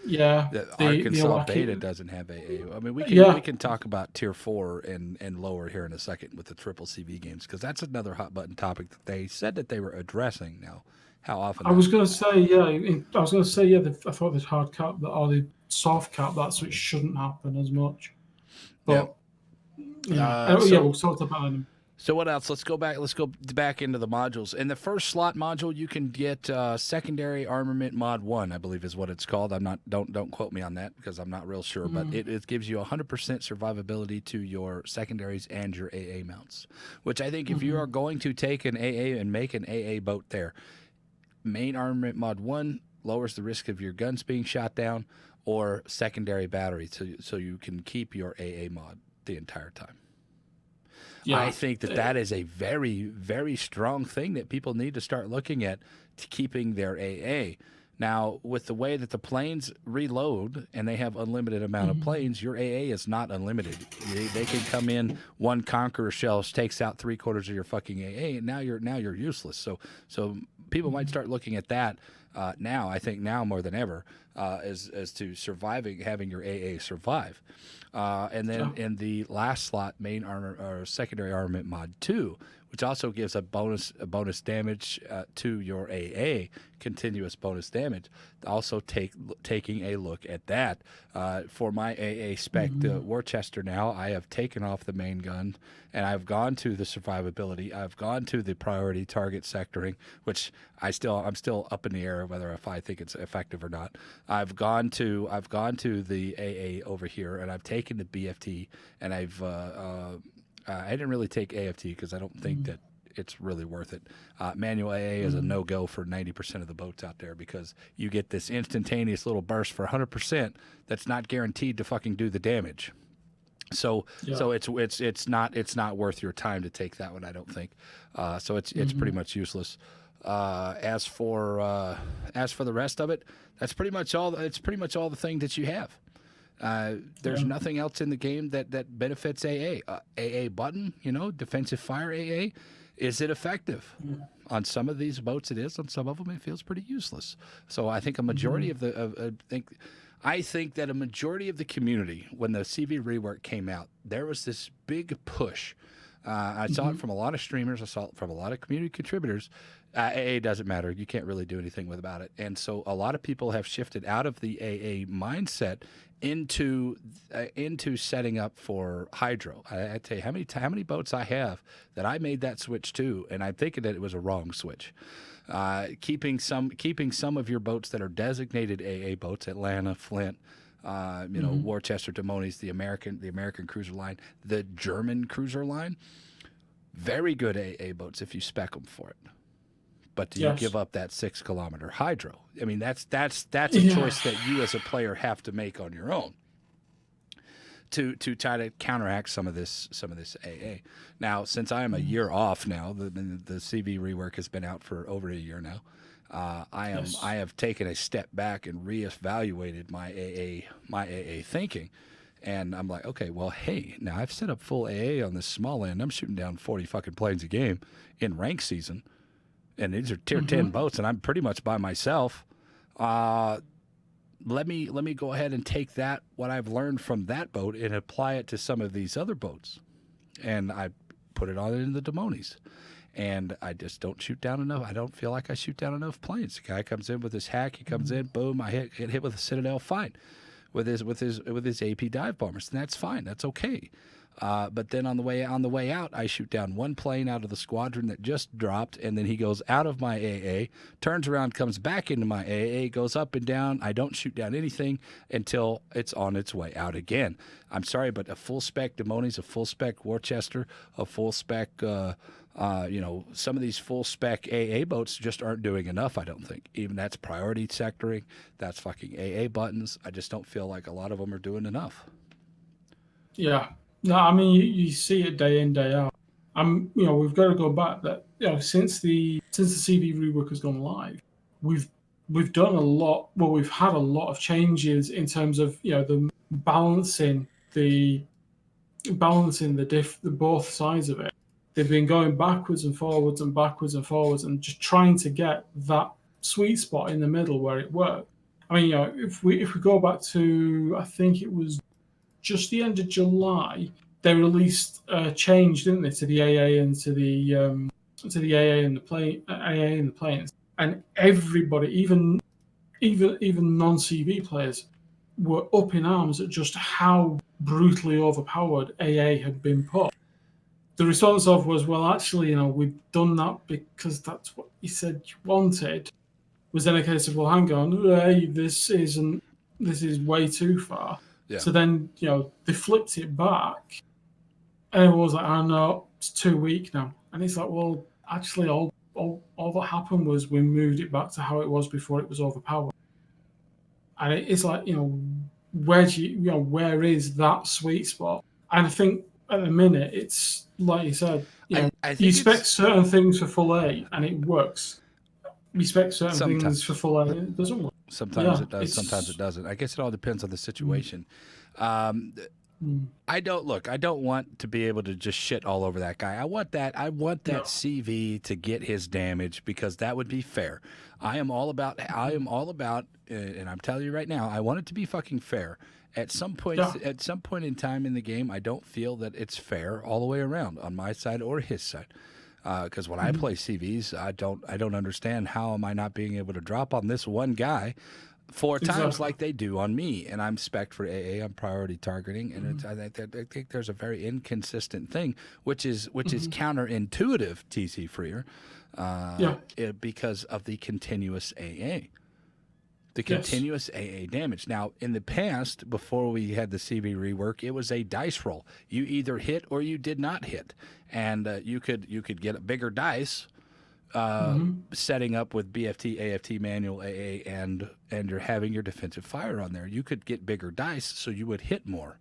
The Arkansas Beta doesn't have AA. I mean, we can talk about Tier 4 and lower here in a second with the triple CV games, because that's another hot button topic that they said that they were addressing. Now, how often? I was going to say, I thought they'd hard cap that, or they soft cap that, so it shouldn't happen as much. But we'll talk about them. So what else? Let's go back. Let's go back into the modules. In the first slot module, you can get secondary armament mod 1, I believe is what it's called. I'm not. Don't quote me on that because I'm not real sure. But it gives you 100% survivability to your secondaries and your AA mounts. Which I think if you are going to take an AA and make an AA boat there, main armament mod 1 lowers the risk of your guns being shot down, or secondary battery, so you can keep your AA mod the entire time. Yeah. I think that is a very, very strong thing that people need to start looking at to keeping their AA. Now, with the way that the planes reload and they have unlimited amount of planes, your AA is not unlimited. They can come in, one Conqueror shell takes out 3/4 of your fucking AA, and now you're useless. So people might start looking at that now. I think now more than ever, as to surviving, having your AA survive. And then in the last slot, main armor or secondary armament mod 2, which also gives a bonus damage to your AA, continuous bonus damage. Also taking a look at that. For my AA spec Worcester now, I have taken off the main gun and I've gone to the survivability. I've gone to the priority target sectoring, which I'm still up in the air whether if I think it's effective or not. I've gone to the AA over here, and I've taken the BFT, and I didn't really take AFT because I don't think that it's really worth it. Manual AA is a no-go for 90% of the boats out there because you get this instantaneous little burst for 100% that's not guaranteed to fucking do the damage. So it's not worth your time to take that one, I don't think. So it's pretty much useless. As for the rest of it, that's pretty much all. It's pretty much all the thing that you have. There's nothing else in the game that benefits AA. AA button, defensive fire AA. Is it effective? On some of these boats it is. On some of them it feels pretty useless. So I think a majority I think that a majority of the community, when the CV rework came out, there was this big push. I saw it from a lot of streamers. I saw it from a lot of community contributors. AA doesn't matter. You can't really do anything about it. And so a lot of people have shifted out of the AA mindset into setting up for hydro. I tell you how many boats I have that I made that switch to, and I'm thinking that it was a wrong switch. Keeping some of your boats that are designated AA boats, Atlanta, Flint, Worcester, Demonis, the American cruiser line, the German cruiser line, very good AA boats if you spec them for it. But do you give up that 6-kilometer hydro? I mean, that's a choice that you as a player have to make on your own to try to counteract some of this AA. Now, since I am a year off now, the CV rework has been out for over a year now. I have taken a step back and reevaluated my AA thinking, and I'm like, okay, well, hey, now I've set up full AA on this small end. I'm shooting down 40 fucking planes a game in rank season, and these are tier 10 boats, and I'm pretty much by myself. Let me go ahead and take what I've learned from that boat and apply it to some of these other boats, and I put it on into the Demonis. And I just don't shoot down enough. I don't feel like I shoot down enough planes. The guy comes in with his hack. He comes in, boom. I get hit with a Citadel. Fine, with his AP dive bombers, and that's fine. That's okay. But then on the way out, I shoot down one plane out of the squadron that just dropped, and then he goes out of my AA, turns around, comes back into my AA, goes up and down. I don't shoot down anything until it's on its way out again. I'm sorry, but a full spec Demonis, a full spec Worcester, a full spec, some of these full spec AA boats just aren't doing enough, I don't think. Even that's priority sectoring, that's fucking AA buttons. I just don't feel like a lot of them are doing enough. Yeah. No, I mean you see it day in, day out. We've got to go back that since the CV rework has gone live, we've done a lot. Well, we've had a lot of changes in terms of the balancing the both sides of it. They've been going backwards and forwards and backwards and forwards and just trying to get that sweet spot in the middle where it works. I mean, if we go back to, I think it was just the end of July, they released a change, didn't they, to the AA and to the AA and the planes, and everybody, even non-CV players, were up in arms at just how brutally overpowered AA had been put. the response of was, well, actually, we've done that because that's what you said you wanted. Was then a case of, well, hang on, hey, this is way too far. Yeah. So then, they flipped it back, and everyone was like, oh no, it's too weak now. And it's like, well, actually, all that happened was we moved it back to how it was before it was overpowered. And it's like, where is that sweet spot? And I think at the minute, it's like you said, I you think expect it's certain things for full A, and it works. You expect certain things for sometimes. full A, and it doesn't work. Sometimes Yeah, it does, sometimes it doesn't. I guess it all depends on the mm, situation. Um, mm, I don't want to be able to just shit all over that guy. I want that no, CV to get his damage because that would be fair. I am all about and I'm telling you right now, I want it to be fucking fair. At some yeah, point in time in the game, I don't feel that it's fair all the way around on my side or his side. Because when I mm, play CVs, I don't understand how am I not being able to drop on this one guy 4 times exactly. like they do on me, and I'm spec'd for AA. I'm priority targeting, and Mm, I think there's a very inconsistent thing, which is mm, counterintuitive, TCfreer, yeah, because of the continuous AA. The yes, continuous AA damage. Now, in the past, before we had the CV rework, it was a dice roll. You either hit or you did not hit, and you could get a bigger dice setting up with BFT, AFT, manual AA, and you're having your defensive fire on there. You could get bigger dice, so you would hit more.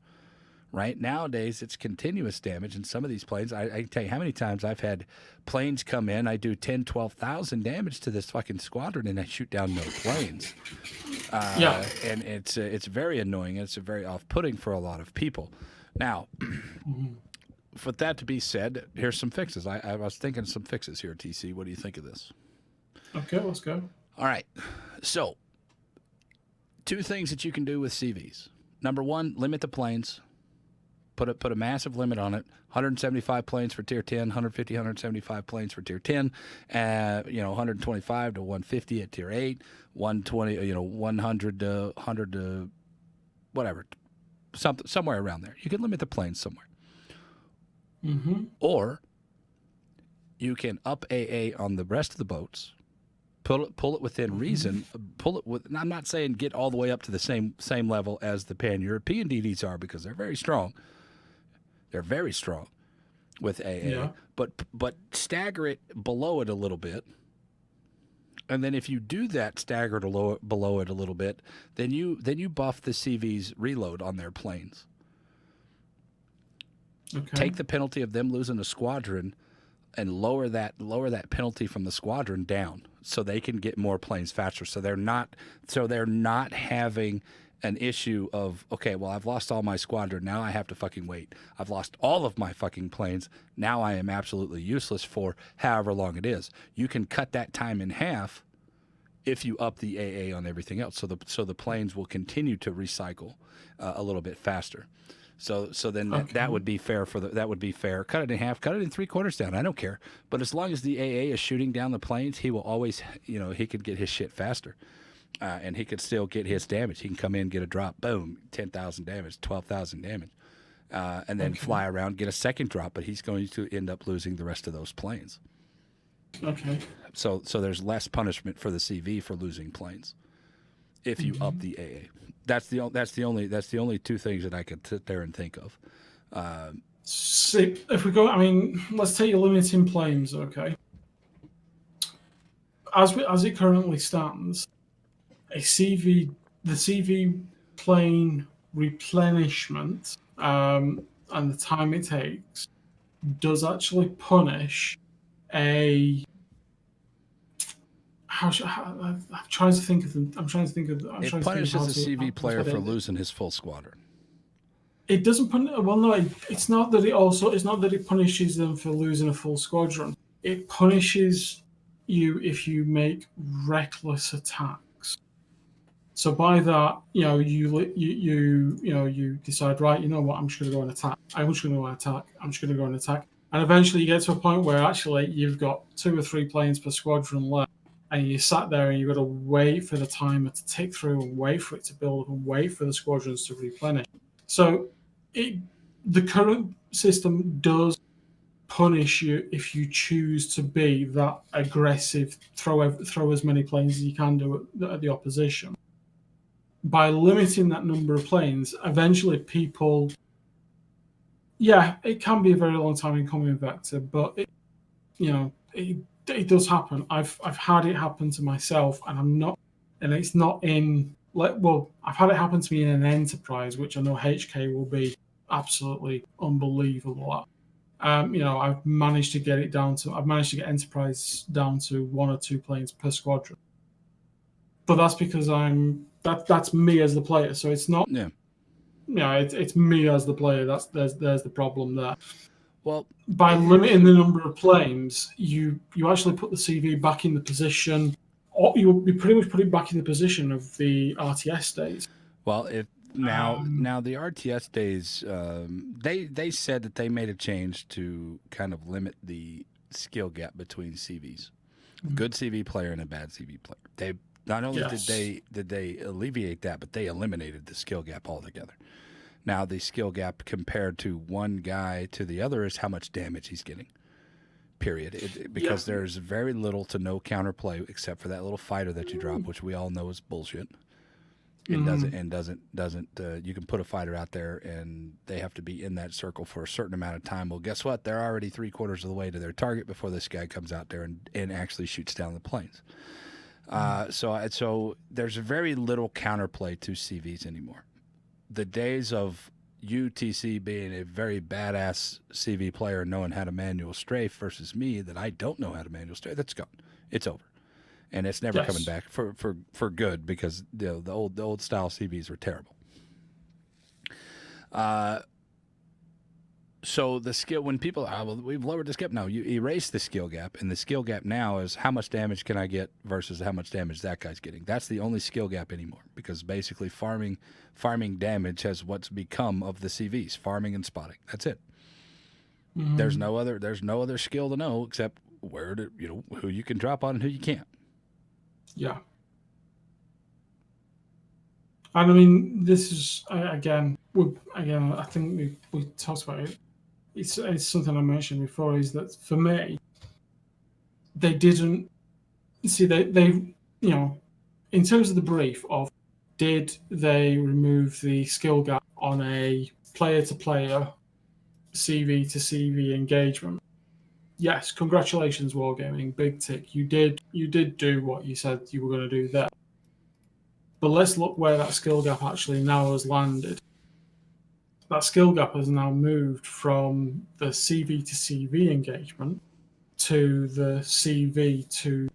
Right nowadays, it's continuous damage, and some of these planes, I can tell you how many times I've had planes come in. I do 10, 12,000 damage to this fucking squadron, and I shoot down no planes. yeah, And it's very annoying. And it's very off-putting for a lot of people. Now, mm, for that to be said, here's some fixes. I was thinking some fixes here, TC. What do you think of this? okay, let's go. All right. So, 2 things that you can do with CVs. Number 1, limit the planes. Put a massive limit on it. 175 planes for tier 10, 150, 175 planes for tier 10, 125 to 150 at tier 8, 120, 100 to 100 to whatever, somewhere around there. You can limit the planes somewhere. Mm-hmm. Or you can up AA on the rest of the boats. Pull it within reason. Pull it with. I'm not saying get all the way up to the same level as the Pan-European DDs are because they're very strong. They're very strong with AA, Yeah, but stagger it below it a little bit. And then if you do that stagger below it a little bit, then you buff the CV's reload on their planes. okay, Take the penalty of them losing a squadron and lower that penalty from the squadron down so they can get more planes faster. So they're not having an issue of, okay, well, I've lost all my squadron. Now I have to fucking wait. I've lost all of my fucking planes. Now I am absolutely useless for however long it is. You can cut that time in half if you up the AA on everything else. So the planes will continue to recycle a little bit faster. So then that okay, would be fair that would be fair. Cut it in half, cut it in 3/4 down. I don't care. But as long as the AA is shooting down the planes, he will always, he could get his shit faster. And he could still get his damage. He can come in, get a drop, boom, 10,000 damage, 12,000 damage, and then okay, fly around, get a second drop. But he's going to end up losing the rest of those planes. okay. So there's less punishment for the CV for losing planes if you up the AA. That's the only 2 things that I could sit there and think of. See, if we go, let's take your limiting planes, okay? As it currently stands, the CV plane replenishment and the time it takes does actually punish a. I'm trying to think of them. I'm trying to think of. I'm It trying to think of how punishes a to. CV How to player put for it. losing his full squadron. It doesn't punish. Well, no, it's not that it also. It's not that it punishes them for losing a full squadron. It punishes you if you make reckless attacks. So by that, you decide, right, you know what, I'm just going to go and attack. I'm just going to go and attack. I'm just going to go and attack. And eventually you get to a point where actually you've got 2 or 3 planes per squadron left, and you sat there and you've got to wait for the timer to tick through and wait for it to build up and wait for the squadrons to replenish. So the current system does punish you if you choose to be that aggressive, throw as many planes as you can do at the opposition. By limiting that number of planes, eventually people, it can be a very long time in coming vector, but it does happen. I've had it happen to myself, and it's not in I've had it happen to me in an enterprise, which I know HK will be absolutely unbelievable at. I've managed to get enterprise down to 1 or 2 planes per squadron, but that's because that's me as the player. So it's not. Yeah. It's me as the player. There's the problem there. Well, by limiting the number of planes, you actually put the CV back in the position, or you pretty much put it back in the position of the RTS days. Well, if now the RTS days, they said that they made a change to kind of limit the skill gap between CVs, a good CV player and a bad CV player. They not only did they alleviate that, but they eliminated the skill gap altogether. Now the skill gap compared to one guy to the other is how much damage he's getting. Period. Because there's very little to no counterplay except for that little fighter that you drop, which we all know is bullshit. It doesn't. You can put a fighter out there and they have to be in that circle for a certain amount of time. Well, guess what? They're already 3/4 of the way to their target before this guy comes out there and actually shoots down the planes. So there's very little counterplay to CVs anymore. The days of UTC being a very badass CV player knowing how to manual strafe versus me that I don't know how to manual strafe, that's gone. It's over. And it's never coming back for good because the old style CVs were terrible. So the skill, when people, we've lowered the skill. No, you erase the skill gap, and the skill gap now is how much damage can I get versus how much damage that guy's getting. That's the only skill gap anymore because basically farming damage has what's become of the CVs, farming and spotting. That's it. Mm-hmm. There's no other skill to know except who you can drop on and who you can't. Yeah. And I mean, this is again. I think we talked about it. It's something I mentioned before. Is that for me, they didn't see they in terms of the brief of did they remove the skill gap on a player to player, CV to CV engagement? Yes, congratulations, Wargaming, big tick. You did do what you said you were going to do there. But let's look where that skill gap actually now has landed. That skill gap has now moved from the CV to CV engagement to the CV to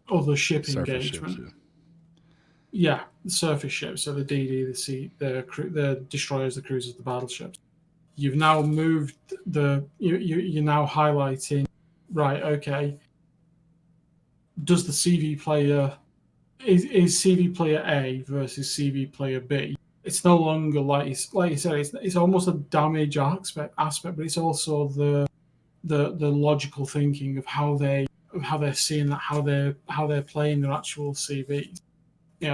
other ship surface engagement. Ships, yeah, the surface ships, so the DD, the destroyers, the cruisers, the battleships. You've now moved you're now highlighting, right, okay, does the CV player, is CV player A versus CV player B? It's no longer like you said, it's almost a damage aspect, but it's also the logical thinking of how they're seeing that, how they're playing their actual CVs.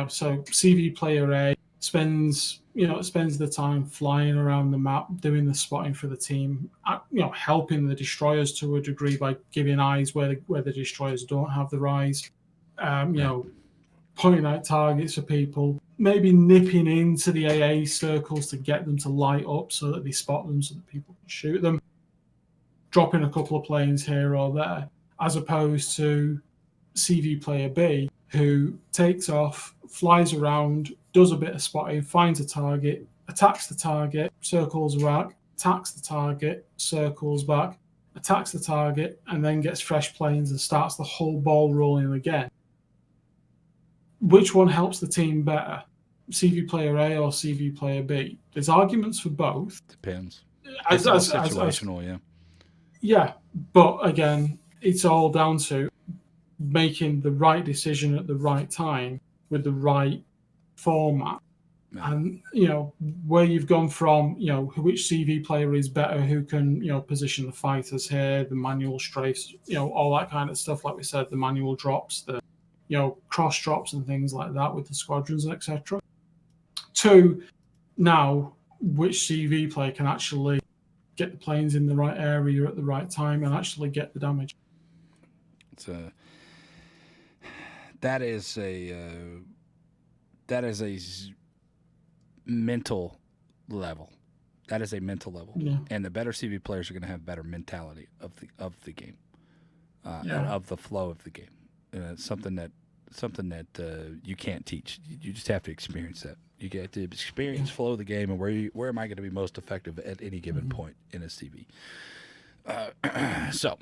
So CV player A spends the time flying around the map, doing the spotting for the team, helping the destroyers to a degree by giving eyes where the destroyers don't have their eyes, pointing out targets for people, maybe nipping into the AA circles to get them to light up so that they spot them so that people can shoot them, dropping a couple of planes here or there, as opposed to CV player B, who takes off, flies around, does a bit of spotting, finds a target, attacks the target, circles back, attacks the target, circles back, attacks the target, and then gets fresh planes and starts the whole ball rolling again. Which one helps the team better? CV player A or CV player B? There's arguments for both. Depends. It's all situational, yeah. Yeah, but again, it's all down to making the right decision at the right time with the right format. Yeah. And, where you've gone from, which CV player is better, who can, position the fighters here, the manual strafes, all that kind of stuff. Like we said, the manual drops, the, cross drops and things like that with the squadrons, etc. To now, which CV player can actually get the planes in the right area at the right time and actually get the damage. It's a that is a mental level. That is a mental level, Yeah. and the better CV players are going to have better mentality of the game, and Yeah. of the flow of the game. It's something that you can't teach. You just have to experience that. You get to experience flow of the game and where am I going to be most effective at any given point in a CV. So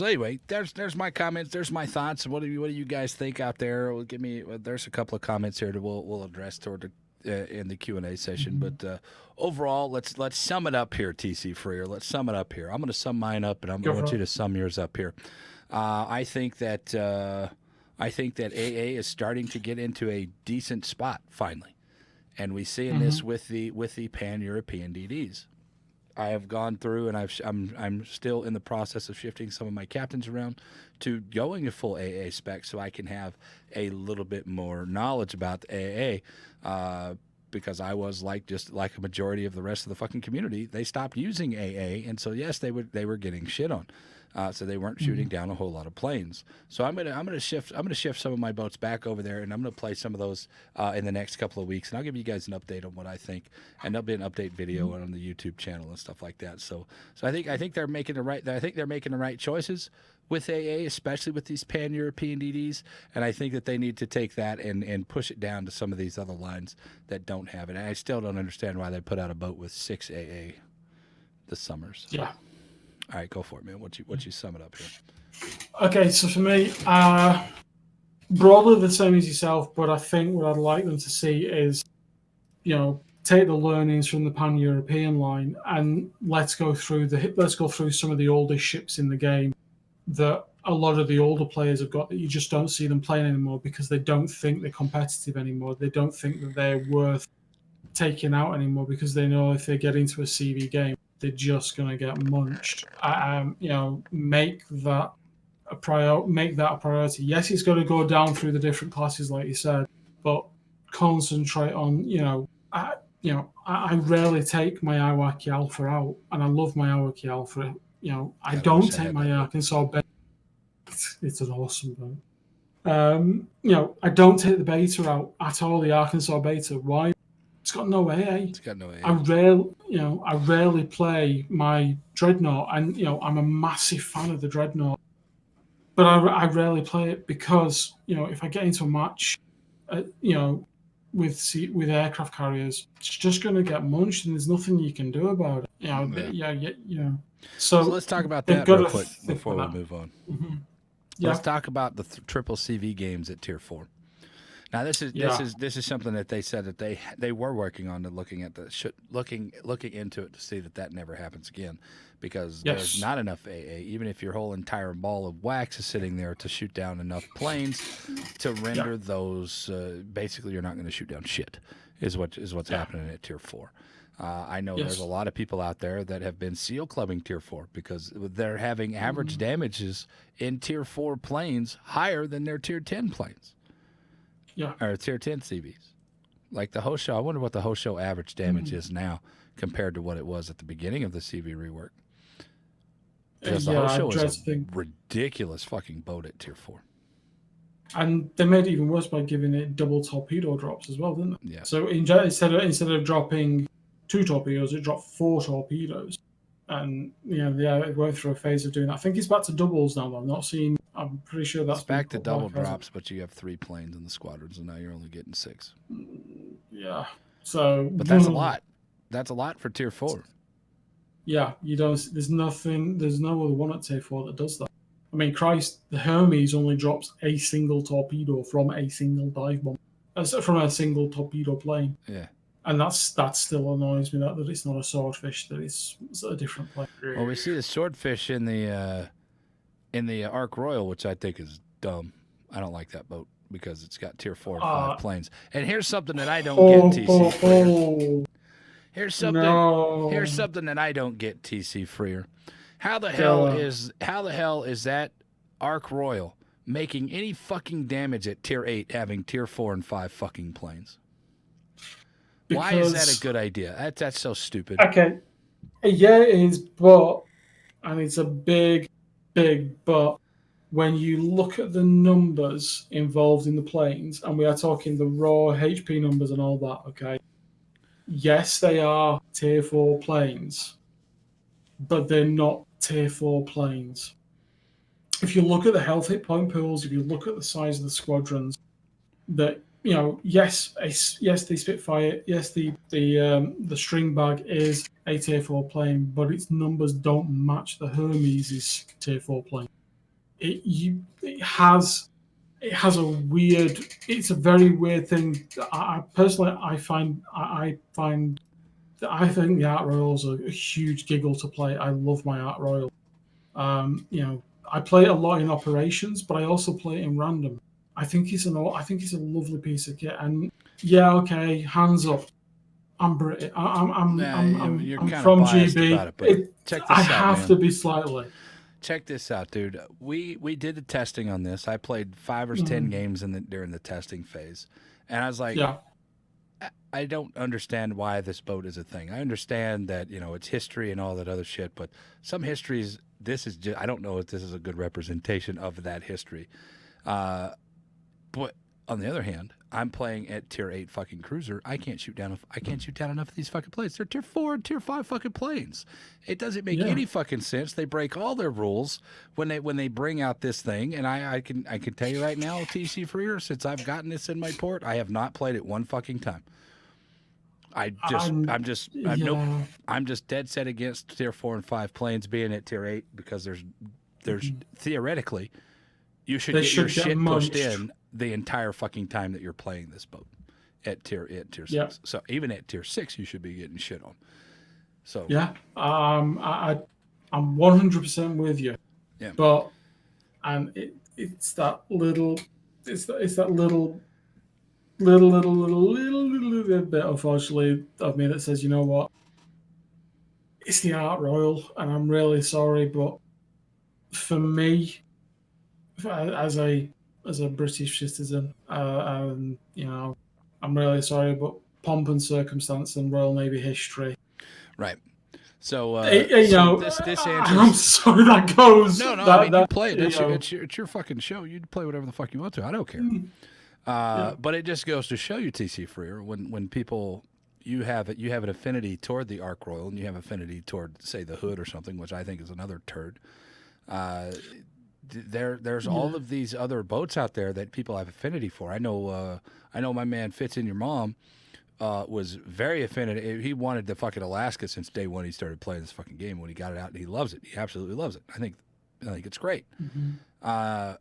anyway, there's my comments. There's my thoughts. What do you guys think out there? Well, give me. There's a couple of comments here that we'll address toward in the Q&A session. But overall, let's sum it up here, TCfreer. Let's sum it up here. I'm going to sum mine up, and I want you to sum yours up here. I think that AA is starting to get into a decent spot finally, and we see in this with the Pan-European DDs. I have gone through, and I'm still in the process of shifting some of my captains around to going a full AA spec, so I can have a little bit more knowledge about the AA. Because I was just like a majority of the rest of the fucking community, they stopped using AA, and so yes, they were getting shit on. So they weren't shooting down a whole lot of planes. So I'm gonna shift some of my boats back over there, and I'm gonna play some of those in the next couple of weeks, and I'll give you guys an update on what I think, and there'll be an update video on the YouTube channel and stuff like that. So I think they're making the right choices with AA, especially with these Pan-European DDs, and I think that they need to take that and push it down to some of these other lines that don't have it. And I still don't understand why they put out a boat with 6 AA this summers. Yeah. All right, go for it, man. What you sum it up here? Okay, so for me, broadly the same as yourself, but I think what I'd like them to see is, take the learnings from the Pan-European line and let's go through some of the oldest ships in the game that a lot of the older players have got that you just don't see them playing anymore because they don't think they're competitive anymore. They don't think that they're worth taking out anymore because they know if they get into a CV game, they're just going to get munched. Make that a priority. Yes, it's going to go down through the different classes, like you said, but concentrate on, I rarely take my Iwaki Alpha out, and I love my Iwaki Alpha. I don't take my Arkansas Beta. It's an awesome boat. I don't take the Beta out at all, the Arkansas Beta. Why? It's got no AA. It's got no AA. I rarely play my Dreadnought, and I'm a massive fan of the Dreadnought, but I rarely play it because if I get into a match, with aircraft carriers, it's just going to get munched, and there's nothing you can do about it. So let's talk about that real quick before we move on. Mm-hmm. Let's talk about the triple CV games at Tier 4. Now this is something that they said that they were working on and looking into it to see that never happens again, because there's not enough AA. Even if your whole entire ball of wax is sitting there to shoot down enough planes to render those, basically you're not going to shoot down shit. Is what's happening at Tier 4. I know there's a lot of people out there that have been seal clubbing Tier 4 because they're having average damages in Tier 4 planes higher than their Tier 10 planes. Yeah. Or Tier 10 CVs. Like the Hosho, I wonder what the Hosho average damage is now compared to what it was at the beginning of the CV rework. Because the Hosho is a ridiculous fucking boat at Tier 4. And they made it even worse by giving it double torpedo drops as well, didn't they? Yeah. So instead of dropping 2 torpedoes, it dropped 4 torpedoes. And it went through a phase of doing that. I think it's back to doubles now. I'm pretty sure that's back to double drops, but you have 3 planes in the squadrons, and now you're only getting 6. Yeah. So, but that's a lot. That's a lot for Tier 4. Yeah, you don't. There's no other one at Tier 4 that does that. I mean, Christ, the Hermes only drops a single torpedo from a single dive bomb, from a single torpedo plane. Yeah. And that still annoys me that it's not a swordfish, that it's a different plane. Well, we see the swordfish in the Ark Royal, which I think is dumb. I don't like that boat because it's got Tier 4 and 5 planes. And here's something that I don't get, TCfreer. Here's something that I don't get, TCfreer. How the hell is that Ark Royal making any fucking damage at Tier 8 having Tier 4 and 5 fucking planes? Why is that a because good idea? That's so stupid. okay, yeah, it is, but and it's a big, big but. When you look at the numbers involved in the planes, and we are talking the raw HP numbers and all that, okay, yes, they are tier 4 planes, but they're not tier 4 planes. If you look at the health hit point pools, if you look at the size of the squadrons, that yes, yes, the Spitfire, yes, the string bag is a tier 4 plane, but its numbers don't match the Hermes' tier 4 plane. It has a weird. It's a very weird thing. I personally, I think the Art Royals are a huge giggle to play. I love my Art Royal. I play it a lot in operations, but I also play it in random. I think it's a lovely piece of kit. And yeah, okay, hands up. I'm British. You're I'm kind of from biased GB. about it, but check I this out, have man. to be slightly. Check this out, dude. We did the testing on this. I played 5 or 10 games during the testing phase, and I was like, Yeah, I don't understand why this boat is a thing. I understand that it's history and all that other shit, but some histories. This is just, I don't know if this is a good representation of that history. But on the other hand, I'm playing at tier 8 fucking cruiser. I can't shoot down enough of these fucking planes. They're tier 4 and tier 5 fucking planes. It doesn't make yeah. any fucking sense. They break all their rules when they bring out this thing. And I can tell you right now, TCfreer, since I've gotten this in my port, I have not played it one fucking time. Nope. Yeah. I'm just dead set against tier 4 and 5 planes being at tier 8 because there's theoretically you should get your shit pushed in the entire fucking time that you're playing this boat at tier 6. Yeah. So even at tier 6, you should be getting shit on. So Yeah. I'm 100% with you. yeah. But and it's that little, it's that little bit, unfortunately, of me that says, you know what, it's the Art Royal, and I'm really sorry, but for me, as a British citizen, I'm really sorry, but pomp and circumstance and Royal Navy history. Right. So, this I'm answers. sorry that goes. No, that, I mean, you play it. It's your fucking show. You play whatever the fuck you want to. I don't care. But it just goes to show you, TCfreer, when people you have an affinity toward the Ark Royal and you have affinity toward, say, the Hood or something, which I think is another turd. There's all of these other boats out there that people have affinity for. I know my man Fitz and your mom was very affinity. He wanted the fucking Alaska since day one he started playing this fucking game. When he got it out, and he loves it. He absolutely loves it. I think it's great. Mm-hmm.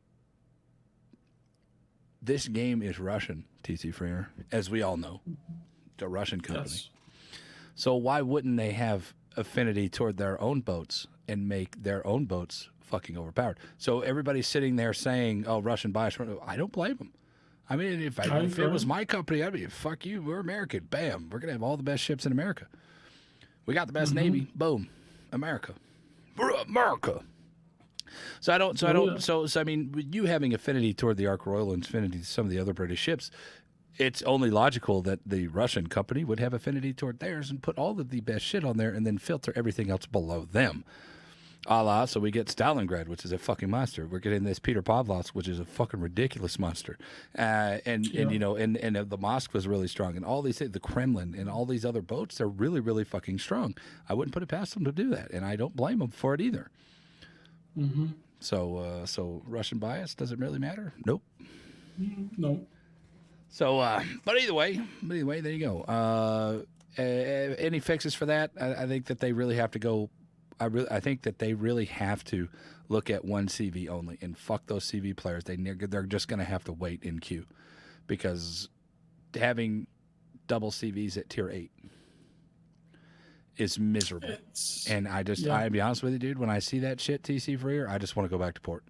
This game is Russian, TCfreer, as we all know. It's a Russian company. Yes. So why wouldn't they have affinity toward their own boats and make their own boats fucking overpowered? So everybody's sitting there saying, "Oh, Russian bias." I don't blame them. I mean, if it was my company, I'd be, fuck you, we're American. Bam, we're going to have all the best ships in America. We got the best Navy. Boom. America. We're America. So I mean, with you having affinity toward the Ark Royal and affinity to some of the other British ships, it's only logical that the Russian company would have affinity toward theirs and put all of the best shit on there and then filter everything else below them. So we get Stalingrad, which is a fucking monster. We're getting this Peter Pavlovsk, which is a fucking ridiculous monster. And the Moskva was really strong. And all these things, the Kremlin and all these other boats, they're really, really fucking strong. I wouldn't put it past them to do that. And I don't blame them for it either. Mm-hmm. So Russian bias, does it really matter? Nope. No. So, but either way, there you go. Any fixes for that? I think that they really have to go. I think that they really have to look at one CV only and fuck those CV players. They're just going to have to wait in queue because having double CVs at tier 8 is miserable. I'll be honest with you, dude, when I see that shit, TCfreer, I just want to go back to port.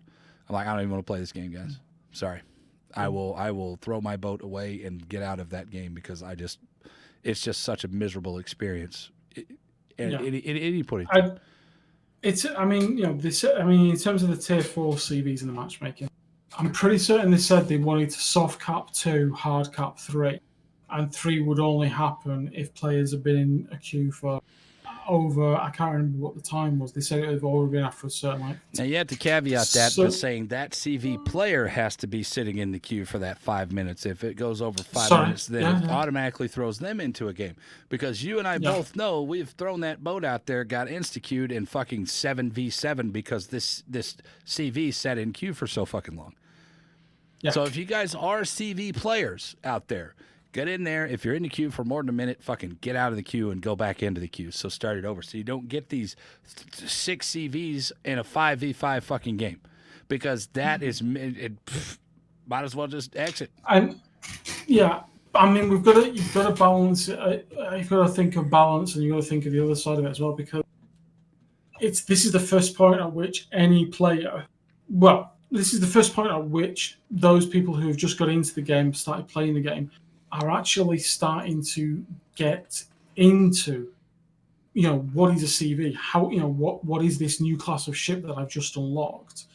I'm like, I don't even want to play this game, guys. Sorry. I will throw my boat away and get out of that game because it's just such a miserable experience. At any point. In terms of the tier 4 CVs in the matchmaking, I'm pretty certain they said they wanted to soft cap 2, hard cap 3. and 3 would only happen if players have been in a queue for over, I can't remember what the time was. They said it had already been after a certain length. Now you have to caveat that by saying that CV player has to be sitting in the queue for that 5 minutes. If it goes over 5 minutes, then it automatically throws them into a game. Because you and I both know we've thrown that boat out there, got insta-queued in fucking 7v7 because this CV sat in queue for so fucking long. Yeah. So if you guys are CV players out there, get in there. If you're in the queue for more than a minute, fucking get out of the queue and go back into the queue. So start it over. So you don't get these 6 CVs in a 5v5 fucking game. Because that is, might as well just exit. Yeah. I mean, you've got to balance. You've got to think of balance, and you've got to think of the other side of it as well. Because this is the first point at which any player, this is the first point at which those people who have just got into the game, started playing the game, are actually starting to get into, what is a CV? How, what is this new class of ship that I've just unlocked?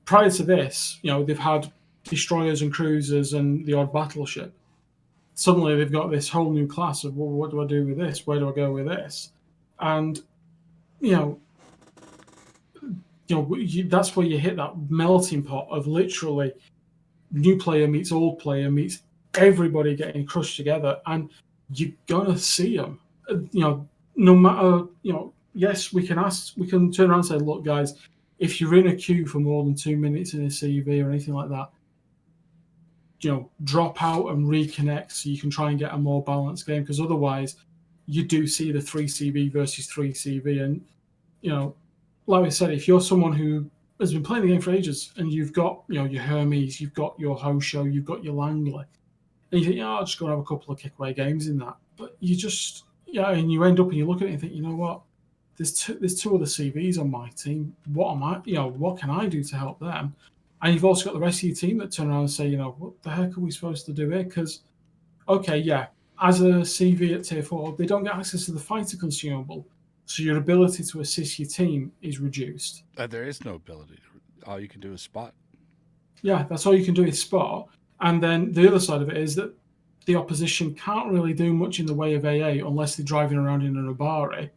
Prior to this, they've had destroyers and cruisers and the odd battleship. Suddenly they've got this whole new class of, well, what do I do with this? Where do I go with this? And, that's where you hit that melting pot of literally new player meets old player meets everybody getting crushed together, and you're gonna see them. No matter, yes, we can turn around and say, look, guys, if you're in a queue for more than 2 minutes in a CV or anything like that, drop out and reconnect so you can try and get a more balanced game. Because otherwise, you do see the 3 CV versus 3 CV, and like I said, if you're someone who has been playing the game for ages and you've got your Hermes, you've got your Hosho, you've got your Langley, and you think, I'll just go and have a couple of kickaway games in that. But you just, and you end up and you look at it and think, you know what? There's 2 other CVs on my team. What am I, what can I do to help them? And you've also got the rest of your team that turn around and say, what the heck are we supposed to do here? Because, as a CV at Tier 4, they don't get access to the fighter consumable. So your ability to assist your team is reduced. There is no ability. All you can do is spot. Yeah, that's all you can do is spot. And then the other side of it is that the opposition can't really do much in the way of AA unless they're driving around in an Abari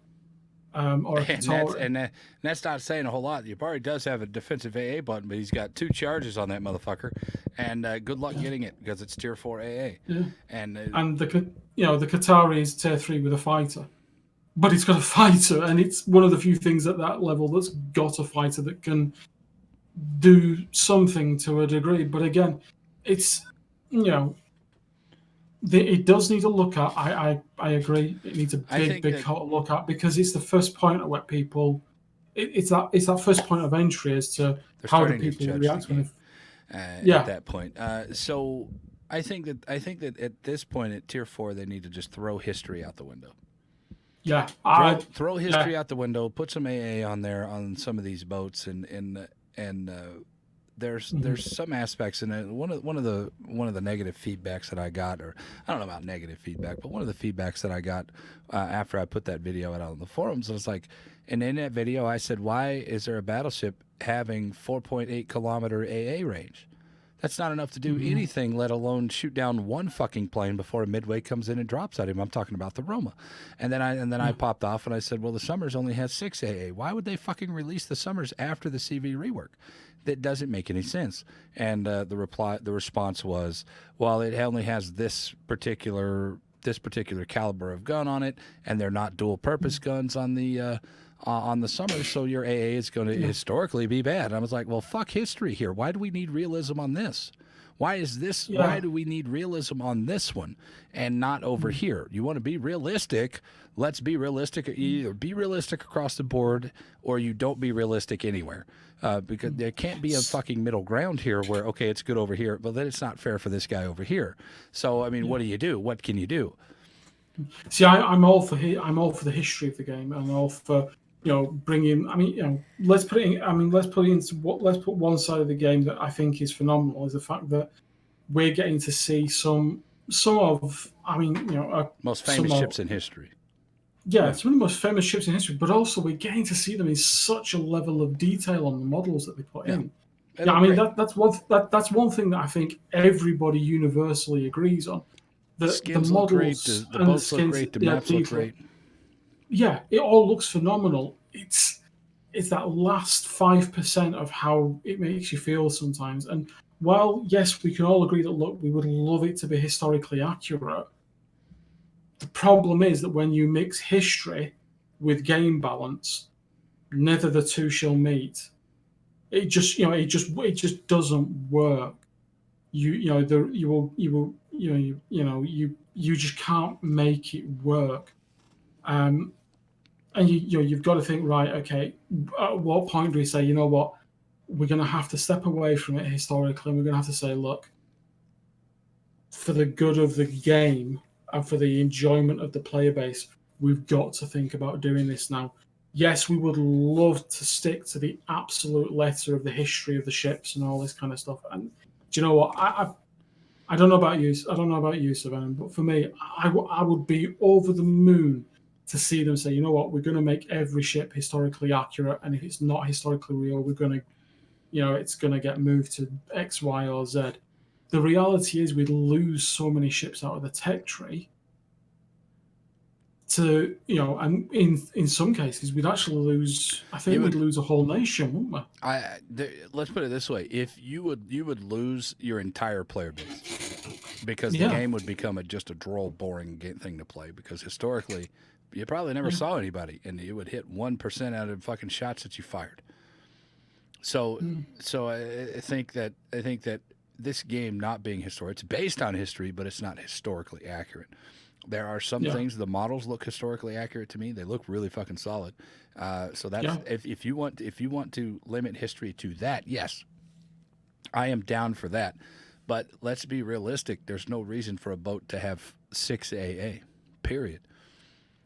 or a Katori. And that's not saying a whole lot. The Abari does have a defensive AA button, but he's got 2 charges on that motherfucker. And good luck getting it because it's Tier 4 AA. Yeah. And the Qatari is Tier 3 with a fighter. But it's got a fighter, and it's one of the few things at that level that's got a fighter that can do something to a degree. But again, it's, it does need a look at. I agree. It needs a big look at, because it's the first point at where people, it's that first point of entry as to how do people react when at that point. So I think that at this point at Tier 4, they need to just throw history out the window. Yeah, throw history out the window. Put some AA on there on some of these boats, and there's some aspects in it. One of the negative feedbacks that I got, or I don't know about negative feedback, but one of the feedbacks that I got after I put that video out on the forums was like, and in that video I said, why is there a battleship having 4.8 kilometer AA range? That's not enough to do anything, let alone shoot down one fucking plane before a midway comes in and drops at him. I'm talking about the Roma. And then I popped off and I said, well, the Summers only has 6 AA. Why would they fucking release the Summers after the CV rework? That doesn't make any sense. And the response was, well, it only has this particular caliber of gun on it, and they're not dual purpose guns on the summer, so your AA is going to historically be bad. And I was like, well, fuck history here. Why do we need realism on this? Why is this? Yeah. Why do we need realism on this one and not over here? You want to be realistic? Let's be realistic. Either be realistic across the board, or you don't be realistic anywhere. Because there can't be a fucking middle ground here where, okay, it's good over here, but then it's not fair for this guy over here. So, I mean, what do you do? What can you do? See, I'm all for the history of the game, and all for bringing. I mean, let's put one side of the game that I think is phenomenal is the fact that we're getting to see some of. I mean, most famous ships in history. Yeah, some of the most famous ships in history, but also we're getting to see them in such a level of detail on the models that they put in. Yeah, I mean that's one thing that I think everybody universally agrees on. The Skins look great. models The and the boats look skins, great. The yeah, maps look great. yeah, it all looks phenomenal. It's that last 5% of how it makes you feel sometimes. And while yes, we can all agree that look, we would love it to be historically accurate. The problem is that when you mix history with game balance, neither the two shall meet. It just doesn't work. You just can't make it work. Um, and you've got to think, right, okay, at what point do we say, you know what, we're going to have to step away from it historically, and we're going to have to say, look, for the good of the game and for the enjoyment of the player base, we've got to think about doing this now. Yes, we would love to stick to the absolute letter of the history of the ships and all this kind of stuff. And do you know what? I don't know about you. I don't know about you, Savannah, but for me, I would be over the moon to see them say, you know what, we're going to make every ship historically accurate, and if it's not historically real, we're going to, it's going to get moved to X, Y, or Z. The reality is we'd lose so many ships out of the tech tree to, and in some cases we'd actually lose, I think we'd lose a whole nation, wouldn't we? Let's put it this way: if you would lose your entire player base because the Yeah. game would become just a droll, boring thing to play. Because historically, you probably never saw anybody, and it would hit 1% out of fucking shots that you fired. So, I think that this game not being historic, it's based on history, but it's not historically accurate. There are some things. The models look historically accurate to me. They look really fucking solid. So that's if you want to limit history to that, yes, I am down for that. But let's be realistic. There's no reason for a boat to have 6 AA. Period.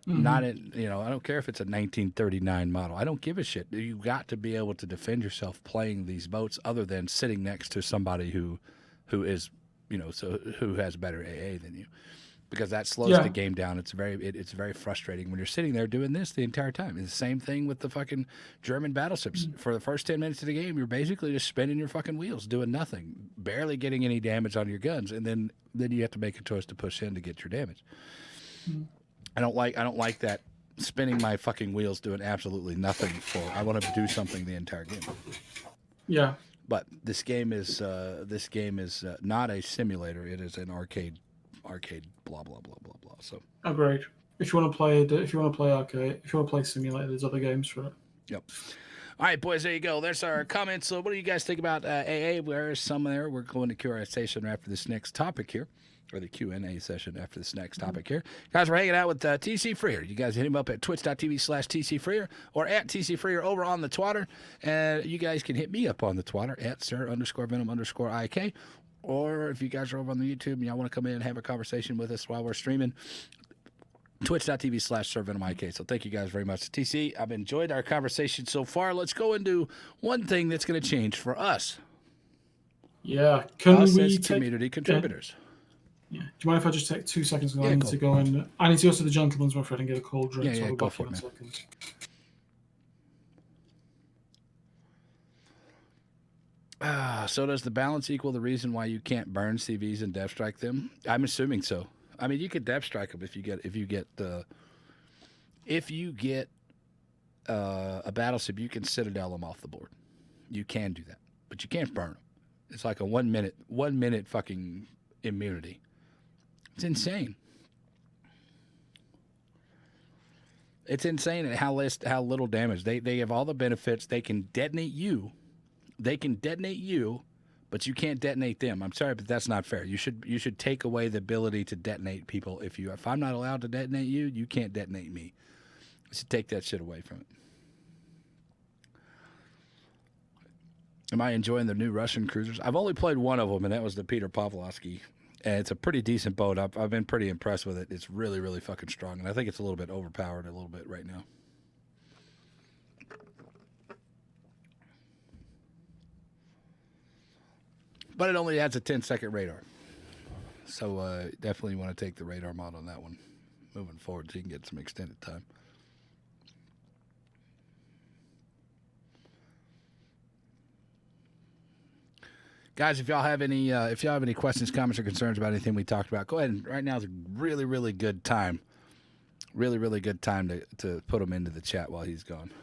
Not in, I don't care if it's a 1939 model. I don't give a shit. You got to be able to defend yourself playing these boats, other than sitting next to somebody who is, who has better AA than you, because that slows the game down. It's very frustrating when you're sitting there doing this the entire time. It's the same thing with the fucking German battleships. For the first 10 minutes of the game, you're basically just spinning your fucking wheels, doing nothing, barely getting any damage on your guns, and then you have to make a choice to push in to get your damage. I don't like that, spinning my fucking wheels doing absolutely nothing for. I want to do something the entire game. Yeah. But this game is not a simulator. It is an arcade blah blah blah blah blah. So Agreed. If you want to play arcade, if you want to play simulator, there's other games for it. Yep. All right, boys, there you go. There's our comments. So what do you guys think about AA? There's some there. We're going to Q&A session after this next topic here, or the Q&A session after this next topic here. Guys, we're hanging out with TCfreer. You guys hit him up at twitch.tv/TCfreer or at TCfreer over on the Twitter. And you guys can hit me up on the Twitter at sir_venom_IK. Or if you guys are over on the YouTube and y'all want to come in and have a conversation with us while we're streaming, twitch.tv/sirvenomik. So thank you guys very much. TC, I've enjoyed our conversation so far. Let's go into one thing that's going to change for us. Yeah. Us as community contributors. Yeah. Do you mind if I just take 2 seconds? I need to go and I need to go to the gentleman's, my friend, and get a cold drink. Yeah, so I'll be go back for in it, a second. So does the balance equal the reason why you can't burn CVs and depth strike them? I'm assuming so. I mean, you could depth strike them if you get a battleship. You can citadel them off the board. You can do that, but you can't burn them. It's like a 1 minute fucking immunity. It's insane. It's insane at how little damage they have. All the benefits. They can detonate you. But you can't detonate them. I'm sorry, but that's not fair. You should take away the ability to detonate people. If I'm not allowed to detonate you, you can't detonate me. You should take that shit away from it. Am I enjoying the new Russian cruisers? I've only played one of them, and that was the Peter Pavlovsky. And it's a pretty decent boat. I've been pretty impressed with it. It's really, really fucking strong, and I think it's a little bit overpowered a little bit right now. But it only has a 10-second radar. So definitely want to take the radar mod on that one moving forward so you can get some extended time. Guys, if y'all have any questions, comments, or concerns about anything we talked about, go ahead. And right now is a really, really good time. Really, really good time to put them into the chat while he's gone.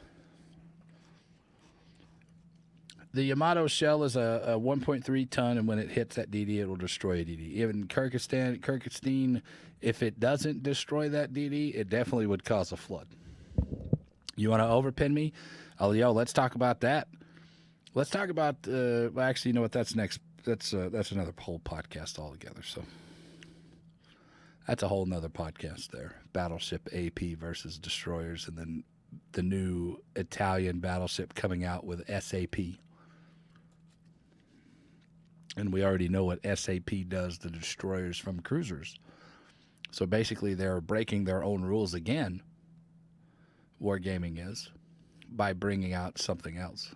The Yamato shell is a 1.3 ton, and when it hits that DD, it will destroy a DD. Even Kyrgyzstan, if it doesn't destroy that DD, it definitely would cause a flood. You want to overpin me? Oh, yo, let's talk about that. Let's talk about. Well, actually, you know what? That's next. That's another whole podcast altogether. So that's a whole nother podcast there. Battleship AP versus destroyers, and then the new Italian battleship coming out with SAP. And we already know what SAP does to destroyers from cruisers. So basically, they're breaking their own rules again, Wargaming is, by bringing out something else.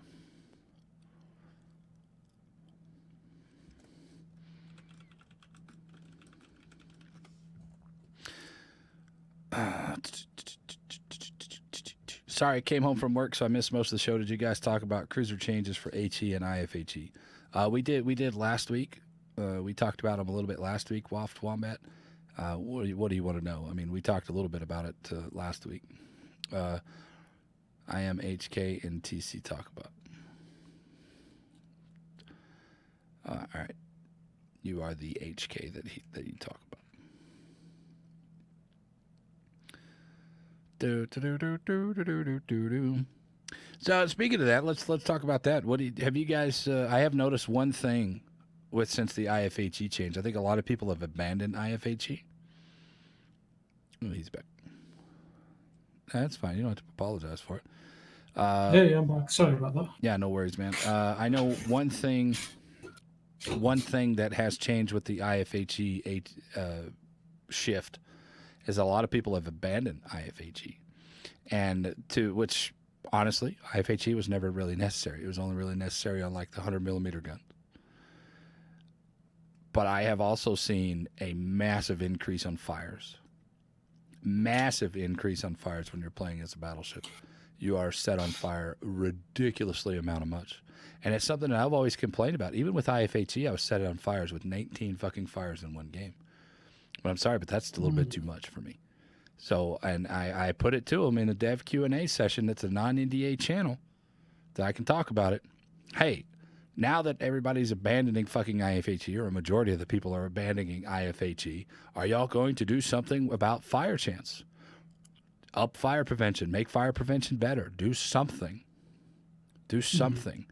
Sorry, I came home from work, so I missed most of the show. Did you guys talk about cruiser changes for HE and IFHE? We did last week. We talked about them a little bit last week, Waft Wombat. What do you want to know? I mean, we talked a little bit about it last week. I am HK and TC talk about. All right. You are the HK that you talk about. So speaking of that, let's talk about that. Have you guys? I have noticed one thing since the IFHE change. I think a lot of people have abandoned IFHE. Oh, he's back. That's fine. You don't have to apologize for it. Hey, I'm back. Sorry about that. Yeah, no worries, man. I know one thing that has changed with the IFHE shift is a lot of people have abandoned IFHE, and to which honestly, IFHE was never really necessary. It was only really necessary on like the 100mm gun. But I have also seen a massive increase on fires. Massive increase on fires when you're playing as a battleship. You are set on fire ridiculously amount of much. And it's something that I've always complained about. Even with IFHE, I was set on fires with 19 fucking fires in one game. But I'm sorry, but that's a little bit too much for me. So, and I put it to them in a dev Q&A session that's a non-NDA channel that I can talk about it. Hey, now that everybody's abandoning fucking IFHE, or a majority of the people are abandoning IFHE, are y'all going to do something about fire chance? Up fire prevention. Make fire prevention better. Do something. Do something.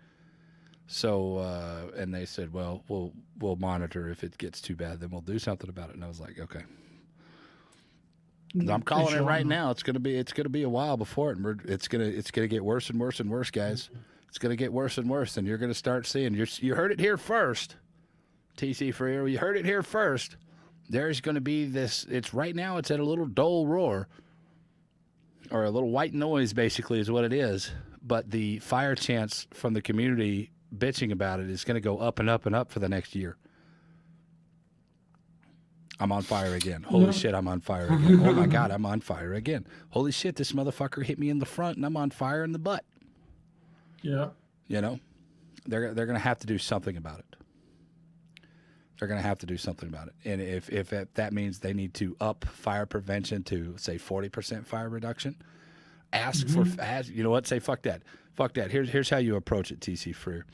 So, and they said, well, we'll monitor. If it gets too bad, then we'll do something about it. And I was like, okay. I'm calling it right now. It's gonna be a while before it. It's gonna get worse and worse and worse, guys. It's gonna get worse and worse, and you're gonna start seeing. You heard it here first, TCfreer. You heard it here first. There's gonna be this. It's right now. It's at a little dull roar, or a little white noise, basically, is what it is. But the fire chance from the community bitching about it is gonna go up and up and up for the next year. I'm on fire again. Holy shit, I'm on fire again. Oh my God, I'm on fire again. Holy shit, this motherfucker hit me in the front and I'm on fire in the butt. Yeah. You know, they're going to have to do something about it. They're going to have to do something about it. And if that means they need to up fire prevention to, say, 40% fire reduction, ask for, you know what, say fuck that. Fuck that. Here's how you approach it, TCfreer.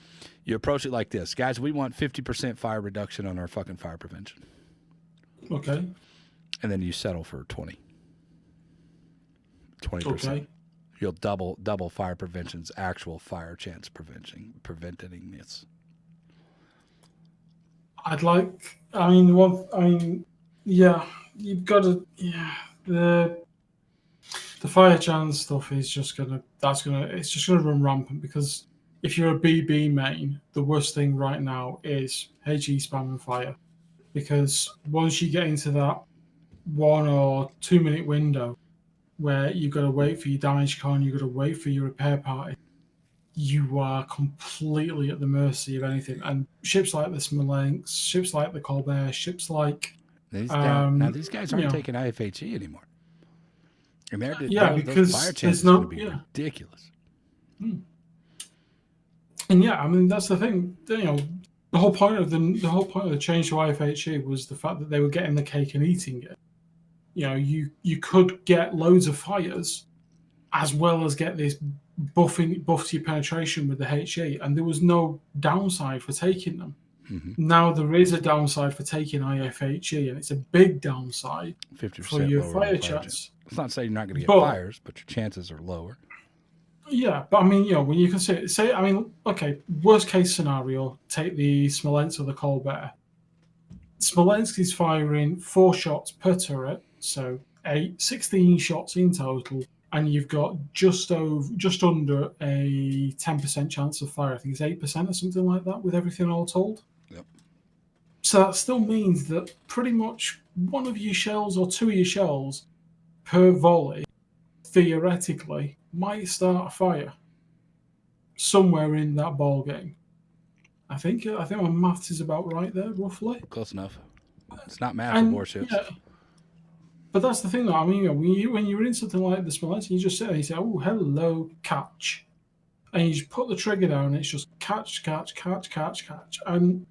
You approach it like this. Guys, we want 50% fire reduction on our fucking fire prevention. Okay. And then you settle for 20%. Okay. You'll double fire prevention's actual fire chance preventing this. Yeah, you've got to, the fire chance stuff is just it's just gonna run rampant, because if you're a BB main, the worst thing right now is HE spam and fire. Because once you get into that 1 or 2 minute window where you've got to wait for your damage con, you've got to wait for your repair party, you are completely at the mercy of anything. And ships like the Smolensk, ships like the Colbert, ships like... these guys aren't taking IFHE anymore. And because those fire chances are going to be ridiculous. And yeah, I mean, that's the thing. The whole point of the change to IFHE was the fact that they were getting the cake and eating it. You could get loads of fires as well as get this buff to your penetration with the HE, and there was no downside for taking them. Mm-hmm. Now there is a downside for taking IFHE, and it's a big downside 50% for your lower fire chance. chance. It's not saying you're not going to get fires, but your chances are lower. Yeah, but I mean, when you consider, okay, worst case scenario, take the Smolensk or the Colbert. Smolensk is firing 4 shots per turret, so 16 shots in total, and you've got just under a 10% chance of fire. I think it's 8% or something like that with everything all told. Yep. So that still means that pretty much one of your shells or 2 of your shells per volley, theoretically, might start a fire somewhere in that ball game. I think my maths is about right there, roughly. Close enough. It's not math for warships. Yeah. But that's the thing, though. I mean, when you're in something like the Smolensk, you just sit there and you say, "Oh, hello, catch," and you just put the trigger down, and it's just catch, and.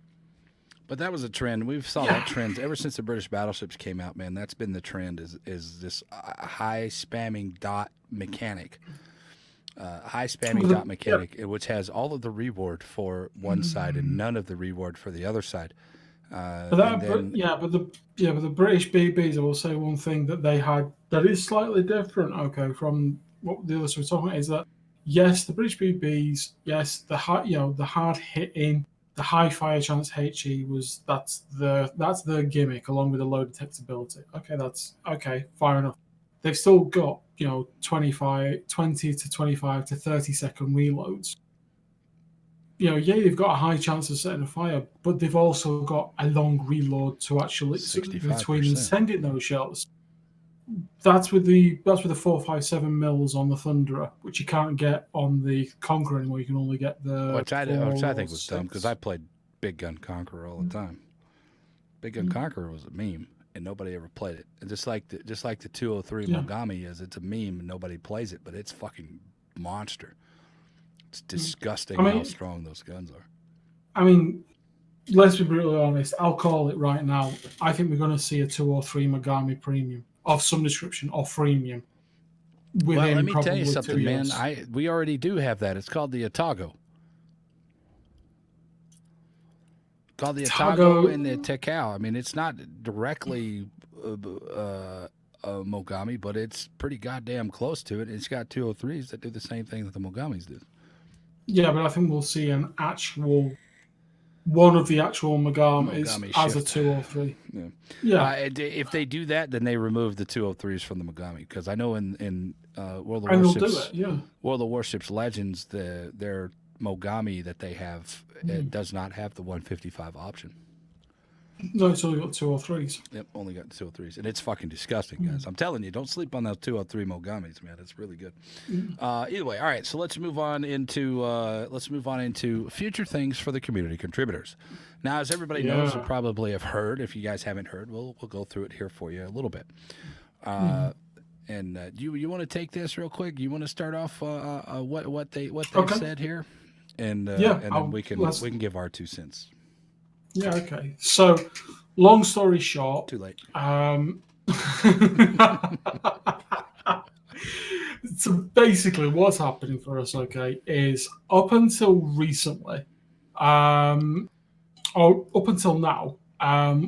But that was a trend. We've saw that trend ever since the British battleships came out, man. That's been the trend. Is this high spamming dot mechanic? Which has all of the reward for one side and none of the reward for the other side. But the British BBs, I will say one thing that they had that is slightly different, okay, from what the others were talking about, is that yes, the British BBs, yes, the hard hitting, the high fire chance HE that's the gimmick along with the low detectability. Okay, that's okay, fair enough. They've still got 20 to 25 to 30-second reloads. They've got a high chance of setting a fire, but they've also got a long reload to actually between sending those shells. That's with the 4.57 mils on the Thunderer, which you can't get on the Conqueror anymore. You can only get the which I think was dumb because I played Big Gun Conqueror all the time. Big Gun Conqueror was a meme, and nobody ever played it. And just like the 203 Mogami is, it's a meme and nobody plays it, but it's fucking monster. It's disgusting how strong those guns are. I mean, let's be brutally honest. I'll call it right now. I think we're going to see a 203 Mogami premium of some description or freemium. Well, let me tell you something, man. We already do have that. It's called the Atago. Called the Atago and the Tekao. I mean, it's not directly a Mogami, but it's pretty goddamn close to it. It's got 203s that do the same thing that the Mogamis do. Yeah, but I think we'll see one of the actual Mogamis as a 203. Yeah. If they do that, then they remove the 203s from the Mogami, because I know in World of Warships, World of Warships Legends, their Mogami that they have it does not have the 155 option. No, it's only got 203s. Yep, only got 203s, and it's fucking disgusting, guys. I'm telling you, don't sleep on those 203 Mogamis, man. It's really good. Either way, all right. So let's move on into future things for the community contributors. Now, as everybody knows, or probably have heard, if you guys haven't heard, we'll go through it here for you a little bit. And you want to take this real quick? You want to start off what they said here, and then we can give our 2 cents. Yeah, okay. So, long story short... Too late. So, basically, what's happening for us, okay, is up until recently, or up until now,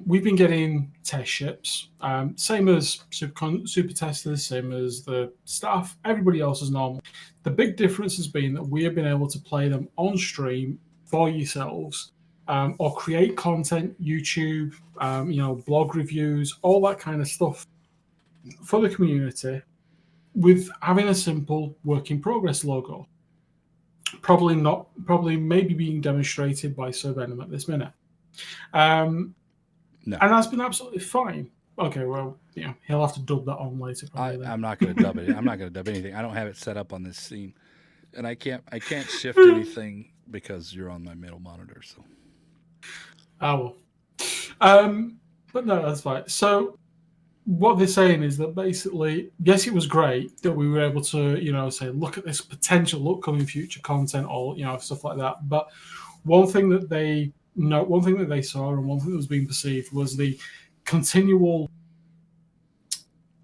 we've been getting test ships, same as super testers, same as the staff, everybody else is normal. The big difference has been that we have been able to play them on stream for yourselves, or create content, YouTube, blog reviews, all that kind of stuff for the community with having a simple work in progress logo. Maybe being demonstrated by Sirvenomik at this minute. No. And that's been absolutely fine. Okay, well, he'll have to dub that on later. I'm not going to dub it. I'm not going to dub anything. I don't have it set up on this scene, and I can't shift anything because you're on my middle monitor. So. Well. But no, that's fine. So what they're saying is that basically, yes, it was great that we were able to, say, look at this potential upcoming future content or, stuff like that. But one thing that they no, one thing that they saw and one thing that was being perceived was the continual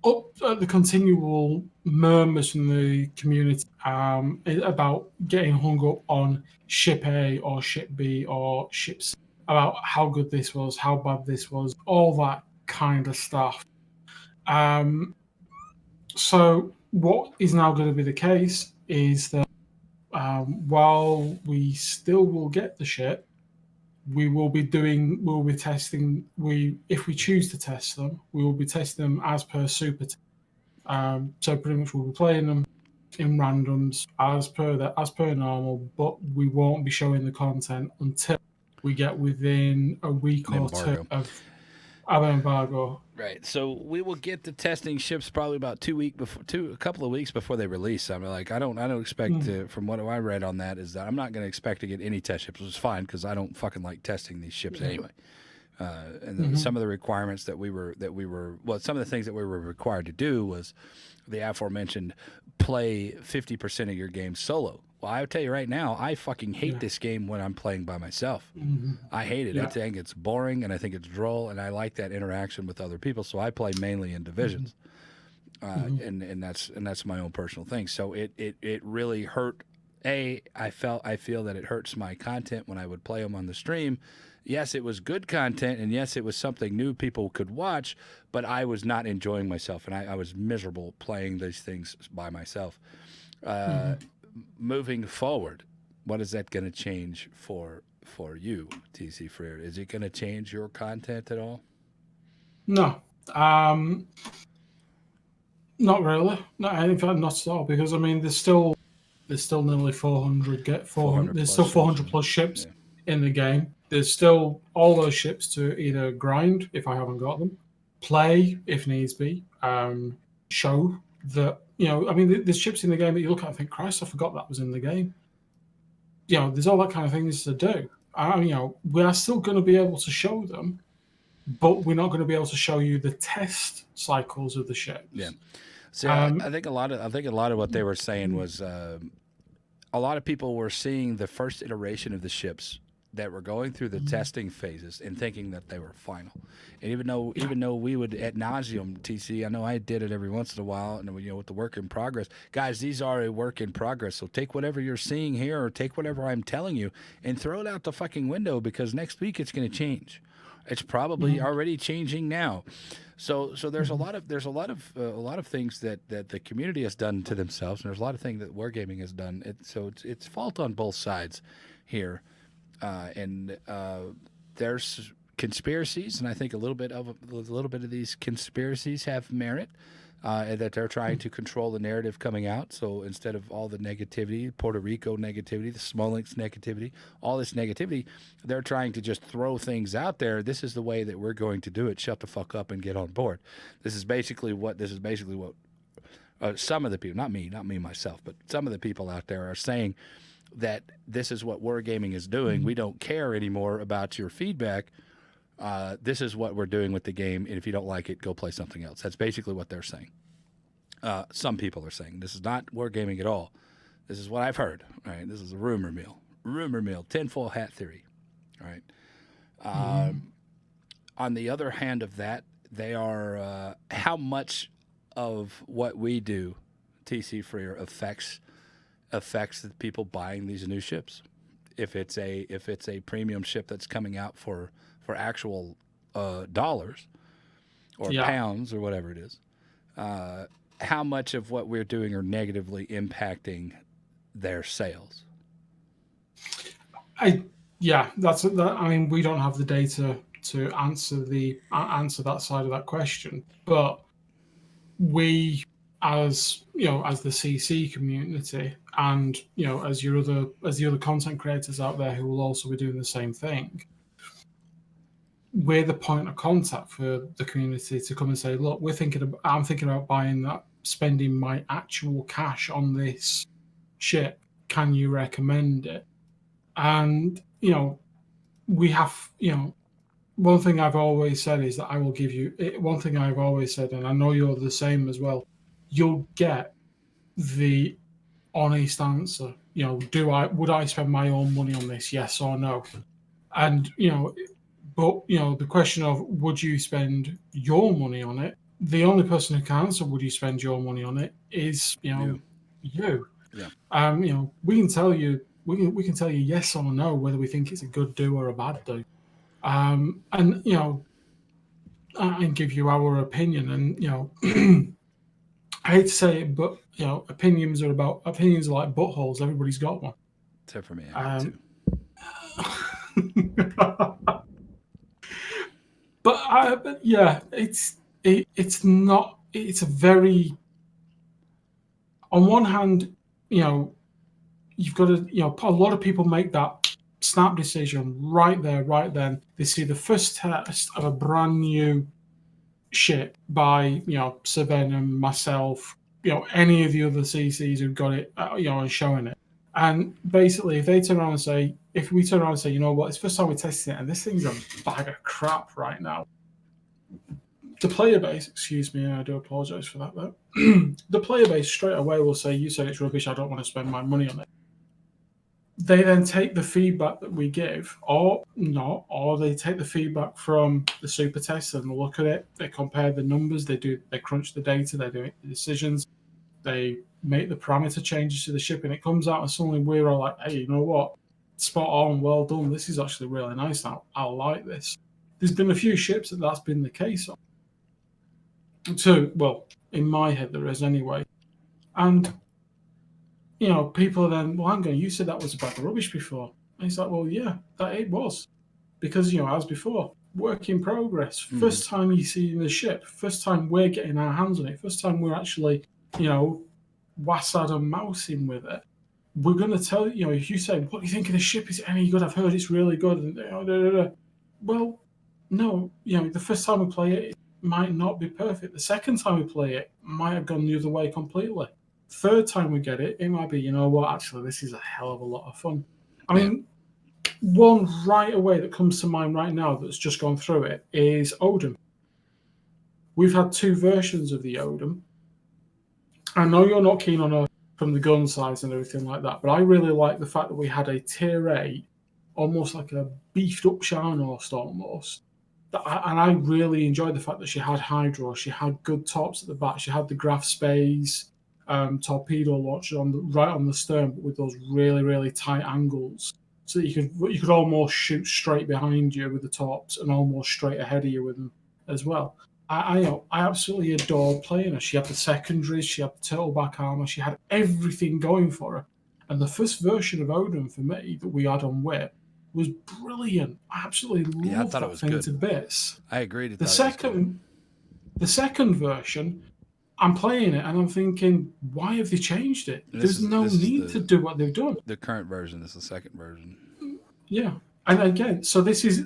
the continual murmurs from the community about getting hung up on ship A or ship B or ship C, about how good this was, how bad this was, all that kind of stuff. So what is now going to be the case is that while we still will get the ship, we'll be testing. If we choose to test them, we will be testing them as per super. So pretty much we'll be playing them in randoms as per normal, but we won't be showing the content until we get within a week or two of embargo. Right. So we will get the testing ships probably about a couple of weeks before they release. I'm like, I don't expect to, from what I read on that, is that I'm not going to expect to get any test ships, which is fine because I don't fucking like testing these ships anyway. And then some of the requirements some of the things that we were required to do was the aforementioned play 50% of your game solo. Well, I'll tell you right now, I fucking hate this game when I'm playing by myself. I hate it. I think it's boring and I think it's droll, and I like that interaction with other people. So I play mainly in divisions, and that's my own personal thing. So it really hurt. I feel that it hurts my content when I would play them on the stream. Yes, it was good content, and yes, it was something new people could watch, but I was not enjoying myself, and I was miserable playing these things by myself. Moving forward, what is that going to change for you, TCfreer? Is it going to change your content at all? No, not really. No, in fact, not at all. Because I mean, there's still nearly 400 There's still 400 plus ships in the game. There's still all those ships to either grind if I haven't got them, play if needs be, show that I mean, there's ships in the game that you look at and think, Christ, I forgot that was in the game. There's all that kind of things to do. We are still going to be able to show them, but we're not going to be able to show you the test cycles of the ships. Yeah. So I think a lot of what they were saying was a lot of people were seeing the first iteration of the ships that were going through the testing phases and thinking that they were final. And even though we would ad nauseum, TC, I know I did it every once in a while, and with the work in progress, guys, these are a work in progress. So take whatever you're seeing here, or take whatever I'm telling you, and throw it out the fucking window, because next week it's going to change. It's probably already changing now. So there's a lot of things that the community has done to themselves, and there's a lot of things that Wargaming has done. It's fault on both sides here. And there's conspiracies, and I think a little bit of these conspiracies have merit. That they're trying to control the narrative coming out. So instead of all the negativity, Puerto Rico negativity, the Smolensk negativity, all this negativity, they're trying to just throw things out there. This is the way that we're going to do it. Shut the fuck up and get on board. This is basically what some of the people, not me myself, but some of the people out there are saying, that this is what Wargaming is doing. We don't care anymore about your feedback. This is what we're doing with the game, and if you don't like it, go play something else. That's basically what they're saying. Some people are saying. This is not Wargaming at all. This is what I've heard. All right, this is a rumor mill, tinfoil hat theory. All right. On the other hand of that, they are how much of what we do, TCfreer, affects the people buying these new ships. If it's a premium ship that's coming out for actual dollars or pounds or whatever it is, how much of what we're doing are negatively impacting their sales? I mean, we don't have the data to answer that side of that question, but we, as as the CC community, and as the other content creators out there who will also be doing the same thing, we're the point of contact for the community to come and say, look, I'm thinking about buying that, spending my actual cash on this ship. Can you recommend it? And we have one thing I've always said is that I will give you one thing I've always said, and I know you're the same as well. You'll get the honest answer. Would I spend my own money on this? Yes or no? And but the question of would you spend your money on it? The only person who can answer would you spend your money on it is you. Yeah. We can tell you we can tell you yes or no whether we think it's a good do or a bad do. And and give you our opinion. And I hate to say it, but opinions are like buttholes. Everybody's got one. Except for me, I got two. But yeah, it's not. It's a very. On one hand, you've got to. A lot of people make that snap decision right there, right then. They see the first test of a brand new ship by Sirvenomik, myself, any of the other CCs who've got it, and showing it. And basically, if we turn around and say, you know what, it's the first time we're testing it, and this thing's a bag of crap right now. The player base, excuse me, I do apologise for that. Though the player base straight away will say, "You said it's rubbish. I don't want to spend my money on it." They then take the feedback that we give, or not, or they take the feedback from the super test and look at it. They compare the numbers. They crunch the data. They do the decisions. They make the parameter changes to the ship, and it comes out, and suddenly we're all like, "Hey, you know what? Spot on. Well done. This is actually really nice. Now I like this." There's been a few ships that's been the case on. So, well, in my head there is anyway, and people are then, well, hang on, you said that was a bag of rubbish before. And he's like, well, yeah, that it was. Because, as before, work in progress. First time you see the ship, first time we're getting our hands on it, first time we're actually, wassad and mousing with it. We're going to tell if you say, what do you think of the ship? Is it any good? I've heard it's really good. And, well, no, the first time we play it might not be perfect. The second time we play it might have gone the other way completely. Third time we get it, it might be, actually, this is a hell of a lot of fun. I mean, one right away that comes to mind right now that's just gone through it is Odin. We've had two versions of the Odin. I know you're not keen on from the gun size and everything like that, but I really like the fact that we had a tier 8, almost like a beefed up Sharnost almost. And I really enjoyed the fact that she had Hydro, she had good tops at the back, she had the Graf Space torpedo launcher right on the stern, but with those really, really tight angles, so that you could almost shoot straight behind you with the tops and almost straight ahead of you with them as well. I absolutely adored playing her. She had the secondaries, she had the turtleback armor, she had everything going for her. And the first version of Odin for me that we had on Whip was brilliant. I absolutely loved that thing to bits. I agreed. The second version, I'm playing it and I'm thinking, why have they changed it? There's no need to do what they've done. The current version is the second version. Yeah, and again, so this is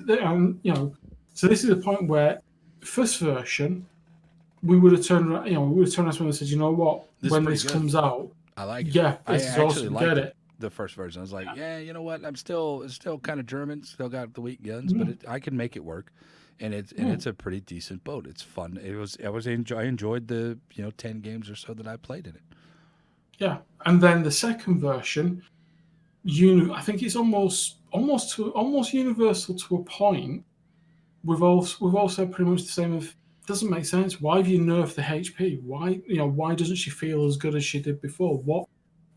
so this is the point where first version we would have turned around, and said, you know what, when this comes out, I like it. Yeah, this is awesome. Get it. The first version, I was like, yeah, you know what, it's still kind of German, still got the weak guns, but I can make it work. And it's a pretty decent boat. It's fun. I enjoyed the 10 games or so that I played in it. Yeah, and then the second version, I think it's almost universal to a point. We've also pretty much the same. Of doesn't make sense. Why have you nerfed the HP? Why doesn't she feel as good as she did before? What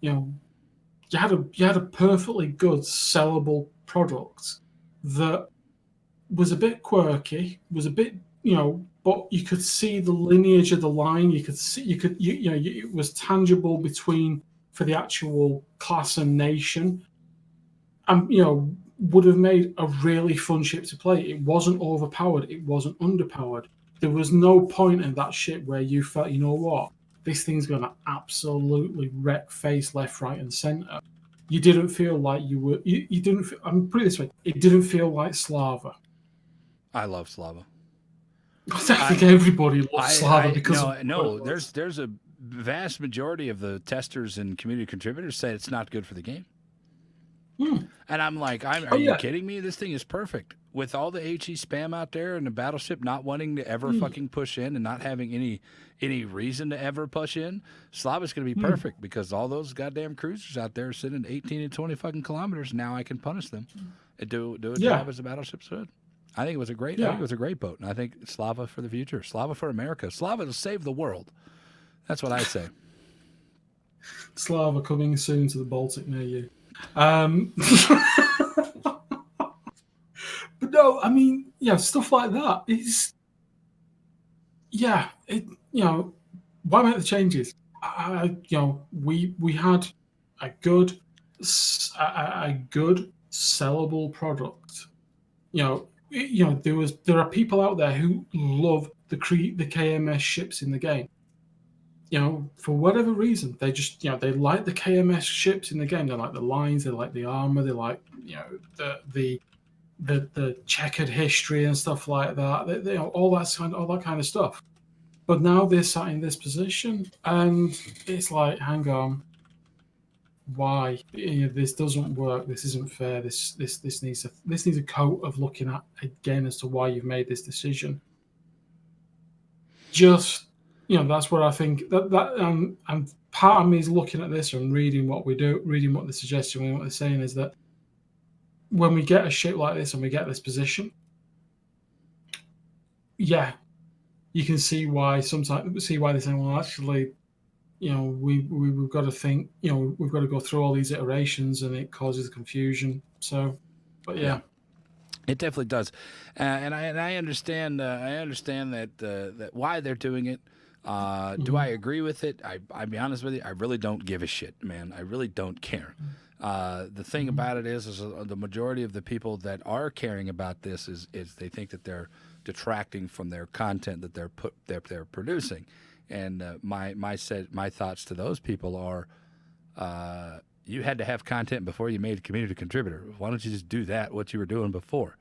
you had a perfectly good sellable product that was a bit quirky, was a bit, but you could see the lineage of the line. You could see, it was tangible for the actual class and nation, and would have made a really fun ship to play. It wasn't overpowered. It wasn't underpowered. There was no point in that ship where you felt, you know what, this thing's going to absolutely wreck face left, right, and center. You didn't feel like you were. You didn't. I'm put it this way. It didn't feel like Slava. I love Slava. I think everybody loves Slava because there's a vast majority of the testers and community contributors say it's not good for the game. And I'm like, are you kidding me? This thing is perfect. with all the HE spam out there and the battleship not wanting to ever fucking push in and not having any reason to ever push in, Slava's going to be perfect because all those goddamn cruisers out there are sitting 18 and 20 fucking kilometers. Now I can punish them and do a job as a battleship should. I think it was a great. I think it was a great boat, and I think Slava for the future, Slava for America, Slava to save the world. That's what I say. Slava coming soon to the Baltic near you. But no, I mean, stuff like that is, why make the changes? We had a good sellable product. There are people out there who love the KMS ships in the game. For whatever reason, they just they like the KMS ships in the game. They like the lines, they like the armor, they like the checkered history and stuff like that. They all that kind of stuff. But now they're sat in this position, and it's like, hang on, why? This doesn't work. This isn't fair. This needs a coat of looking at again as to why you've made this decision. Just that's what I think. And part of me is looking at this and reading what they're suggesting and what they're saying is that when we get a ship like this and we get this position, you can see why they're saying, well, actually, we've got to think, we've got to go through all these iterations and it causes confusion. So, but yeah. It definitely does, and I understand. I understand that why they're doing it. Do I agree with it? I'll be honest with you. I really don't give a shit, man. I really don't care. The thing about it is the majority of the people that are caring about this is they think that they're detracting from their content that they're producing, and my thoughts to those people are, you had to have content before you made a community contributor. Why don't you just do what you were doing before?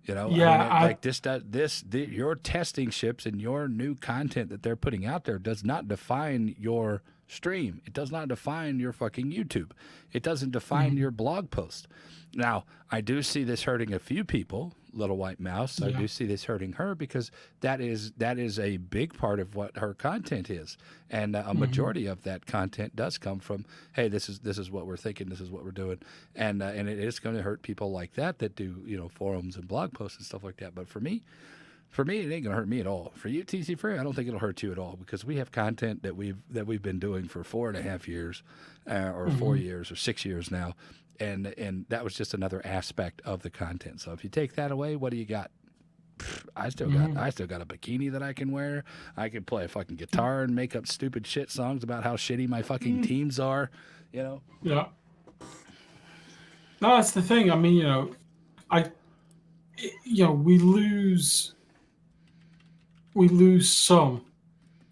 Your testing ships and your new content that they're putting out there does not define your stream. It does not define your fucking YouTube. It doesn't define your blog post. Now, I do see this hurting a few people, Little White Mouse. I do see this hurting her because that is a big part of what her content is, and a majority of that content does come from, hey, this is what we're thinking, this is what we're doing, and it is going to hurt people like that do forums and blog posts and stuff like that. But for me, it ain't going to hurt me at all. For you, TCfreer, I don't think it'll hurt you at all because we have content that we've been doing for 4.5 years, or 4 years or 6 years now. And that was just another aspect of the content. So if you take that away, what do you got? I still got a bikini that I can wear. I can play a fucking guitar and make up stupid shit songs about how shitty my fucking teams are. Yeah. No, that's the thing. I mean, we lose some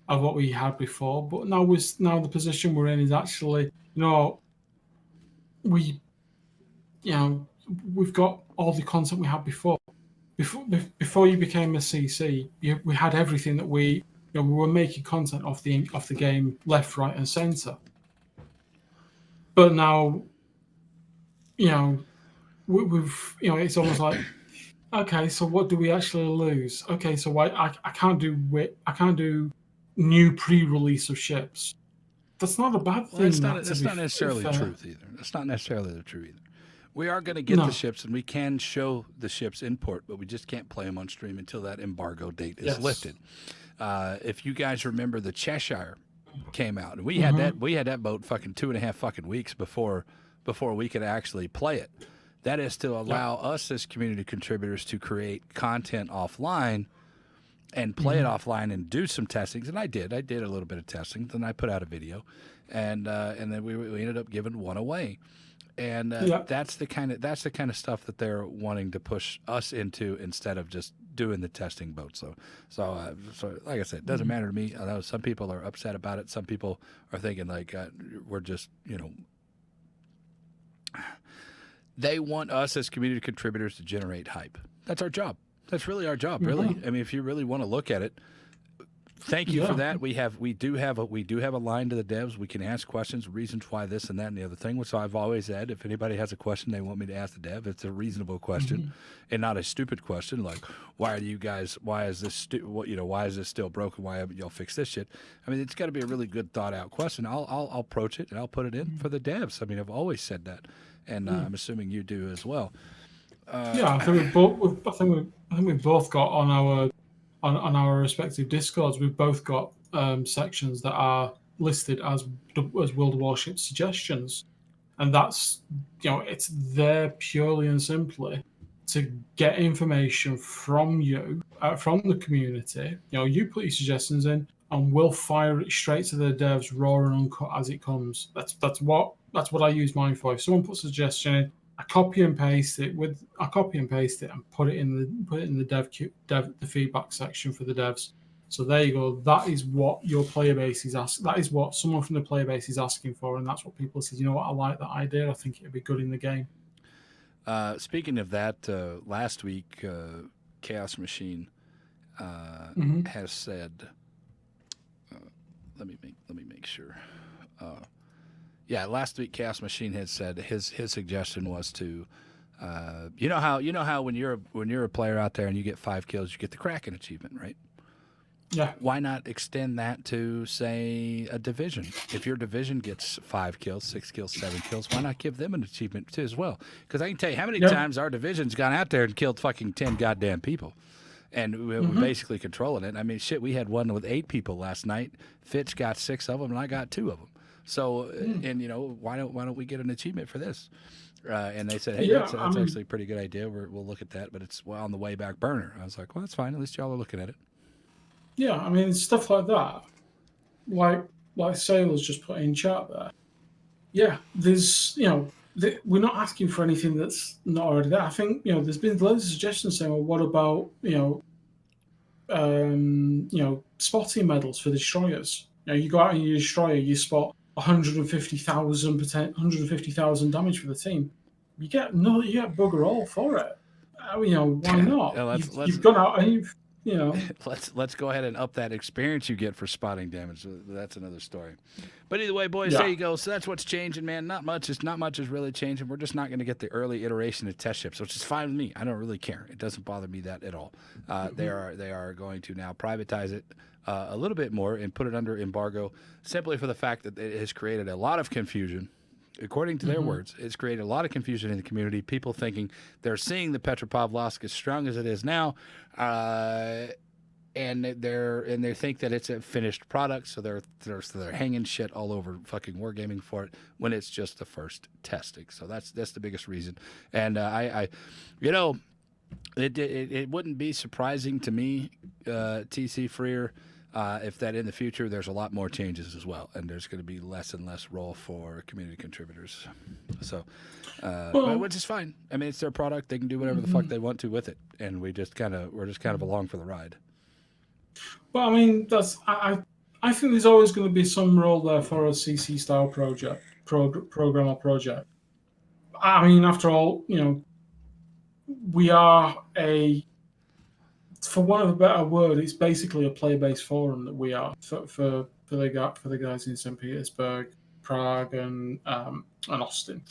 of what we had before, but now the position we're in is actually, we've got all the content we had before. Before you became a CC, we had everything that we were making content off the game left, right, and center. But now, we've it's almost like, okay, so what do we actually lose? Okay, so I can't do new pre-release of ships. That's not a bad thing. That's not necessarily the truth either. That's not necessarily the truth either. We are going to get the ships, and we can show the ships in port, but we just can't play them on stream until that embargo date is lifted. If you guys remember, the Cheshire came out, and we had that boat fucking 2.5 fucking weeks before we could actually play it. That is to allow us as community contributors to create content offline and play it offline and do some testings. And I did a little bit of testing. Then I put out a video, and then we ended up giving one away. And that's the kind of stuff that they're wanting to push us into instead of just doing the testing boat. So like I said, it doesn't matter to me. I know some people are upset about it. Some people are thinking like we're just they want us as community contributors to generate hype. That's our job. That's really our job, really. I mean, if you really want to look at it, thank you for Yeah. that. We do have a line to the devs. We can ask questions, reasons why this and that and the other thing. Which I've always said, if anybody has a question they want me to ask the dev, it's a reasonable question Mm-hmm. and not a stupid question like, why are you guys? Why is this? Why is this still broken? Why haven't y'all fixed this shit? I mean, it's got to be a really good thought out question. I'll approach it and I'll put it in for the devs. I mean, I've always said that, and I'm assuming you do as well. Yeah, I think we both. I think we've both got on our respective discords. We've both got sections that are listed as World of Warships suggestions, and that's it's there purely and simply to get information from you, from the community. You put your suggestions in, and we'll fire it straight to the devs, raw and uncut as it comes. That's what I use mine for. If someone puts a suggestion in, I copy and paste it and put it in the the feedback section for the devs. So there you go. That is what your player base is asking. That is what someone from the player base is asking for, and that's what people say. You know what? I like that idea. I think it'd be good in the game. Speaking of that, last week, Chaos Machine Mm-hmm. has said. Let me make sure. Yeah, last week Chaos Machine had said his suggestion was to, you know how when you're a player out there and you get 5 kills, you get the Kraken achievement, right? Yeah. Why not extend that to, say, a division? If your division gets 5 kills, 6 kills, 7 kills, why not give them an achievement too as well? Because I can tell you how many Yeah. times our division's gone out there and killed fucking 10 goddamn people. And we're basically controlling it. I mean, shit, we had one with 8 people last night. Fitch got 6 of them, and I got 2 of them. So, and why don't we get an achievement for this? And they said, hey, Yeah. that's actually a pretty good idea. We'll look at that, but it's on the way back burner. I was like, well, that's fine. At least y'all are looking at it. Yeah. I mean, stuff like that, like Sailors just put in chat there. Yeah. There's we're not asking for anything that's not already there. I think there's been loads of suggestions saying, well, what about spotting medals for the destroyers? You go out and you destroyer, you spot 150,000 damage for the team. You get bugger all for it. Why not? Yeah, You've gone out and let's go ahead and up that experience you get for spotting damage. That's another story. But either way, boys, there you go. So that's what's changing, man. Not much is really changing. We're just not going to get the early iteration of test ships, which is fine with me. I don't really care. It doesn't bother me that at all. They are going to now privatize it a little bit more and put it under embargo, simply for the fact that it has created a lot of confusion. According to their words, it's created a lot of confusion in the community. People thinking they're seeing the Petropavlovsk as strong as it is now, and they think that it's a finished product. So they're hanging shit all over fucking wargaming for it when it's just the first testing. So that's the biggest reason. And it wouldn't be surprising to me, TCfreer. If that in the future there's a lot more changes as well, and there's going to be less and less role for community contributors. So, which is fine. I mean, it's their product; they can do whatever the fuck they want to with it, and we're just kind of along for the ride. Well, I mean, I think there's always going to be some role there for a CC style program or project. I mean, after all, we are for want of a better word, it's basically a play-based forum that we are for the guys in St. Petersburg, Prague, and Austin.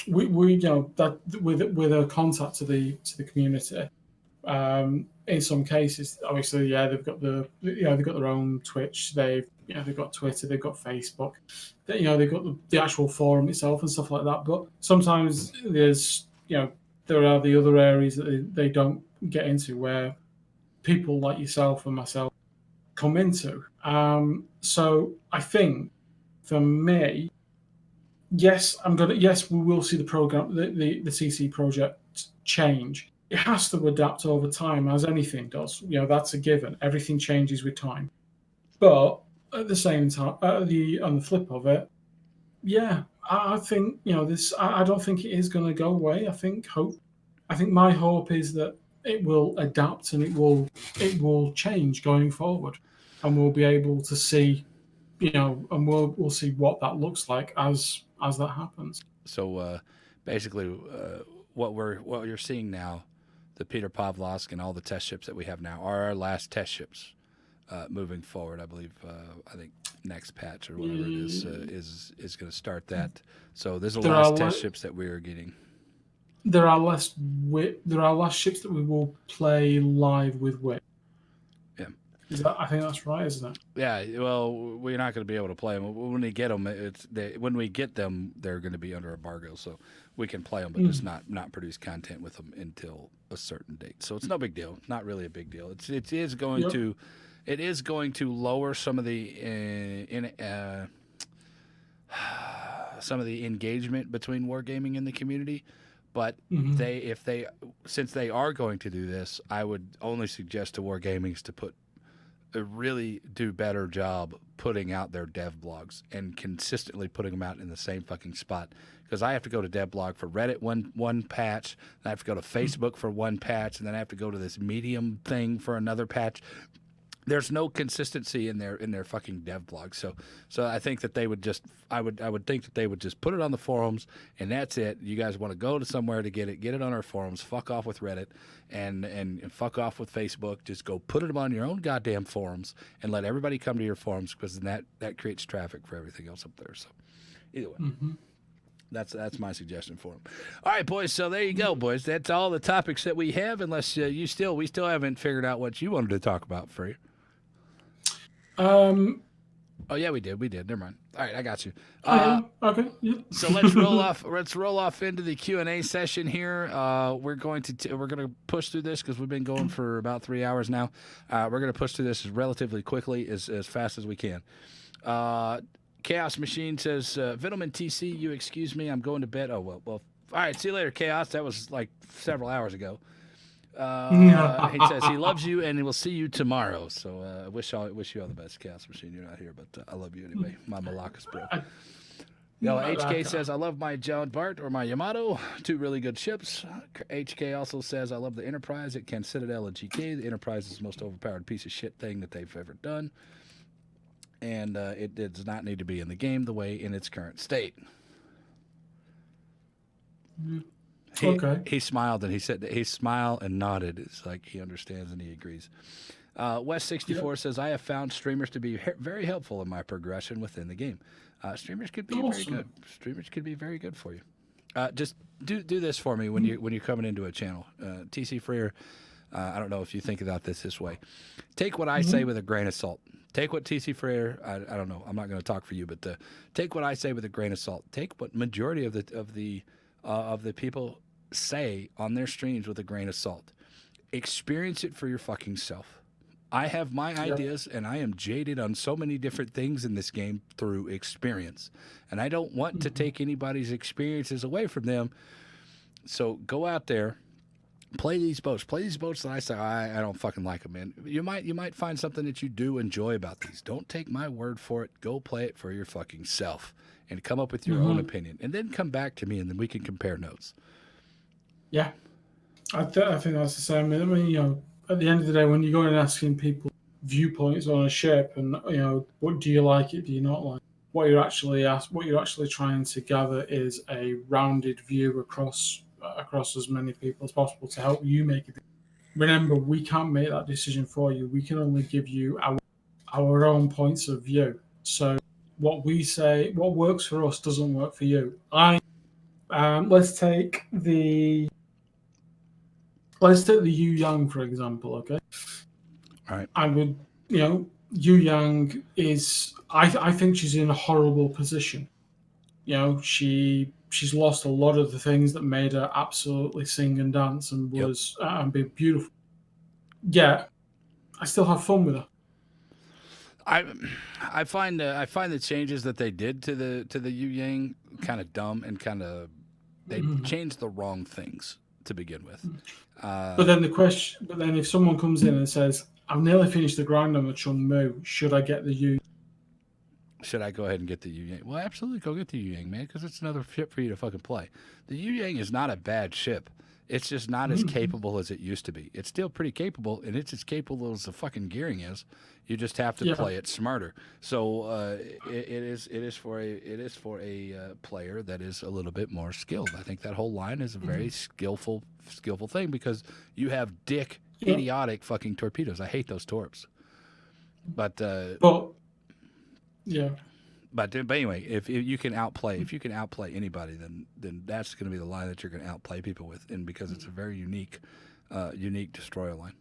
We that with a contact to the community. In some cases, obviously, they've got their own Twitch. They've got Twitter, they've got Facebook. They've got the actual forum itself and stuff like that. But sometimes there's there are the other areas that they don't get into where people like yourself and myself come into. So I think for me, yes, we will see the program, the CC project change. It has to adapt over time, as anything does. That's a given. Everything changes with time. But at the same time, on the flip of it, yeah, I think this. I don't think it is going to go away. I think my hope is that it will adapt and it will change going forward, and we'll be able to see, and we'll see what that looks like as that happens. So basically, what you're seeing now, the Peter Pavlovsk and all the test ships that we have now are our last test ships. Moving forward, I believe, I think next patch or whatever it is going to start that. So there's the last test ships that we are getting. There are last ships that we will play live with Wick. Yeah, I think that's right, isn't it? Yeah. Well, we're not going to be able to play them when we get them. When we get them, they're going to be under embargo, so we can play them, but just not produce content with them until a certain date. So it's no big deal. Not really a big deal. It is going to. It is going to lower some of the engagement between wargaming and the community, but since they are going to do this, I would only suggest to wargamings to really do better job putting out their dev blogs and consistently putting them out in the same fucking spot. Because I have to go to dev blog for Reddit one patch, and I have to go to Facebook for one patch, and then I have to go to this Medium thing for another patch. There's no consistency in their fucking dev blog. So I think that they would just I would think that they would just put it on the forums and that's it. You guys want to go to somewhere to get it on our forums. Fuck off with Reddit and fuck off with Facebook. Just go put it on your own goddamn forums and let everybody come to your forums, because then that creates traffic for everything else up there. So either way. That's my suggestion for them. All right, boys. So there you go, boys. That's all the topics that we have. Unless we still haven't figured out what you wanted to talk about, Free. Oh yeah, we did. Never mind. All right, I got you. Okay. Yeah. So let's roll off. Let's roll off into the Q&A session here. We're going to push through this because we've been going for about 3 hours now. We're going to push through this relatively quickly, as fast as we can. Chaos Machine says, Vitamin TC, you excuse me, I'm going to bed. Oh well. All right, see you later, Chaos. That was like several hours ago. He says he loves you and he will see you tomorrow. So I wish you all the best, Chaos Machine. You're not here, but I love you anyway. My Malacca's bro. HK says, I love my John Bart or my Yamato. 2 really good ships. HK also says, I love the Enterprise. It can Citadel and GK. The Enterprise is the most overpowered piece of shit thing that they've ever done. And it does not need to be in the game the way in its current state. He smiled and he said that he smiled and nodded. It's like he understands and he agrees. West64 says, I have found streamers to be very helpful in my progression within the game. Streamers could be very good. Streamers could be very good for you. Just do this for me when you're coming into a channel. TCfreer, I don't know if you think about this way. Take what I say with a grain of salt. Take what TCfreer, I don't know, I'm not going to talk for you, but take what I say with a grain of salt. Take what majority of the people say on their streams with a grain of salt. Experience it for your fucking self. I have my ideas, and I am jaded on so many different things in this game through experience. And I don't want to take anybody's experiences away from them. So go out there, play these boats. Play these boats that I say, I don't fucking like them, man. You might find something that you do enjoy about these. Don't take my word for it. Go play it for your fucking self and come up with your own opinion. And then come back to me, and then we can compare notes. Yeah. I think that's the same. I mean, at the end of the day, when you go and asking people viewpoints on a ship, and what do you like it, do you not like it? What you're actually trying to gather is a rounded view across as many people as possible to help you make it. Remember, we can't make that decision for you. We can only give you our own points of view. So what we say, what works for us, doesn't work for you. Let's take the Yu Yang, for example, okay? All right. I would, Yu Yang is, I think she's in a horrible position. She's lost a lot of the things that made her absolutely sing and dance and was and be beautiful. Yeah, I still have fun with her. I find the changes that they did to the Yu Yang kind of dumb and they changed the wrong things to begin with. But then if someone comes in and says, I've nearly finished the grind on the Chung Mu, should I get the Yu? Should I go ahead and get the Yu Yang? Well, absolutely, go get the Yu Yang, man, because it's another ship for you to fucking play. The Yu Yang is not a bad ship. It's just not as capable as it used to be. It's still pretty capable, and it's as capable as the fucking gearing is. You just have to play it smarter. So it is for a player that is a little bit more skilled. I think that whole line is a very skillful thing because you have idiotic fucking torpedoes. I hate those torps. But yeah. But anyway, if you can outplay anybody, then that's going to be the line that you're going to outplay people with, and because it's a very unique destroyer line.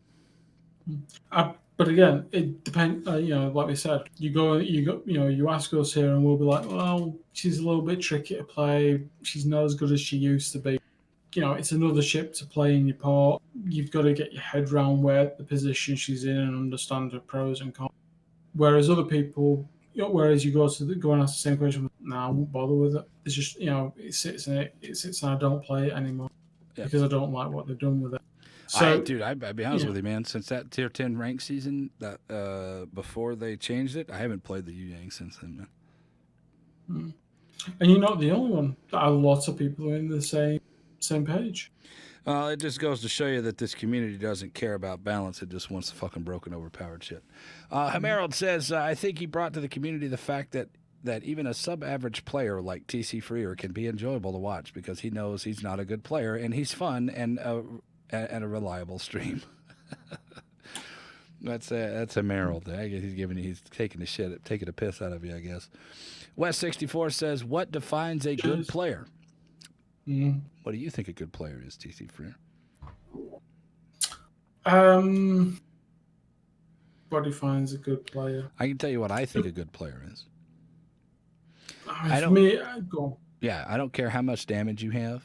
But again, it depends. Like we said, you ask us here, and we'll be like, well, she's a little bit tricky to play. She's not as good as she used to be. It's another ship to play in your port. You've got to get your head around where the position she's in and understand her pros and cons. Whereas other people, whereas you go and ask the same question, nah, I won't bother with it. It's just it sits and I don't play it anymore because I don't like what they've done with it. So, I'd be honest with you, man. Since that Tier 10 rank season, that before they changed it, I haven't played the Yu Yang since then, man. And you're not the only one. Lots of people are in the same page. It just goes to show you that this community doesn't care about balance. It just wants the fucking broken, overpowered shit. Harold says, I think he brought to the community the fact that even a sub-average player like TCfreer can be enjoyable to watch because he knows he's not a good player and he's fun and a reliable stream. That's a Harold. I guess he's taking a piss out of you, I guess. West64 says, what defines a good player? What do you think a good player is, TCfreer? What defines a good player? I can tell you what I think a good player is. I don't care how much damage you have.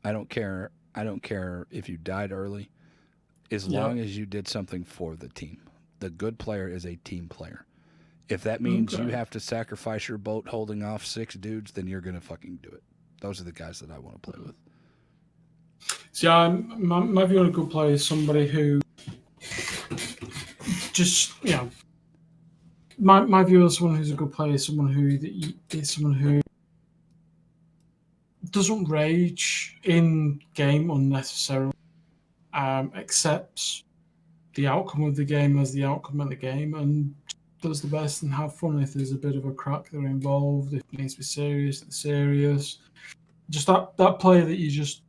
I don't care if you died early, as long as you did something for the team. The good player is a team player. If that means you have to sacrifice your boat holding off 6 dudes, then you're going to fucking do it. Those are the guys that I want to play with. See, my view on a good player is somebody who just, my view of someone who's a good player is someone who doesn't rage in game unnecessarily, accepts the outcome of the game as the outcome of the game, and does the best and have fun. If there's a bit of a crack they're involved, if it needs to be serious, it's serious. Just that player that you just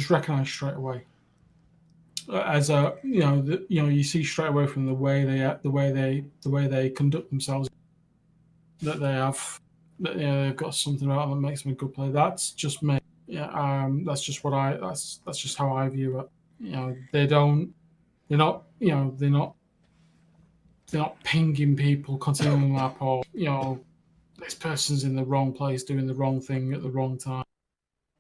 recognize straight away as you see straight away from the way they conduct themselves that they've got something about them that makes them a good player. That's just me. That's just how I view it. They're not pinging people, continuing the map, or this person's in the wrong place doing the wrong thing at the wrong time.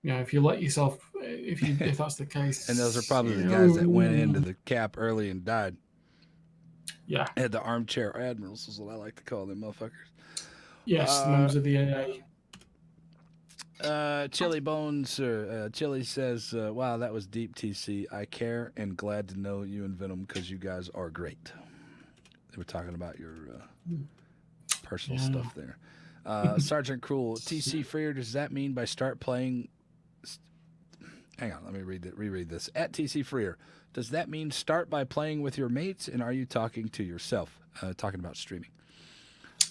If you let yourself, if that's the case, and those are probably the guys that went into the cap early and died. Yeah, the armchair admirals is what I like to call them, motherfuckers. Yes, members of the AA. Chili Bones or Chili says, "Wow, that was deep, TC. I care and glad to know you and Venom because you guys are great." They were talking about your personal stuff there. Sergeant Cruel, TCfreer. Does that mean by start playing? Hang on, let me reread this. At TCfreer, does that mean start by playing with your mates, and are you talking to yourself? Talking about streaming.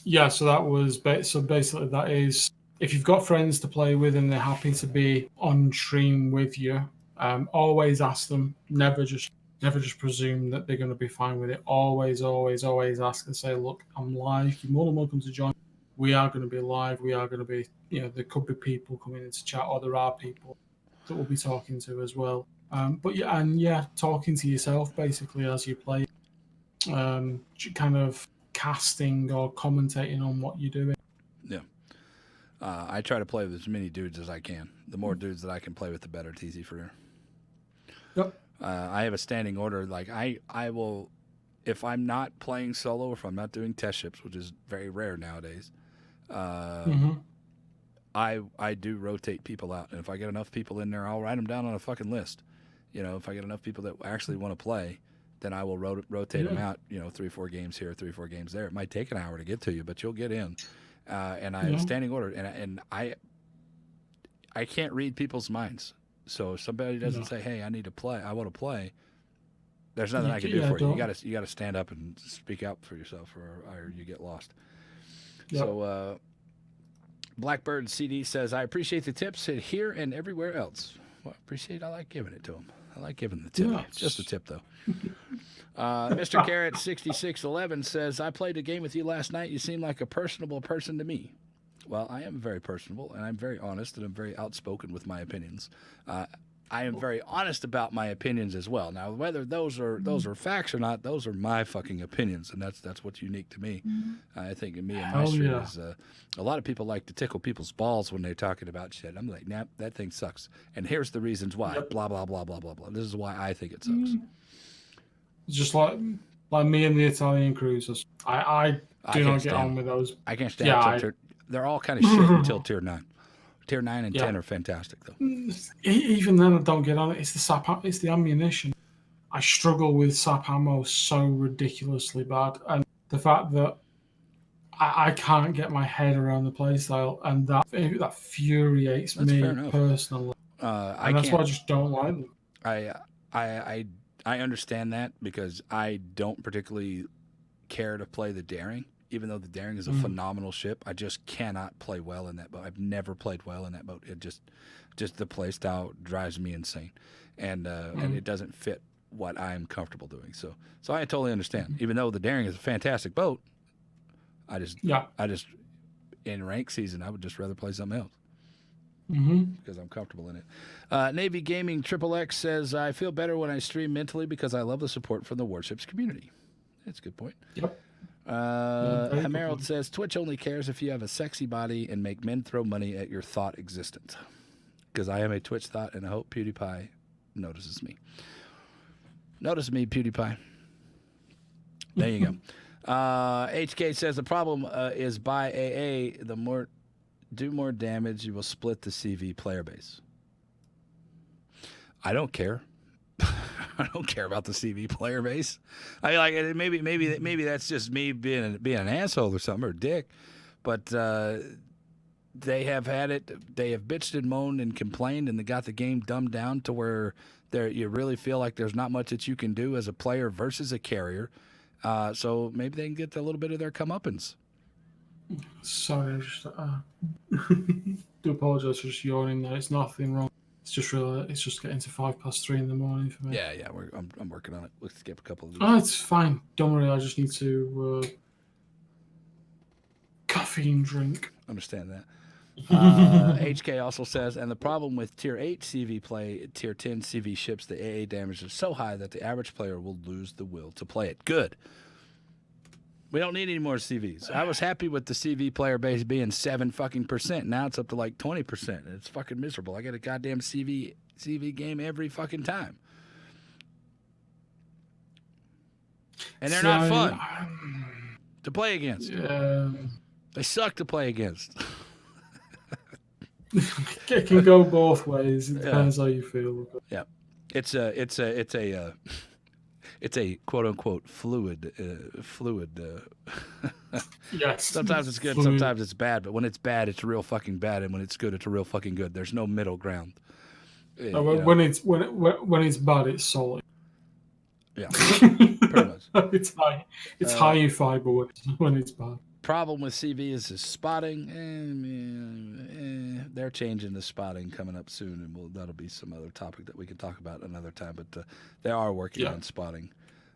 Yeah, so that was basically that is if you've got friends to play with and they're happy to be on stream with you, always ask them. Never just presume that they're going to be fine with it. Always ask and say, look, I'm live. You're more than welcome to join. We are going to be live. We are going to be, there could be people coming into chat, or there are people that we'll be talking to as well. Talking to yourself basically as you play, kind of casting or commentating on what you're doing. Yeah. I try to play with as many dudes as I can. The more dudes that I can play with, the better. TCfreer. Yep. I have a standing order. Like I will, if I'm not playing solo, if I'm not doing test ships, which is very rare nowadays, I do rotate people out, and if I get enough people in there, I'll write them down on a fucking list. If I get enough people that actually want to play, then I will rotate them out. 3-4 games here, 3-4 games there. It might take an hour to get to you, but you'll get in. And I have standing order, and I can't read people's minds. So if somebody doesn't No. say, "Hey, I need to play. I want to play," there's nothing I can do for you. You got to stand up and speak out for yourself, or you get lost. Yep. So Blackbird CD says, "I appreciate the tips here and everywhere else." Well, I like giving it to him. I like giving the tip. Yeah. Just the tip, though. Mr. Carrot 6611 says, "I played a game with you last night. You seem like a personable person to me." Well, I am very personable, and I'm very honest, and I'm very outspoken with my opinions. I am very honest about my opinions as well. Now, whether those are facts or not, those are my fucking opinions, and that's what's unique to me. I think me and my street is a lot of people like to tickle people's balls when they're talking about shit. I'm like, nah, that thing sucks, and here's the reasons why. Yep. Blah blah blah blah blah blah. This is why I think it sucks. Just like me and the Italian cruisers. I do not get on with those. I can't stand them. They're all kind of shit until tier 9. Tier 9 and 10 are fantastic, though. Even then, I don't get on it. It's the ammunition. I struggle with SAP ammo so ridiculously bad, and the fact that I can't get my head around the playstyle, and that infuriates me personally. And that's why I just don't like them. I understand that because I don't particularly care to play the Daring. Even though the Daring is a phenomenal ship, I just cannot play well in that boat. I've never played well in that boat. It just the play style drives me insane, and it doesn't fit what I'm comfortable doing. So I totally understand. Even though the Daring is a fantastic boat, I just in rank season I would just rather play something else because I'm comfortable in it. Navy Gaming XXX says, "I feel better when I stream mentally because I love the support from the Warships community." That's a good point. Yep. Hamerald says, "Twitch only cares if you have a sexy body and make men throw money at your thought existence." Because I am a Twitch thought, and I hope PewDiePie notices me. Notice me, PewDiePie. There you go. HK says, "The problem is by AA, do more damage, you will split the CV player base." I don't care. I don't care about the CV player base. I like it. Maybe that's just me being an asshole or something or a dick, but they have had it. They have bitched and moaned and complained, and they got the game dumbed down to where you really feel like there's not much that you can do as a player versus a carrier. So maybe they can get a little bit of their comeuppance. Sorry, I just do apologize for just yawning. There, it's nothing wrong. It's just getting to 3:05 in the morning for me. Yeah. I'm working on it. Let's skip a couple of these. Oh, it's fine. Don't worry. I just need to caffeine drink. Understand that. HK also says, "And the problem with Tier 8 CV play, Tier 10 CV ships, the AA damage is so high that the average player will lose the will to play it." Good. We don't need any more CVs. I was happy with the CV player base being 7%. Now it's up to like 20%. It's fucking miserable. I get a goddamn CV game every fucking time. And they're not fun to play against. They suck to play against. It can go both ways. It depends how you feel. Yeah. It's a quote unquote fluid. Yes. Sometimes it's good, sometimes it's bad. But when it's bad, it's real fucking bad, and when it's good, it's real fucking good. There's no middle ground. When it's bad, it's solid. Yeah, pretty much. It's high fiber when it's bad. Problem with CV is spotting. They're changing the spotting coming up soon, and that'll be some other topic that we can talk about another time. But they are working on spotting.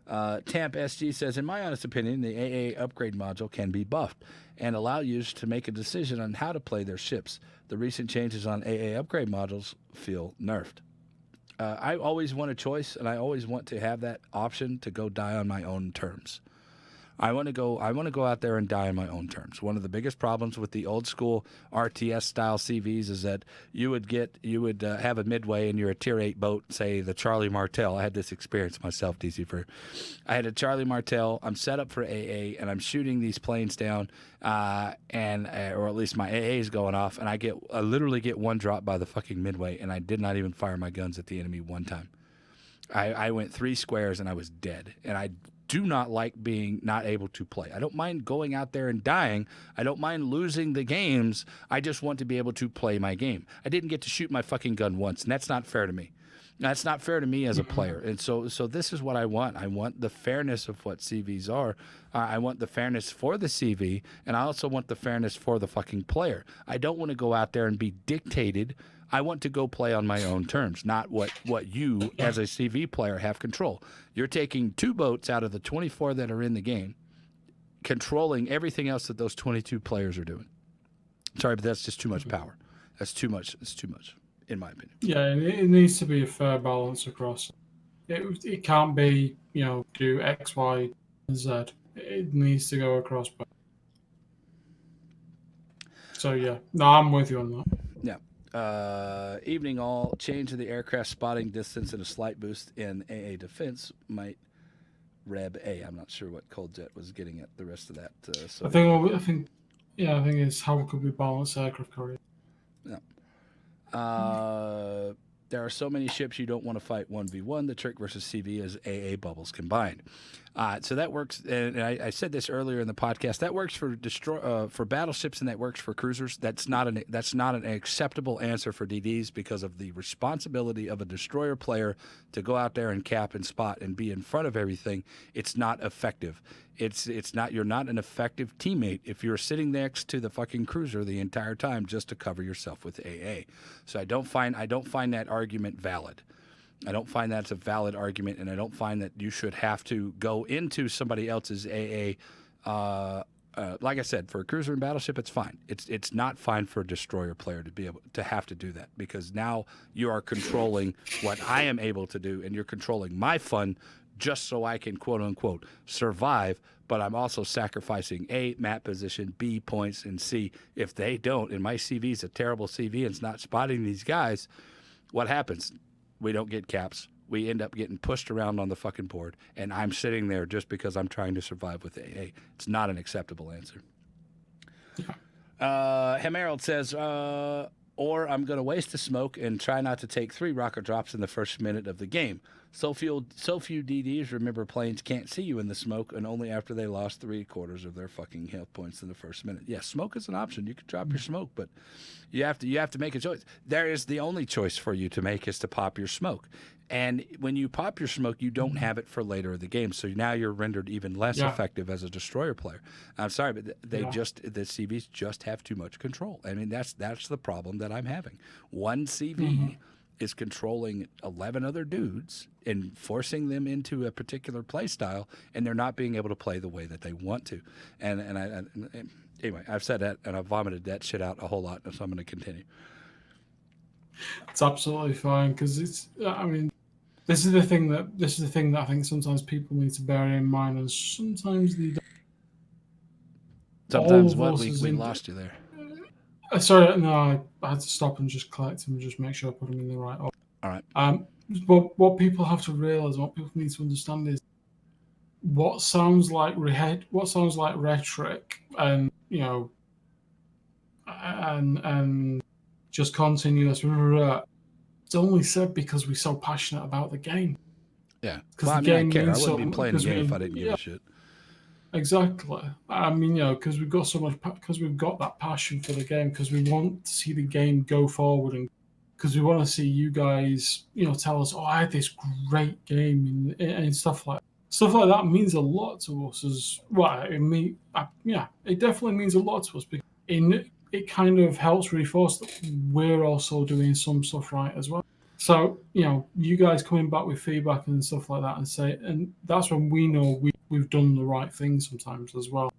Tamp SG says, "In my honest opinion, the AA upgrade module can be buffed and allow users to make a decision on how to play their ships. The recent changes on AA upgrade modules feel nerfed." I always want a choice, and I always want to have that option to go die on my own terms. I want to go out there and die on my own terms. One of the biggest problems with the old school RTS style CVs is that you would have a midway and you're a tier 8 boat, say the Charlie Martel. I had this experience myself, TCfreer. I had a Charlie Martel. I'm set up for AA and I'm shooting these planes down, or at least my AA is going off, and I literally get one drop by the fucking midway, and I did not even fire my guns at the enemy one time. I went 3 squares and I was dead, and I do not like being not able to play. I don't mind going out there and dying. I don't mind losing the games. I just want to be able to play my game. I didn't get to shoot my fucking gun once, and that's not fair to me. That's not fair to me as a player. And so this is what I want. I want the fairness of what CVs are. I want the fairness for the CV, and I also want the fairness for the fucking player. I don't want to go out there and be dictated. I want to go play on my own terms, not what you, as a CV player, have control. You're taking 2 boats out of the 24 that are in the game, controlling everything else that those 22 players are doing. Sorry, but that's just too much power. That's too much. It's too much, in my opinion. Yeah, it needs to be a fair balance across. It can't be, do X, Y, and Z. It needs to go across. So, yeah. No, I'm with you on that. Yeah. Evening all. Change of the aircraft spotting distance and a slight boost in AA defense might Reb A. I'm not sure what Cold Jet was getting at the rest of that. I think it's how could we balance aircraft carrier. Yeah. There are so many ships you don't want to fight 1v1. The trick versus CV is AA bubbles combined. So that works, and I said this earlier in the podcast. That works for battleships, and that works for cruisers. That's not an acceptable answer for DDs because of the responsibility of a destroyer player to go out there and cap and spot and be in front of everything. It's not effective. It's not. You're not an effective teammate if you're sitting next to the fucking cruiser the entire time just to cover yourself with AA. So I don't find that argument valid. I don't find that's a valid argument, and I don't find that you should have to go into somebody else's AA. Like I said, for a cruiser and battleship, it's fine. It's not fine for a destroyer player to be able to have to do that because now you are controlling what I am able to do, and you're controlling my fun just so I can quote unquote survive. But I'm also sacrificing A, map position, B, points, and C. If they don't, and my CV is a terrible CV and it's not spotting these guys, what happens? We don't get caps. We end up getting pushed around on the fucking board, and I'm sitting there just because I'm trying to survive with AA. It's not an acceptable answer. Hemerald says, or I'm going to waste the smoke and try not to take 3 rocket drops in the first minute of the game. So few DDs remember planes can't see you in the smoke, and only after they lost 3/4 of their fucking health points in the first minute. Yeah, smoke is an option. You can drop your smoke, but you have to make a choice. There is the only choice for you to make is to pop your smoke. And when you pop your smoke, you don't have it for later in the game. So now you're rendered even less effective as a destroyer player. I'm sorry, but the CVs just have too much control. I mean, that's the problem that I'm having. One CV is controlling 11 other dudes and forcing them into a particular play style, and they're not being able to play the way that they want to. And anyway, I've said that, and I've vomited that shit out a whole lot, so I'm going to continue. It's absolutely fine because it's. I mean, this is the thing that I think sometimes people need to bear in mind, and sometimes they don't. Sometimes we lost you there. Sorry, no, I had to stop and just collect them and just make sure I put them in the right order. All right. But what people have to realize, what people need to understand is what sounds like rhetoric, and and just continuous. It's only said because we're so passionate about the game. Yeah, because I care. I wouldn't be playing the game if I didn't give a shit. Exactly. I mean, because we've got so much, because we've got that passion for the game, because we want to see the game go forward, and because we want to see you guys, tell us, "Oh, I had this great game," and stuff like that means a lot to us as well. It definitely means a lot to us because it kind of helps reinforce that we're also doing some stuff right as well. So, you guys coming back with feedback and stuff like that and that's when we know we've done the right thing sometimes as well.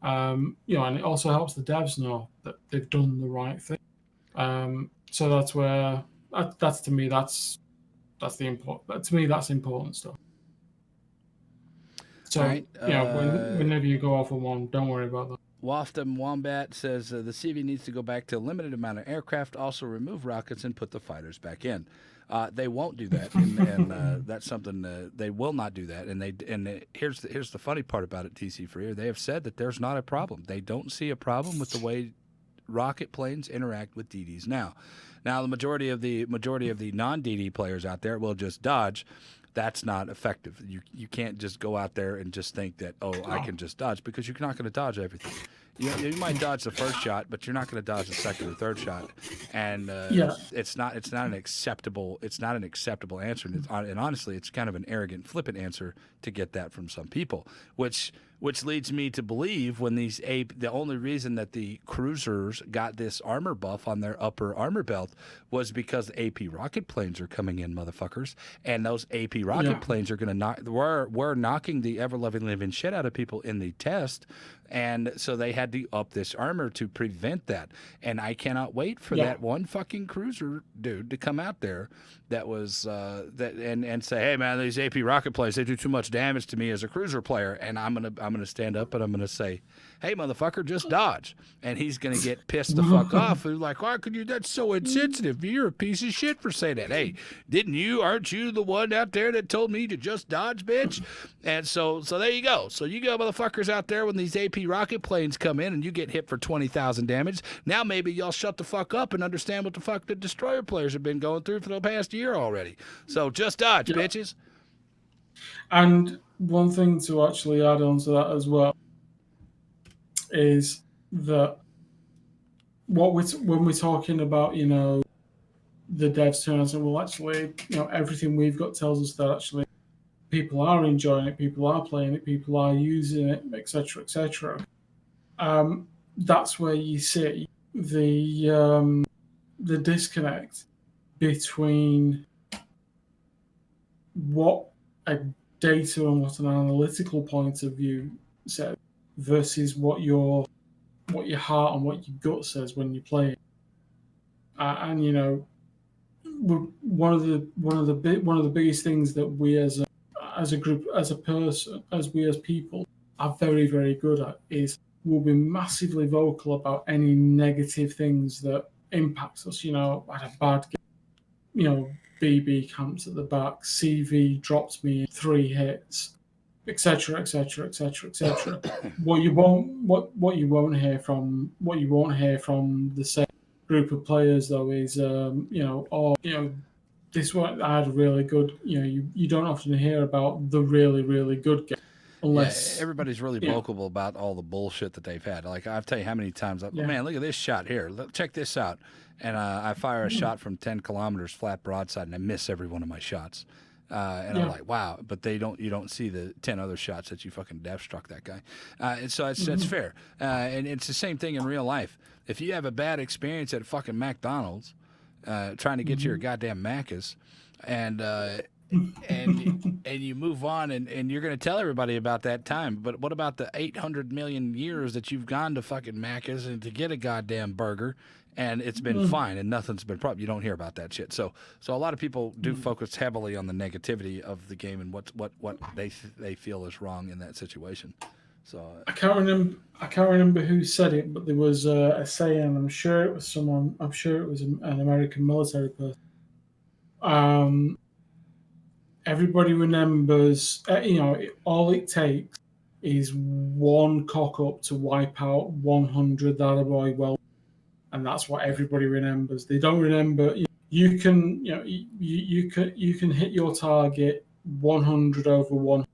And it also helps the devs know that they've done the right thing. So that's where, that's to me, that's the important, to me, that's important stuff. So, right. whenever you go off on one, don't worry about that. Waftum Wombat says the CV needs to go back to a limited amount of aircraft, also remove rockets and put the fighters back in. They won't do that, and that's something they will not do that. And here's the funny part about it, TCfreer. They have said that there's not a problem. They don't see a problem with the way rocket planes interact with DDs now. Now the majority of the non-DD players out there will just dodge. that's not effective. You can't just go out there and just think that, oh, I can just dodge, because you're not going to dodge everything. You might dodge the first shot, but you're not going to dodge the second or third shot, and it's not an acceptable answer. And honestly, it's kind of an arrogant, flippant answer to get that from some people, which leads me to believe the only reason that the cruisers got this armor buff on their upper armor belt was because the AP rocket planes are coming in, motherfuckers, and those AP rocket planes are going to we're knocking the ever loving living shit out of people in the test. And so they had to up this armor to prevent that. And I cannot wait for that one fucking cruiser dude to come out there that was and say, hey man, these AP rocket planes, they do too much damage to me as a cruiser player. And I'm gonna stand up and I'm gonna say, hey motherfucker, just dodge. And he's gonna get pissed the fuck off. And like, why could you? That's so insensitive. You're a piece of shit for saying that. Hey, aren't you the one out there that told me to just dodge, bitch? And so there you go. So you go motherfuckers out there when these AP rocket planes come in and you get hit for 20,000 damage. Now maybe y'all shut the fuck up and understand what the fuck the destroyer players have been going through for the past year already. So just dodge, bitches. And one thing to actually add on to that as well is that when we're talking about, the devs turn and say, well, actually, everything we've got tells us that actually people are enjoying it, people are playing it, people are using it, etc., etc. That's where you see the disconnect between what a data and what an analytical point of view says versus what your heart and what your gut says when you're playing. And one of the biggest things that we as a group, as a person, as people are very, very good at is we'll be massively vocal about any negative things that impacts us. I had a bad game, BB camps at the back, CV dropped me in 3 hits, etc., etc., etc., etc. What you won't hear from the same group of players though is this one I had a really good. You don't often hear about the really, really good game unless everybody's really vocal about all the bullshit that they've had. Like I'll tell you how many times, man, look at this shot here. Check this out. And I fire a shot from 10 kilometers flat broadside, and I miss every one of my shots. And I'm like, wow, but you don't see the 10 other shots that you fucking death struck that guy. And so that's fair. And it's the same thing in real life. If you have a bad experience at fucking McDonald's, trying to get your goddamn Macca's, and you move on and you're going to tell everybody about that time. But what about the 800 million years that you've gone to fucking Macca's and to get a goddamn burger and it's been fine and nothing's been problem? You don't hear about that shit. So a lot of people do focus heavily on the negativity of the game and what they feel is wrong in that situation. So I can't remember who said it, but there was a saying. I'm sure it was someone. I'm sure it was an American military person. Everybody remembers. All it takes is one cock up to wipe out 100 that boy. Well, and that's what everybody remembers. They don't remember. You can you can hit your target 100 over 100.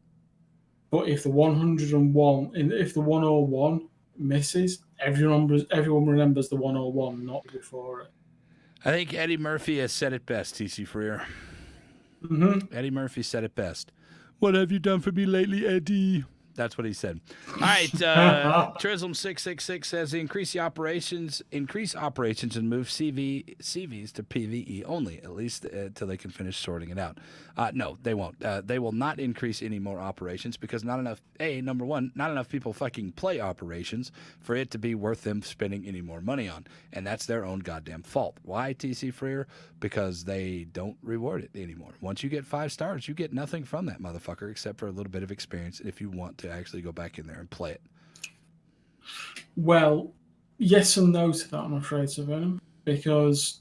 But if the 101 misses, everyone remembers the 101, not before it. I think Eddie Murphy has said it best, TCfreer. Eddie Murphy said it best. What have you done for me lately, Eddie? That's what he said. All right, Trism666 says increase operations and move CVs to PvE only, at least until they can finish sorting it out. No, they won't. They will not increase any more operations because number one, not enough people fucking play operations for it to be worth them spending any more money on, and that's their own goddamn fault. Why, TCfreer? Because they don't reward it anymore. Once you get 5 stars, you get nothing from that motherfucker except for a little bit of experience if you want to actually go back in there and play it. Well, yes and no to that, I'm afraid, Sirvenom, because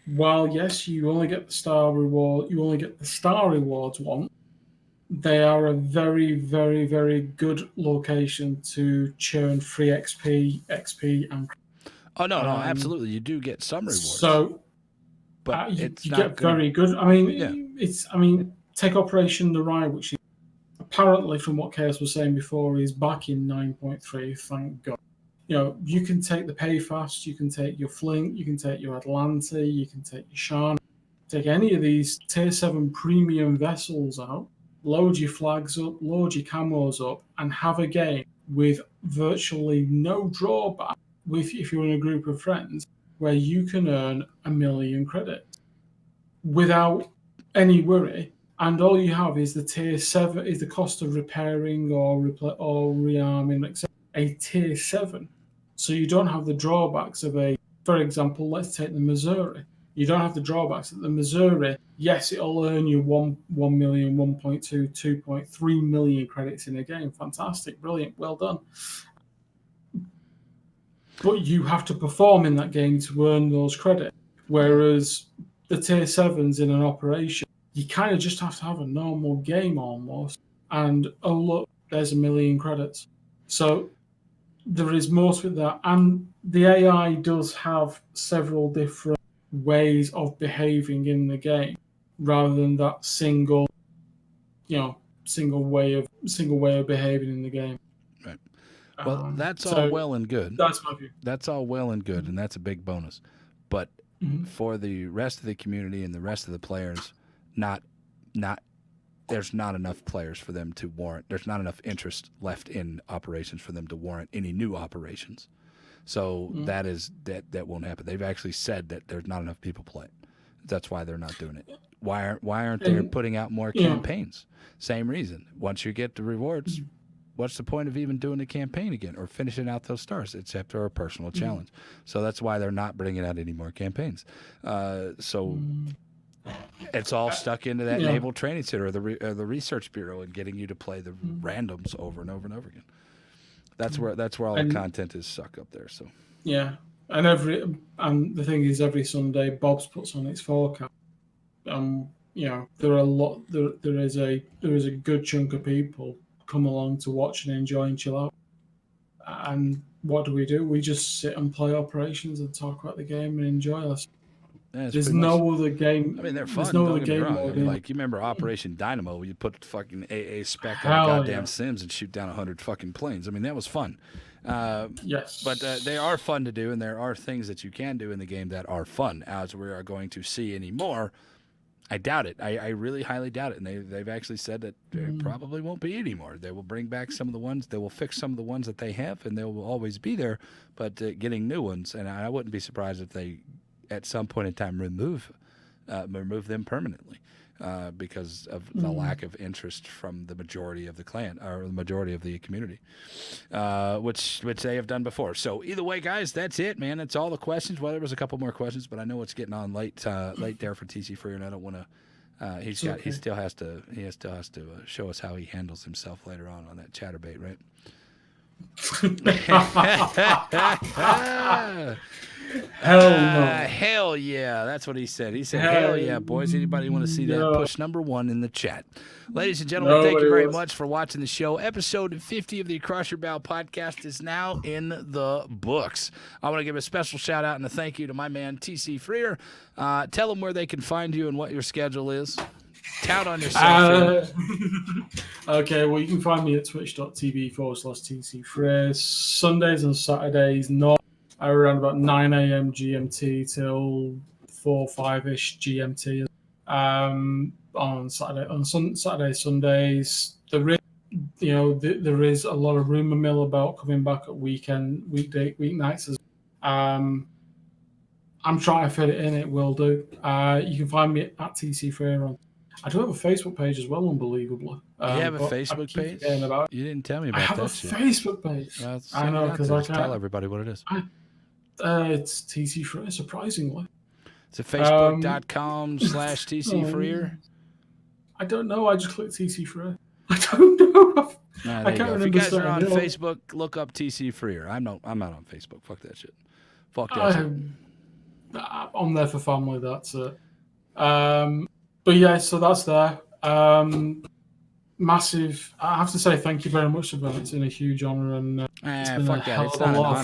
while yes, you only get the star rewards once, they are a very, very, very good location to churn free XP, and. Oh no, absolutely, you do get some rewards. So, but you get very good. I mean, take Operation The Rye, which is apparently, from what Chaos was saying before, is back in 9.3. Thank God. You can take the Payfast, you can take your Flink, you can take your Atlante, you can take your Sharn, take any of these Tier 7 premium vessels out, load your flags up, load your camos up, and have a game with virtually no drawback if you're in a group of friends, where you can earn 1 million credits without any worry. And all you have is the Tier 7, is the cost of repairing or rearming, etc. A Tier 7. So you don't have the drawbacks of for example, let's take the Missouri. You don't have the drawbacks of the Missouri. Yes, it'll earn you 1 million, 1.2, 2.3 million credits in a game. Fantastic, brilliant, well done. But you have to perform in that game to earn those credits. Whereas the Tier 7s in an operation, you kind of just have to have a normal game almost. And, oh, look, there's 1 million credits. So there is most with that. And the AI does have several different ways of behaving in the game rather than that single way of behaving in the game. Right. Well, that's all well and good. That's my view. That's all well and good, and that's a big bonus. But for the rest of the community and the rest of the players, there's not enough players for them to warrant. There's not enough interest left in operations for them to warrant any new operations. So that won't happen. They've actually said that there's not enough people playing. That's why they're not doing it. Why aren't they putting out more campaigns? Same reason. Once you get the rewards, what's the point of even doing the campaign again or finishing out those stars except for a personal challenge? So that's why they're not bringing out any more campaigns. It's all stuck into that Naval Training Center or the Research Bureau and getting you to play the randoms over and over and over again. That's where all the content is stuck up there. So and the thing is, every Sunday Bob's puts on its forecast. There are a lot. There is a good chunk of people come along to watch and enjoy and chill out. And what do? We just sit and play operations and talk about the game and enjoy us. Yeah, there's no other game. I mean, they're fun. There's no don't other get me game wrong. I mean, like you remember Operation Dynamo, where you put fucking AA spec on goddamn Sims and shoot down 100 fucking planes. I mean, that was fun. Yes. But they are fun to do, and there are things that you can do in the game that are fun. As we are going to see any more, I doubt it. I really highly doubt it. And they've actually said that there probably won't be any more. They will bring back some of the ones. They will fix some of the ones that they have, and they will always be there. But getting new ones, and I wouldn't be surprised if they, at some point in time, remove them permanently because of the lack of interest from the majority of the clan or the majority of the community, which they have done before. So either way, guys, that's it, man. That's all the questions. Well, there was a couple more questions, but I know it's getting on late there for TCfreer, and I don't want to. He still has to show us how he handles himself later on that chatterbait, right? Hell yeah. That's what he said. He said, hell yeah, boys. Anybody want to see that? Push number 1 in the chat. Ladies and gentlemen, thank you very much for watching the show. Episode 50 of the Across Your Bow podcast is now in the books. I want to give a special shout out and a thank you to my man, TCfreer. Tell them where they can find you and what your schedule is. Tout on yourself. Okay, well, you can find me at twitch.tv/TCfreer. Sundays and Saturdays, around about 9 a.m. GMT till 4, 5-ish GMT. On Saturday, Sundays, there is a lot of rumor mill about coming back at weeknights. I'm trying to fit it in. It will do. You can find me at TCfreer. I do have a Facebook page as well, unbelievably. You have a Facebook page? You didn't tell me about that. I have a Facebook page. Well, I know, because I can't tell everybody what it is. It's TCfreer, surprisingly. Is it facebook.com/TCfreer? I don't know. I just clicked TCfreer. I don't know. I can't remember. If you guys are on Facebook, look up TCfreer. I'm not on Facebook. Fuck that shit. Fuck that shit. I'm there for family. That's it. But yeah, so that's there. Massive. I have to say thank you very much for that. It's been a huge honor, and it's been fuck that. It's not an honor.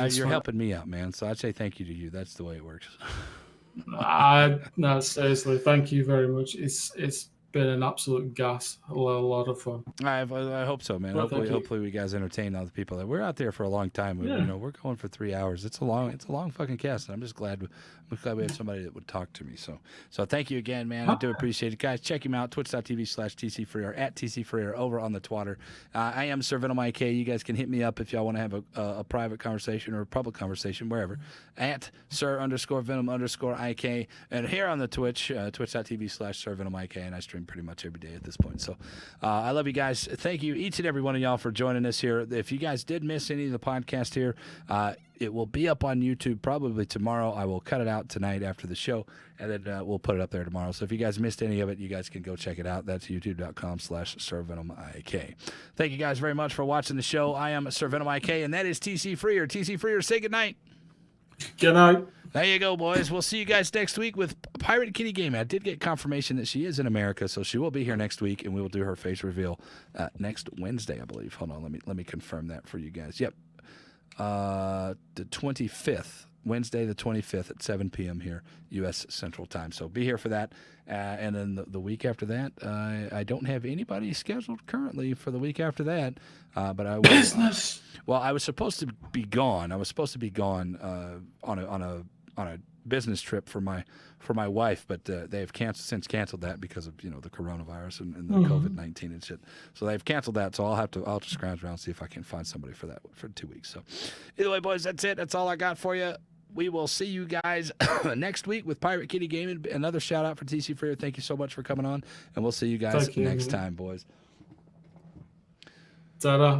You're fun. helping me out, man. So I'd say thank you to you. That's the way it works. No, seriously, thank you very much. It's been an absolute gas. A lot of fun. I hope so, man. Well, Hopefully we guys entertain all the people. We're out there for a long time. Yeah. We're going for 3 hours. It's a long fucking cast. And I'm just glad we had somebody that would talk to me. So thank you again, man. I do appreciate it, guys. Check him out, twitch.tv/TCfreer at TCfreer over on the Twitter. I am sirvenomik. You guys can hit me up if y'all want to have a private conversation or a public conversation, wherever. At sir_venom_ik. And here on the Twitch, twitch.tv/sirvenomik. And I stream pretty much every day at this point. So I love you guys. Thank you, each and every one of y'all, for joining us here. If you guys did miss any of the podcast here, it will be up on YouTube probably tomorrow. I will cut it out tonight after the show, and then we'll put it up there tomorrow. So if you guys missed any of it, you guys can go check it out. That's youtube.com/sirvenomik. Thank you guys very much for watching the show. I am sirvenomik, and that is TCfreer. TCfreer, say goodnight. Good night. There you go, boys. We'll see you guys next week with Pirate Kitty Gaming. I did get confirmation that she is in America, so she will be here next week, and we will do her face reveal next Wednesday, I believe. Hold on, let me confirm that for you guys. Yep, the 25th, Wednesday the 25th at 7 p.m. here, U.S. Central Time. So be here for that. And then the week after that, I don't have anybody scheduled currently for the week after that. But I will. Business. Well, I was supposed to be gone. I was supposed to be gone on a business trip for my wife, but they have since canceled that because of the coronavirus and the COVID-19 and shit. So they've canceled that. So I'll have to scrounge around and see if I can find somebody for that for 2 weeks. So either way, boys, that's it. That's all I got for you. We will see you guys next week with Pirate Kitty Gaming. Another shout out for TCfreer. Thank you so much for coming on, and we'll see you guys next time, boys. Ta-da.